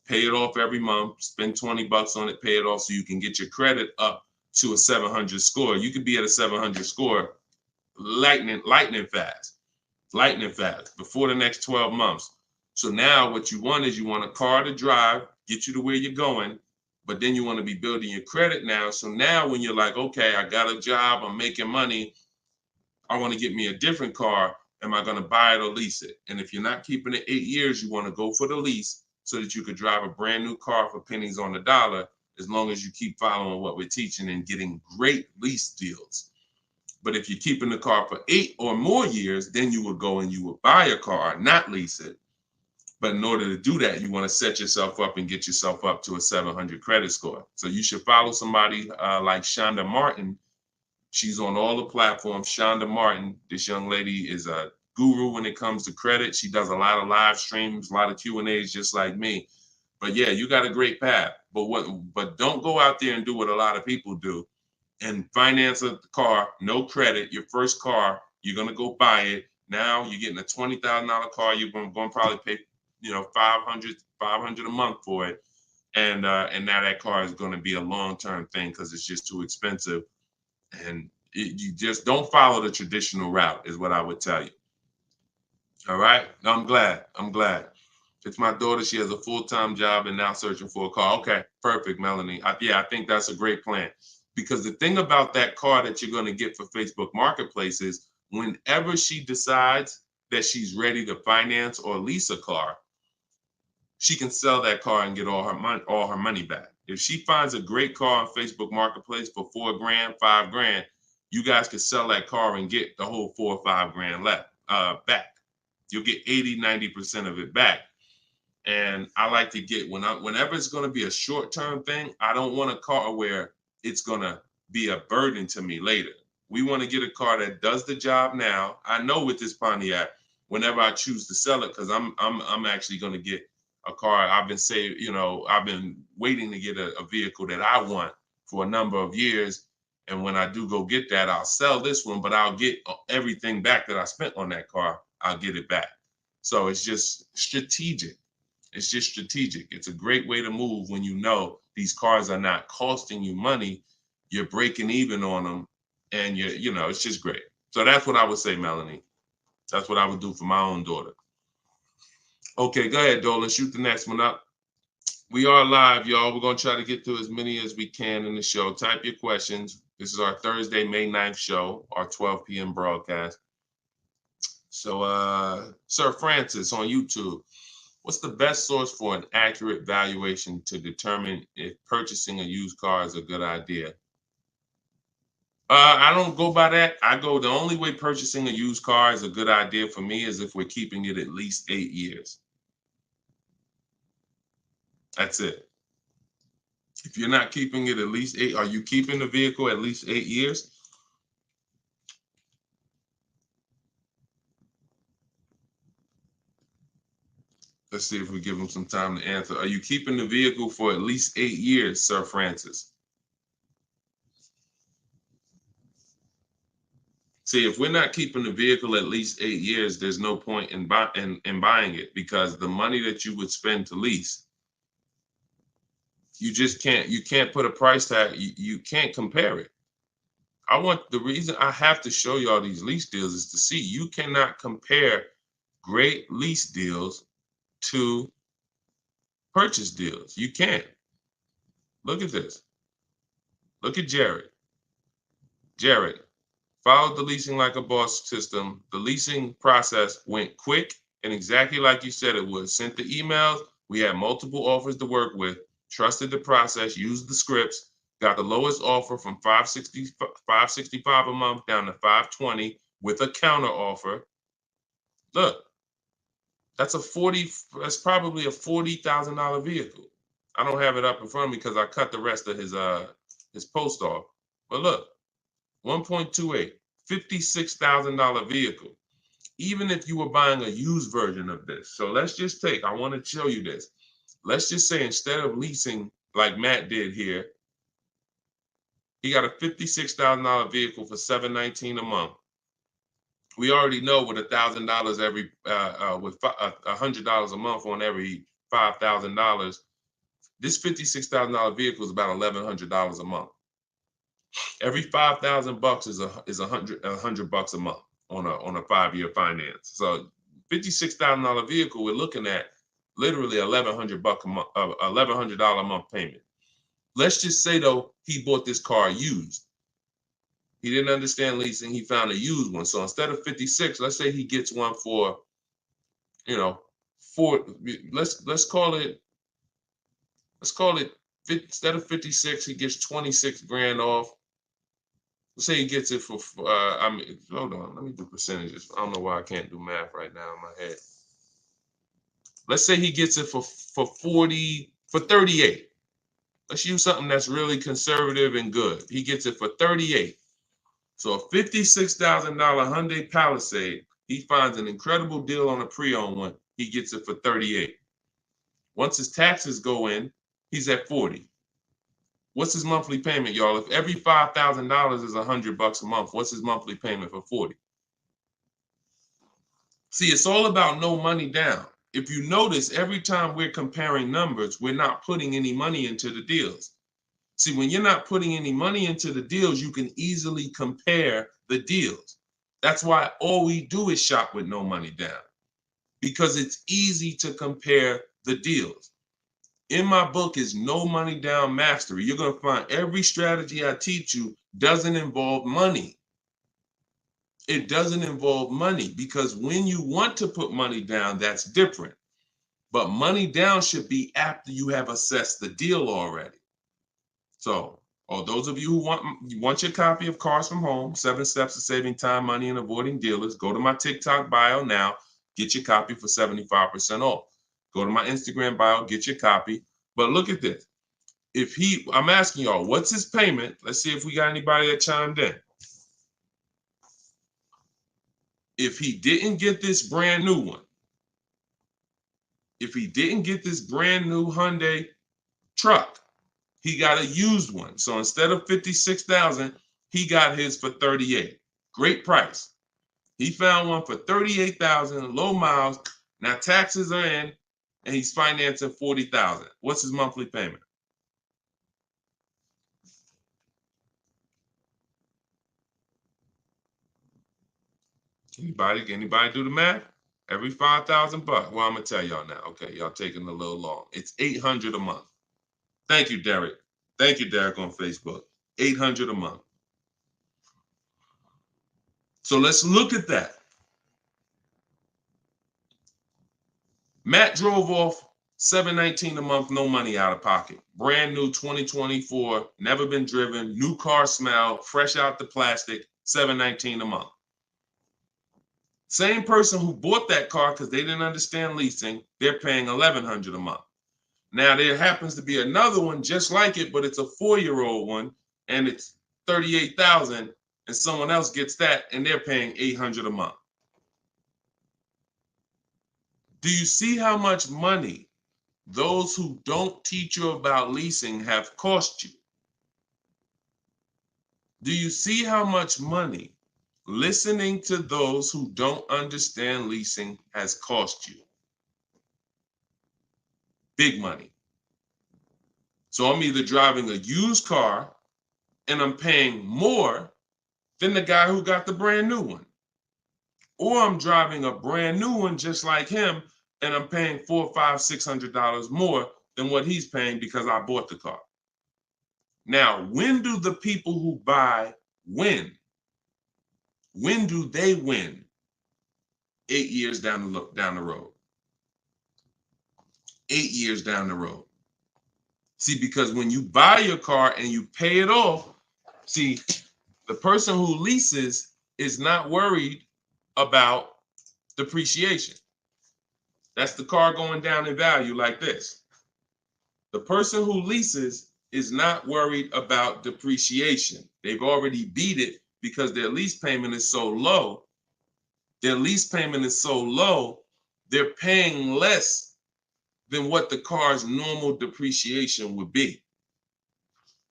pay it off every month, spend $20 on it, pay it off so you can get your credit up to a 700 score. You could be at a 700 score lightning fast before the next 12 months. So now what you want is you want a car to drive, get you to where you're going, but then you want to be building your credit now. So now when you're like, okay, I got a job, I'm making money, I want to get me a different car. Am I going to buy it or lease it? And if you're not keeping it 8 years, you want to go for the lease so that you could drive a brand new car for pennies on the dollar, as long as you keep following what we're teaching and getting great lease deals. But if you're keeping the car for 8 or more years, then you would go and you would buy a car, not lease it. But in order to do that, you want to set yourself up and get yourself up to a 700 credit score. So you should follow somebody like Shonda Martin. She's on all the platforms. Shonda Martin, this young lady is a guru when it comes to credit. She does a lot of live streams, a lot of Q&As, just like me. But yeah, you got a great path. But don't go out there and do what a lot of people do and finance a car, no credit, your first car, you're gonna go buy it. Now you're getting a $20,000 car, you're going to probably pay, $500 a month for it. And now that car is going to be a long-term thing because it's just too expensive. And you just don't follow the traditional route is what I would tell you. All right. I'm glad. It's my daughter. She has a full-time job and now searching for a car. Okay, perfect, Melanie. I think that's a great plan. Because the thing about that car that you're going to get for Facebook Marketplace is whenever she decides that she's ready to finance or lease a car, she can sell that car and get all her money back. If she finds a great car on Facebook Marketplace for $4,000, $5,000, you guys can sell that car and get the whole $4,000 or $5,000 back. You'll get 80-90% of it back. And I like to get whenever it's going to be a short-term thing, I don't want a car where it's going to be a burden to me later. We want to get a car that does the job now. I know with this Pontiac, whenever I choose to sell it, because I'm actually going to get a car. I've been waiting to get a vehicle that I want for a number of years. And when I do go get that, I'll sell this one, but I'll get everything back that I spent on that car. I'll get it back. So it's just strategic. It's a great way to move when you know these cars are not costing you money. You're breaking even on them, and it's just great. So that's what I would say, Melanie. That's what I would do for my own daughter. Okay, go ahead, Dolan. Shoot the next one up. We are live, y'all. We're going to try to get through as many as we can in the show. Type your questions. This is our Thursday, May 9th show, our 12 p.m. broadcast. So, Sir Francis on YouTube, what's the best source for an accurate valuation to determine if purchasing a used car is a good idea? I don't go by that. The only way purchasing a used car is a good idea for me is if we're keeping it at least 8 years. That's it. If you're not keeping it at least 8, are you keeping the vehicle at least 8 years? Let's see if we give him some time to answer. Are you keeping the vehicle for at least 8 years, Sir Francis? See, if we're not keeping the vehicle at least 8 years, there's no point in buying it, because the money that you would spend to lease, you can't put a price tag. You can't compare it. The reason I have to show y'all these lease deals is to see you cannot compare great lease deals to purchase deals. You can't. Look at this. Look at Jared. Jared followed the leasing like a boss system. The leasing process went quick and exactly like you said it would. Sent the emails. We had multiple offers to work with. Trusted the process. Used the scripts. Got the lowest offer from $565 a month down to $520 with a counter offer. Look, that's probably a $40,000 vehicle. I don't have it up in front of me because I cut the rest of his post off. But look, 1.28, $56,000 vehicle. Even if you were buying a used version of this. So let's just I want to show you this. Let's just say instead of leasing like Matt did here, he got a $56,000 vehicle for $719 a month We already know with $1,000 every, with $100 a month on every $5,000, this $56,000 vehicle is about $1,100 a month. Every 5,000 bucks is a hundred bucks a month on a 5-year finance. So $56,000 vehicle, we're looking at literally $1,100 a month, $1,100 a month payment. Let's just say though he bought this car used. He didn't understand leasing. He found a used one. So instead of 56, let's say he gets one for, you know, let's call it instead of 56, he gets 26 grand off. Let's say he gets it for, hold on, let me do percentages. I don't know why I can't do math right now in my head. Let's say he gets it for 38. Let's use something that's really conservative and good. He gets it for 38. So a $56,000 Hyundai Palisade, he finds an incredible deal on a pre-owned one. He gets it for 38. Once his taxes go in, he's at 40. What's his monthly payment, y'all? If every $5,000 is $100 a month, what's his monthly payment for 40? See, it's all about no money down. If you notice, every time we're comparing numbers, we're not putting any money into the deals. See, when you're not putting any money into the deals, you can easily compare the deals. That's why all we do is shop with no money down, because it's easy to compare the deals. In my book is No Money Down Mastery. You're going to find every strategy I teach you doesn't involve money. It doesn't involve money, because when you want to put money down, that's different. But money down should be after you have assessed the deal already. So, those of you who want your copy of Cars from Home, 7 Steps to Saving Time, Money, and Avoiding Dealers, go to my TikTok bio now, get your copy for 75% off. Go to my Instagram bio, get your copy. But look at this. I'm asking y'all, what's his payment? Let's see if we got anybody that chimed in. If he didn't get this brand new one, if he didn't get this brand new Hyundai truck, he got a used one. So instead of 56,000, he got his for 38. Great price. He found one for 38,000, low miles. Now taxes are in, and he's financing 40,000. What's his monthly payment? Anybody do the math? Every 5,000 bucks. Well, I'm gonna tell y'all now. Okay, y'all taking a little long. It's 800 a month. Thank you, Derek. Thank you, Derek, on Facebook. 800 a month. So let's look at that. Matt drove off $719 a month, no money out of pocket. Brand new 2024, never been driven, new car smell, fresh out the plastic, $719 a month. Same person who bought that car because they didn't understand leasing, they're paying $1,100 a month. Now there happens to be another one just like it, but it's a 4-year-old one, and it's $38,000, and someone else gets that, and they're paying $800 a month. Do you see how much money those who don't teach you about leasing have cost you? Do you see how much money listening to those who don't understand leasing has cost you? Big money. So I'm either driving a used car and I'm paying more than the guy who got the brand new one, or I'm driving a brand new one just like him and I'm paying $400, $500, $600 more than what he's paying because I bought the car. Now, when do the people who buy win? When do they win? 8 years down the road. 8 years down the road. See, because when you buy your car and you pay it off, see, the person who leases is not worried about depreciation. That's the car going down in value like this. The person who leases is not worried about depreciation. They've already beat it because their lease payment is so low. Their lease payment is so low, they're paying less than what the car's normal depreciation would be.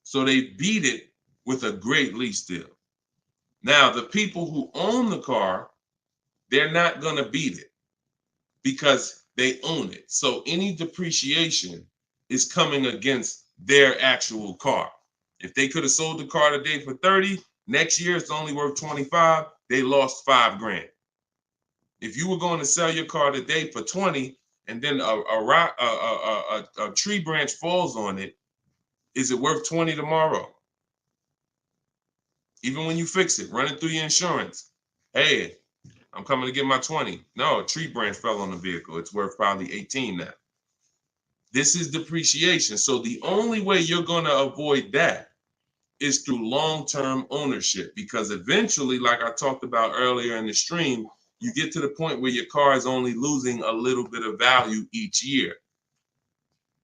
So they beat it with a great lease deal. Now, the people who own the car, they're not going to beat it because they own it. So any depreciation is coming against their actual car. If they could have sold the car today for 30, next year it's only worth 25, they lost $5,000. If you were going to sell your car today for 20 and then a tree branch falls on it, is it worth 20 tomorrow? Even when you fix it, run it through your insurance. Hey, I'm coming to get my 20. No, a tree branch fell on the vehicle. It's worth probably 18 now. This is depreciation. So the only way you're going to avoid that is through long-term ownership, because eventually, like I talked about earlier in the stream, you get to the point where your car is only losing a little bit of value each year.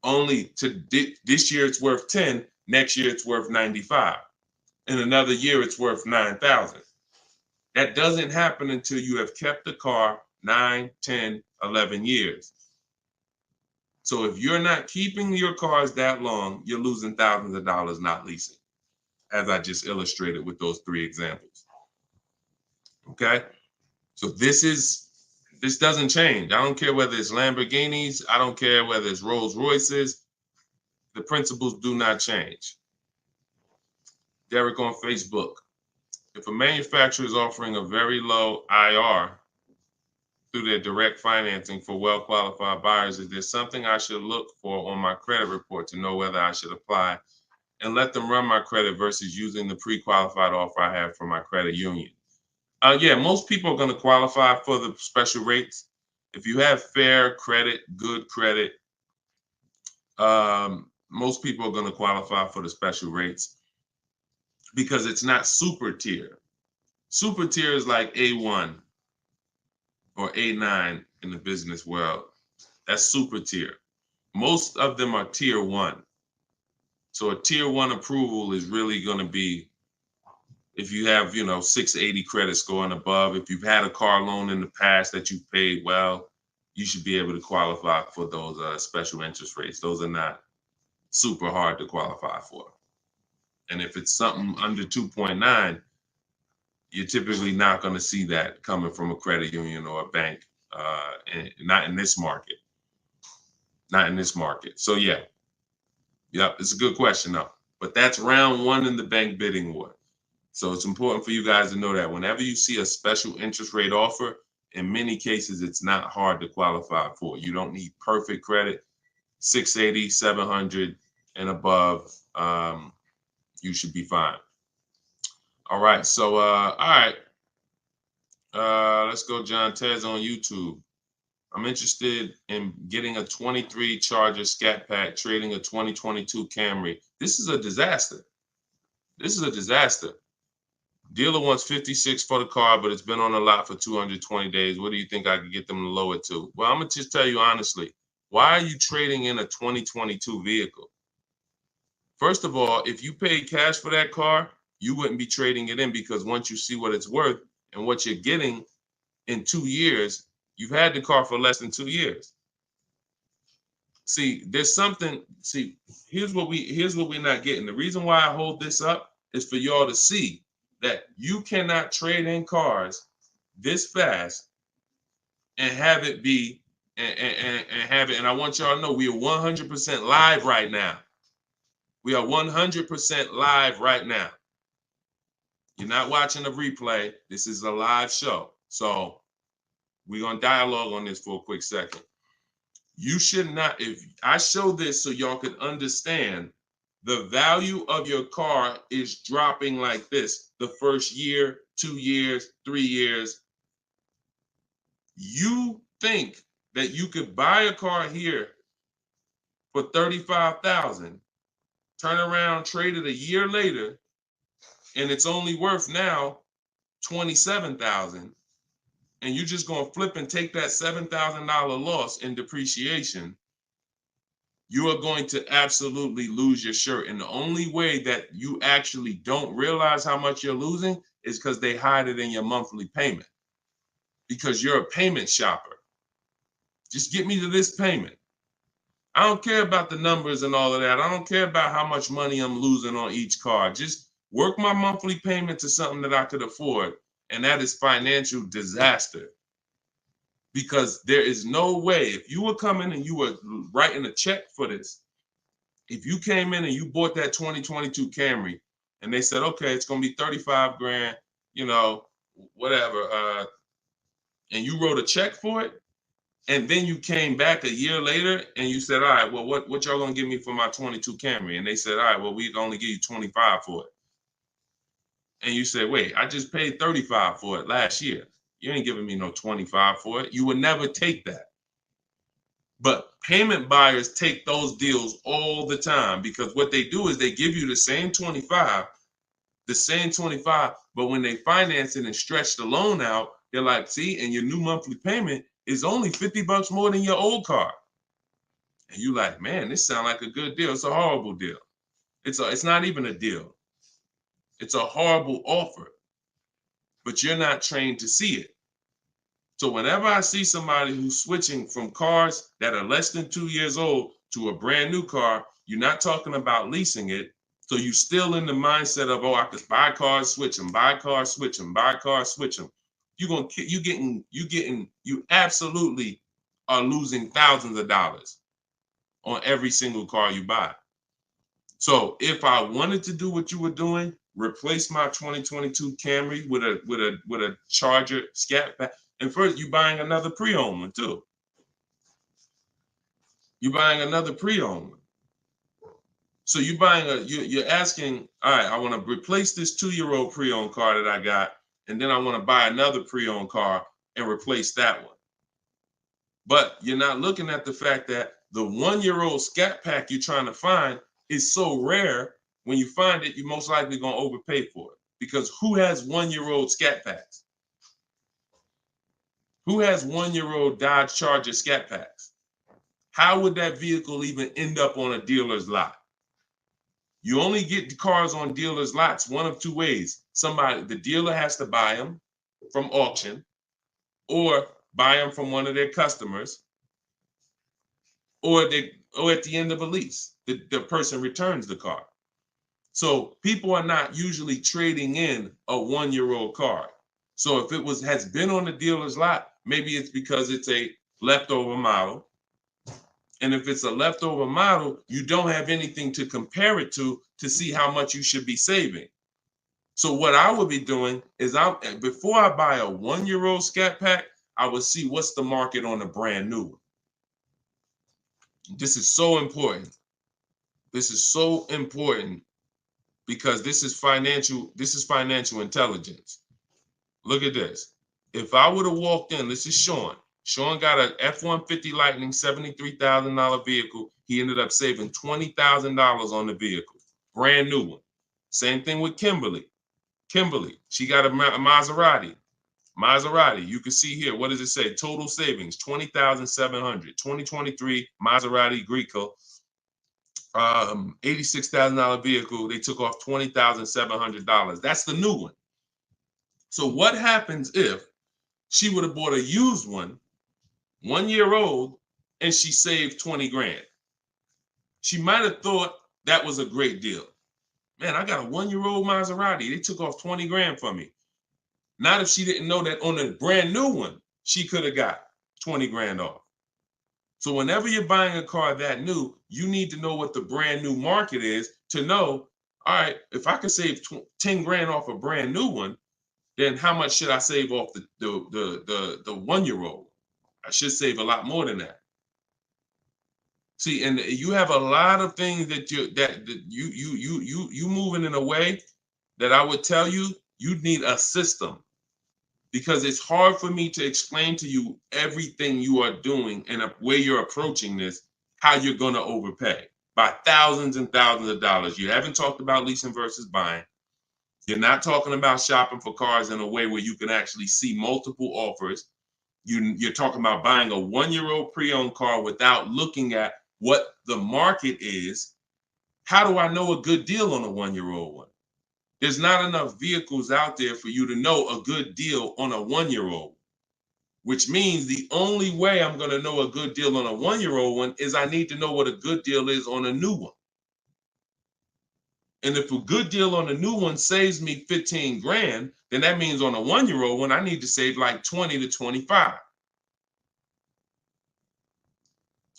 Only to this year it's worth 10, next year it's worth 95. In another year it's worth 9,000. That doesn't happen until you have kept the car 9, 10, 11 years. So if you're not keeping your cars that long, you're losing thousands of dollars not leasing, as I just illustrated with those 3 examples. Okay? So this doesn't change. I don't care whether it's Lamborghinis. I don't care whether it's Rolls Royces. The principles do not change. Derek on Facebook. If a manufacturer is offering a very low IR through their direct financing for well-qualified buyers, is there something I should look for on my credit report to know whether I should apply and let them run my credit versus using the pre-qualified offer I have from my credit union? Yeah, most people are going to qualify for the special rates. If you have fair credit, good credit, most people are going to qualify for the special rates because it's not super tier. Super tier is like A1 or A9 in the business world. That's super tier. Most of them are tier 1. So a tier 1 approval is really going to be if you have, 680 credit score and above. If you've had a car loan in the past that you paid well, you should be able to qualify for those special interest rates. Those are not super hard to qualify for. And if it's something under 2.9, you're typically not going to see that coming from a credit union or a bank, not in this market. Not in this market. So yeah, it's a good question though. But that's round 1 in the bank bidding war. So it's important for you guys to know that whenever you see a special interest rate offer, in many cases, it's not hard to qualify for. You don't need perfect credit. 680, 700 and above, you should be fine. All right. So, all right. Let's go. John Tez on YouTube. I'm interested in getting a 23 Charger Scat Pack, trading a 2022 Camry. This is a disaster. This is a disaster. Dealer wants 56 for the car, but it's been on the lot for 220 days. What do you think I could get them to lower it to? Well, I'm going to just tell you honestly, why are you trading in a 2022 vehicle? First of all, if you paid cash for that car, you wouldn't be trading it in, because once you see what it's worth and what you're getting in 2 years, you've had the car for less than 2 years. See, here's what we're not getting. The reason why I hold this up is for y'all to see that you cannot trade in cars this fast and have it be and have it. And I want y'all to know we are 100% live right now. We are 100% live right now. You're not watching a replay. This is a live show. So we're going to dialogue on this for a quick second. You should not, if I show this so y'all can understand the value of your car is dropping like this the first year, 2 years, 3 years. You think that you could buy a car here for $35,000, turn around, trade it a year later, and it's only worth now $27,000, and you're just going to flip and take that $7,000 loss in depreciation. You are going to absolutely lose your shirt. And the only way that you actually don't realize how much you're losing is because they hide it in your monthly payment, because you're a payment shopper. Just get me to this payment. I don't care about the numbers and all of that. I don't care about how much money I'm losing on each car. Just work my monthly payment to something that I could afford. And that is financial disaster. because there is no way, if you were coming and you were writing a check for this, if you came in and you bought that 2022 Camry and they said, okay, it's going to be 35 grand, you know, whatever, and you wrote a check for it, and then you came back a year later and you said, all right, well, what y'all going to give me for my 22 Camry? And they said, all right, well, we'd only give you 25 for it. And you said, wait, I just paid 35 for it last year. You ain't giving me no 25 for it. You would never take that. But payment buyers take those deals all the time, because what they do is they give you the same 25, but when they finance it and stretch the loan out, they're like, see, and your new monthly payment is only $50 more than your old car. And you like, man, this sounds like a good deal. It's a horrible deal. It's not even a deal. It's a horrible offer, but you're not trained to see it. So whenever I see somebody who's switching from cars that are less than 2 years old to a brand new car, you're not talking about leasing it. So you're still in the mindset of, oh, I could buy cars, switch them, buy cars, switch them, buy cars, switch them. You absolutely are losing thousands of dollars on every single car you buy. So if I wanted to do what you were doing, replace my 2022 Camry with a Charger Scat Pack. And first, you're buying another pre-owned one too. You're buying another pre-owned one. So you're asking, all right, I want to replace this 2-year-old pre-owned car that I got, and then I want to buy another pre-owned car and replace that one. But you're not looking at the fact that the 1-year-old Scat Pack you're trying to find is so rare. When you find it, you're most likely going to overpay for it, because who has 1-year-old Scat Packs? Who has 1-year-old Dodge Charger Scat Packs? How would that vehicle even end up on a dealer's lot? You only get the cars on dealers' lots one of two ways. The dealer has to buy them from auction, or buy them from one of their customers, or at the end of a lease, the person returns the car. So people are not usually trading in a 1-year-old car. So if it has been on the dealer's lot, maybe it's because it's a leftover model. And if it's a leftover model, you don't have anything to compare it to see how much you should be saving. So what I would be doing is, before I buy a 1-year-old Scat Pack, I would see what's the market on a brand new one. This is so important. This is so important, because this is financial intelligence. Look at this. If I would have walked in, this is Sean. Sean got an F-150 Lightning, $73,000 vehicle. He ended up saving $20,000 on the vehicle. Brand new one. Same thing with Kimberly. She got a Maserati. You can see here, what does it say? Total savings, $20,700. 2023 Maserati Greco, $86,000 vehicle. They took off $20,700. That's the new one. So what happens if she would have bought a used one, 1 year old, and she saved 20 grand? She might have thought that was a great deal. Man, I got a 1-year-old Maserati. They took off 20 grand from me. Not if she didn't know that on a brand new one, she could have got 20 grand off. So whenever you're buying a car that new, you need to know what the brand new market is to know, all right, if I can save 10 grand off a brand new one, then how much should I save off the 1-year-old? I should save a lot more than that. See, and you have a lot of things that you moving in a way that I would tell you need a system, because it's hard for me to explain to you everything you are doing and a way you're approaching this, how you're going to overpay by thousands and thousands of dollars. You haven't talked about leasing versus buying. You're not talking about shopping for cars in a way where you can actually see multiple offers. You're talking about buying a 1-year-old pre-owned car without looking at what the market is. How do I know a good deal on a 1-year-old one? There's not enough vehicles out there for you to know a good deal on a 1-year-old, which means the only way I'm going to know a good deal on a 1-year-old one is I need to know what a good deal is on a new one. And if a good deal on a new one saves me 15 grand, then that means on a 1-year-old one, I need to save like 20 to 25.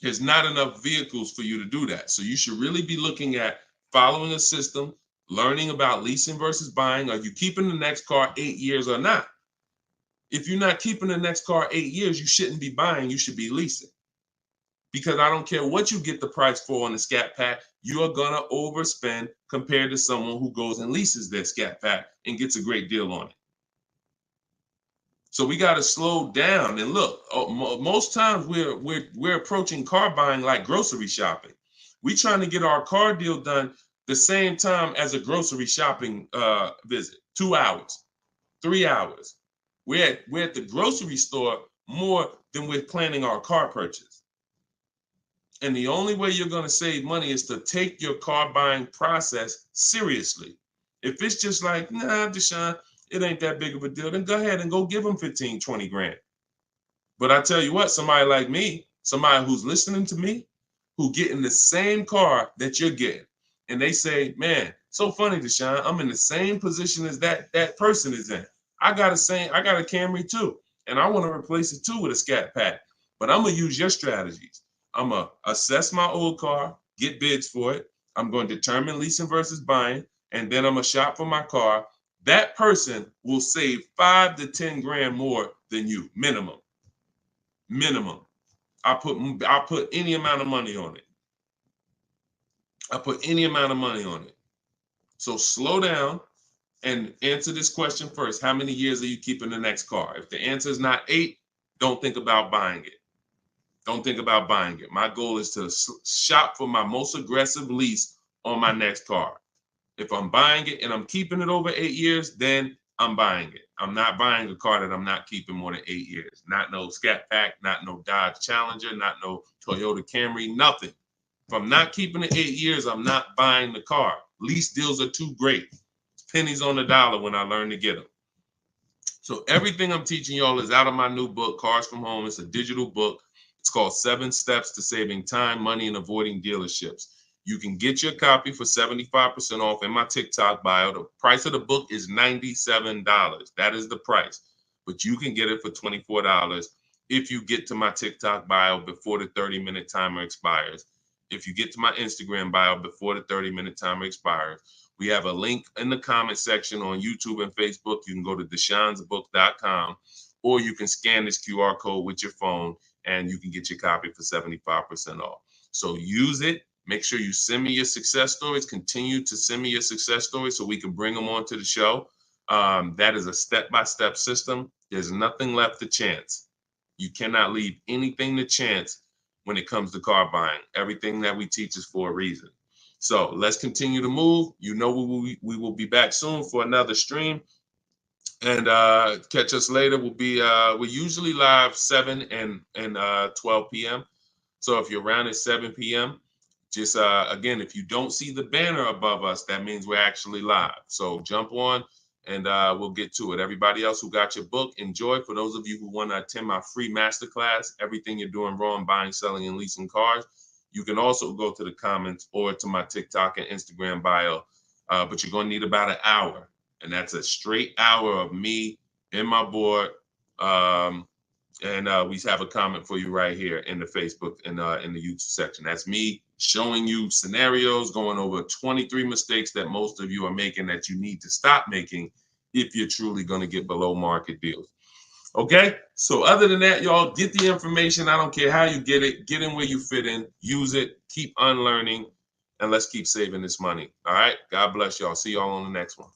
There's not enough vehicles for you to do that. So you should really be looking at following a system, learning about leasing versus buying. Are you keeping the next car 8 years or not? If you're not keeping the next car 8 years, you shouldn't be buying, you should be leasing. Because I don't care what you get the price for on the Scat Pack, you are gonna overspend compared to someone who goes and leases their Scat Pack and gets a great deal on it. So we got to slow down and look. Most times we're approaching car buying like grocery shopping. We trying to get our car deal done the same time as a grocery shopping visit. 2 hours, 3 hours. We're at the grocery store more than we're planning our car purchase. And the only way you're going to save money is to take your car buying process seriously. If it's just like, nah, Deshone, it ain't that big of a deal, then go ahead and go give them 15, 20 grand. But I tell you what, somebody like me, somebody who's listening to me, who getting the same car that you're getting, and they say, man, so funny, Deshone, I'm in the same position as that person is in. I got a Camry too, and I want to replace it too with a Scat Pack. But I'm gonna use your strategies. I'm gonna assess my old car, get bids for it. I'm going to determine leasing versus buying, and then I'm gonna shop for my car. That person will save 5 to 10 grand more than you, minimum. Minimum. I'll put any amount of money on it. I put any amount of money on it. So slow down and answer this question first. How many years are you keeping the next car? If the answer is not 8, don't think about buying it. Don't think about buying it. My goal is to shop for my most aggressive lease on my next car. If I'm buying it and I'm keeping it over 8 years, then I'm buying it. I'm not buying a car that I'm not keeping more than 8 years. Not no Scat Pack, not no Dodge Challenger, not no Toyota Camry, nothing. If I'm not keeping it 8 years, I'm not buying the car. Lease deals are too great. It's pennies on the dollar when I learn to get them. So everything I'm teaching y'all is out of my new book, Cars from Home. It's a digital book. It's called 7 Steps to Saving Time, Money, and Avoiding Dealerships. You can get your copy for 75% off in my TikTok bio. The price of the book is $97. That is the price. But you can get it for $24 if you get to my TikTok bio before the 30-minute timer expires. If you get to my Instagram bio before the 30-minute timer expires. We have a link in the comment section on YouTube and Facebook. You can go to deshonsbook.com, or you can scan this QR code with your phone and you can get your copy for 75% off. So use it. Make sure you send me your success stories. Continue to send me your success stories so we can bring them onto the show. That is a step-by-step system. There's nothing left to chance. You cannot leave anything to chance when it comes to car buying. Everything that we teach is for a reason. So let's continue to move. You know we will be back soon for another stream. And catch us later. We're usually live 7 and 12 p.m. So if you're around at 7 p.m., just again, if you don't see the banner above us, that means we're actually live. So jump on and we'll get to it. Everybody else who got your book, enjoy. For those of you who want to attend my free masterclass, Everything You're Doing Wrong, Buying, Selling, and Leasing Cars, you can also go to the comments or to my TikTok and Instagram bio. But you're going to need about an hour. And that's a straight hour of me in my board. And we have a comment for you right here in the Facebook and in the YouTube section. That's me showing you scenarios, going over 23 mistakes that most of you are making that you need to stop making if you're truly going to get below market deals. Okay, so other than that, y'all, get the information. I don't care how you get it. Get in where you fit in. Use it. Keep unlearning. And let's keep saving this money. All right, God bless y'all. See y'all on the next one.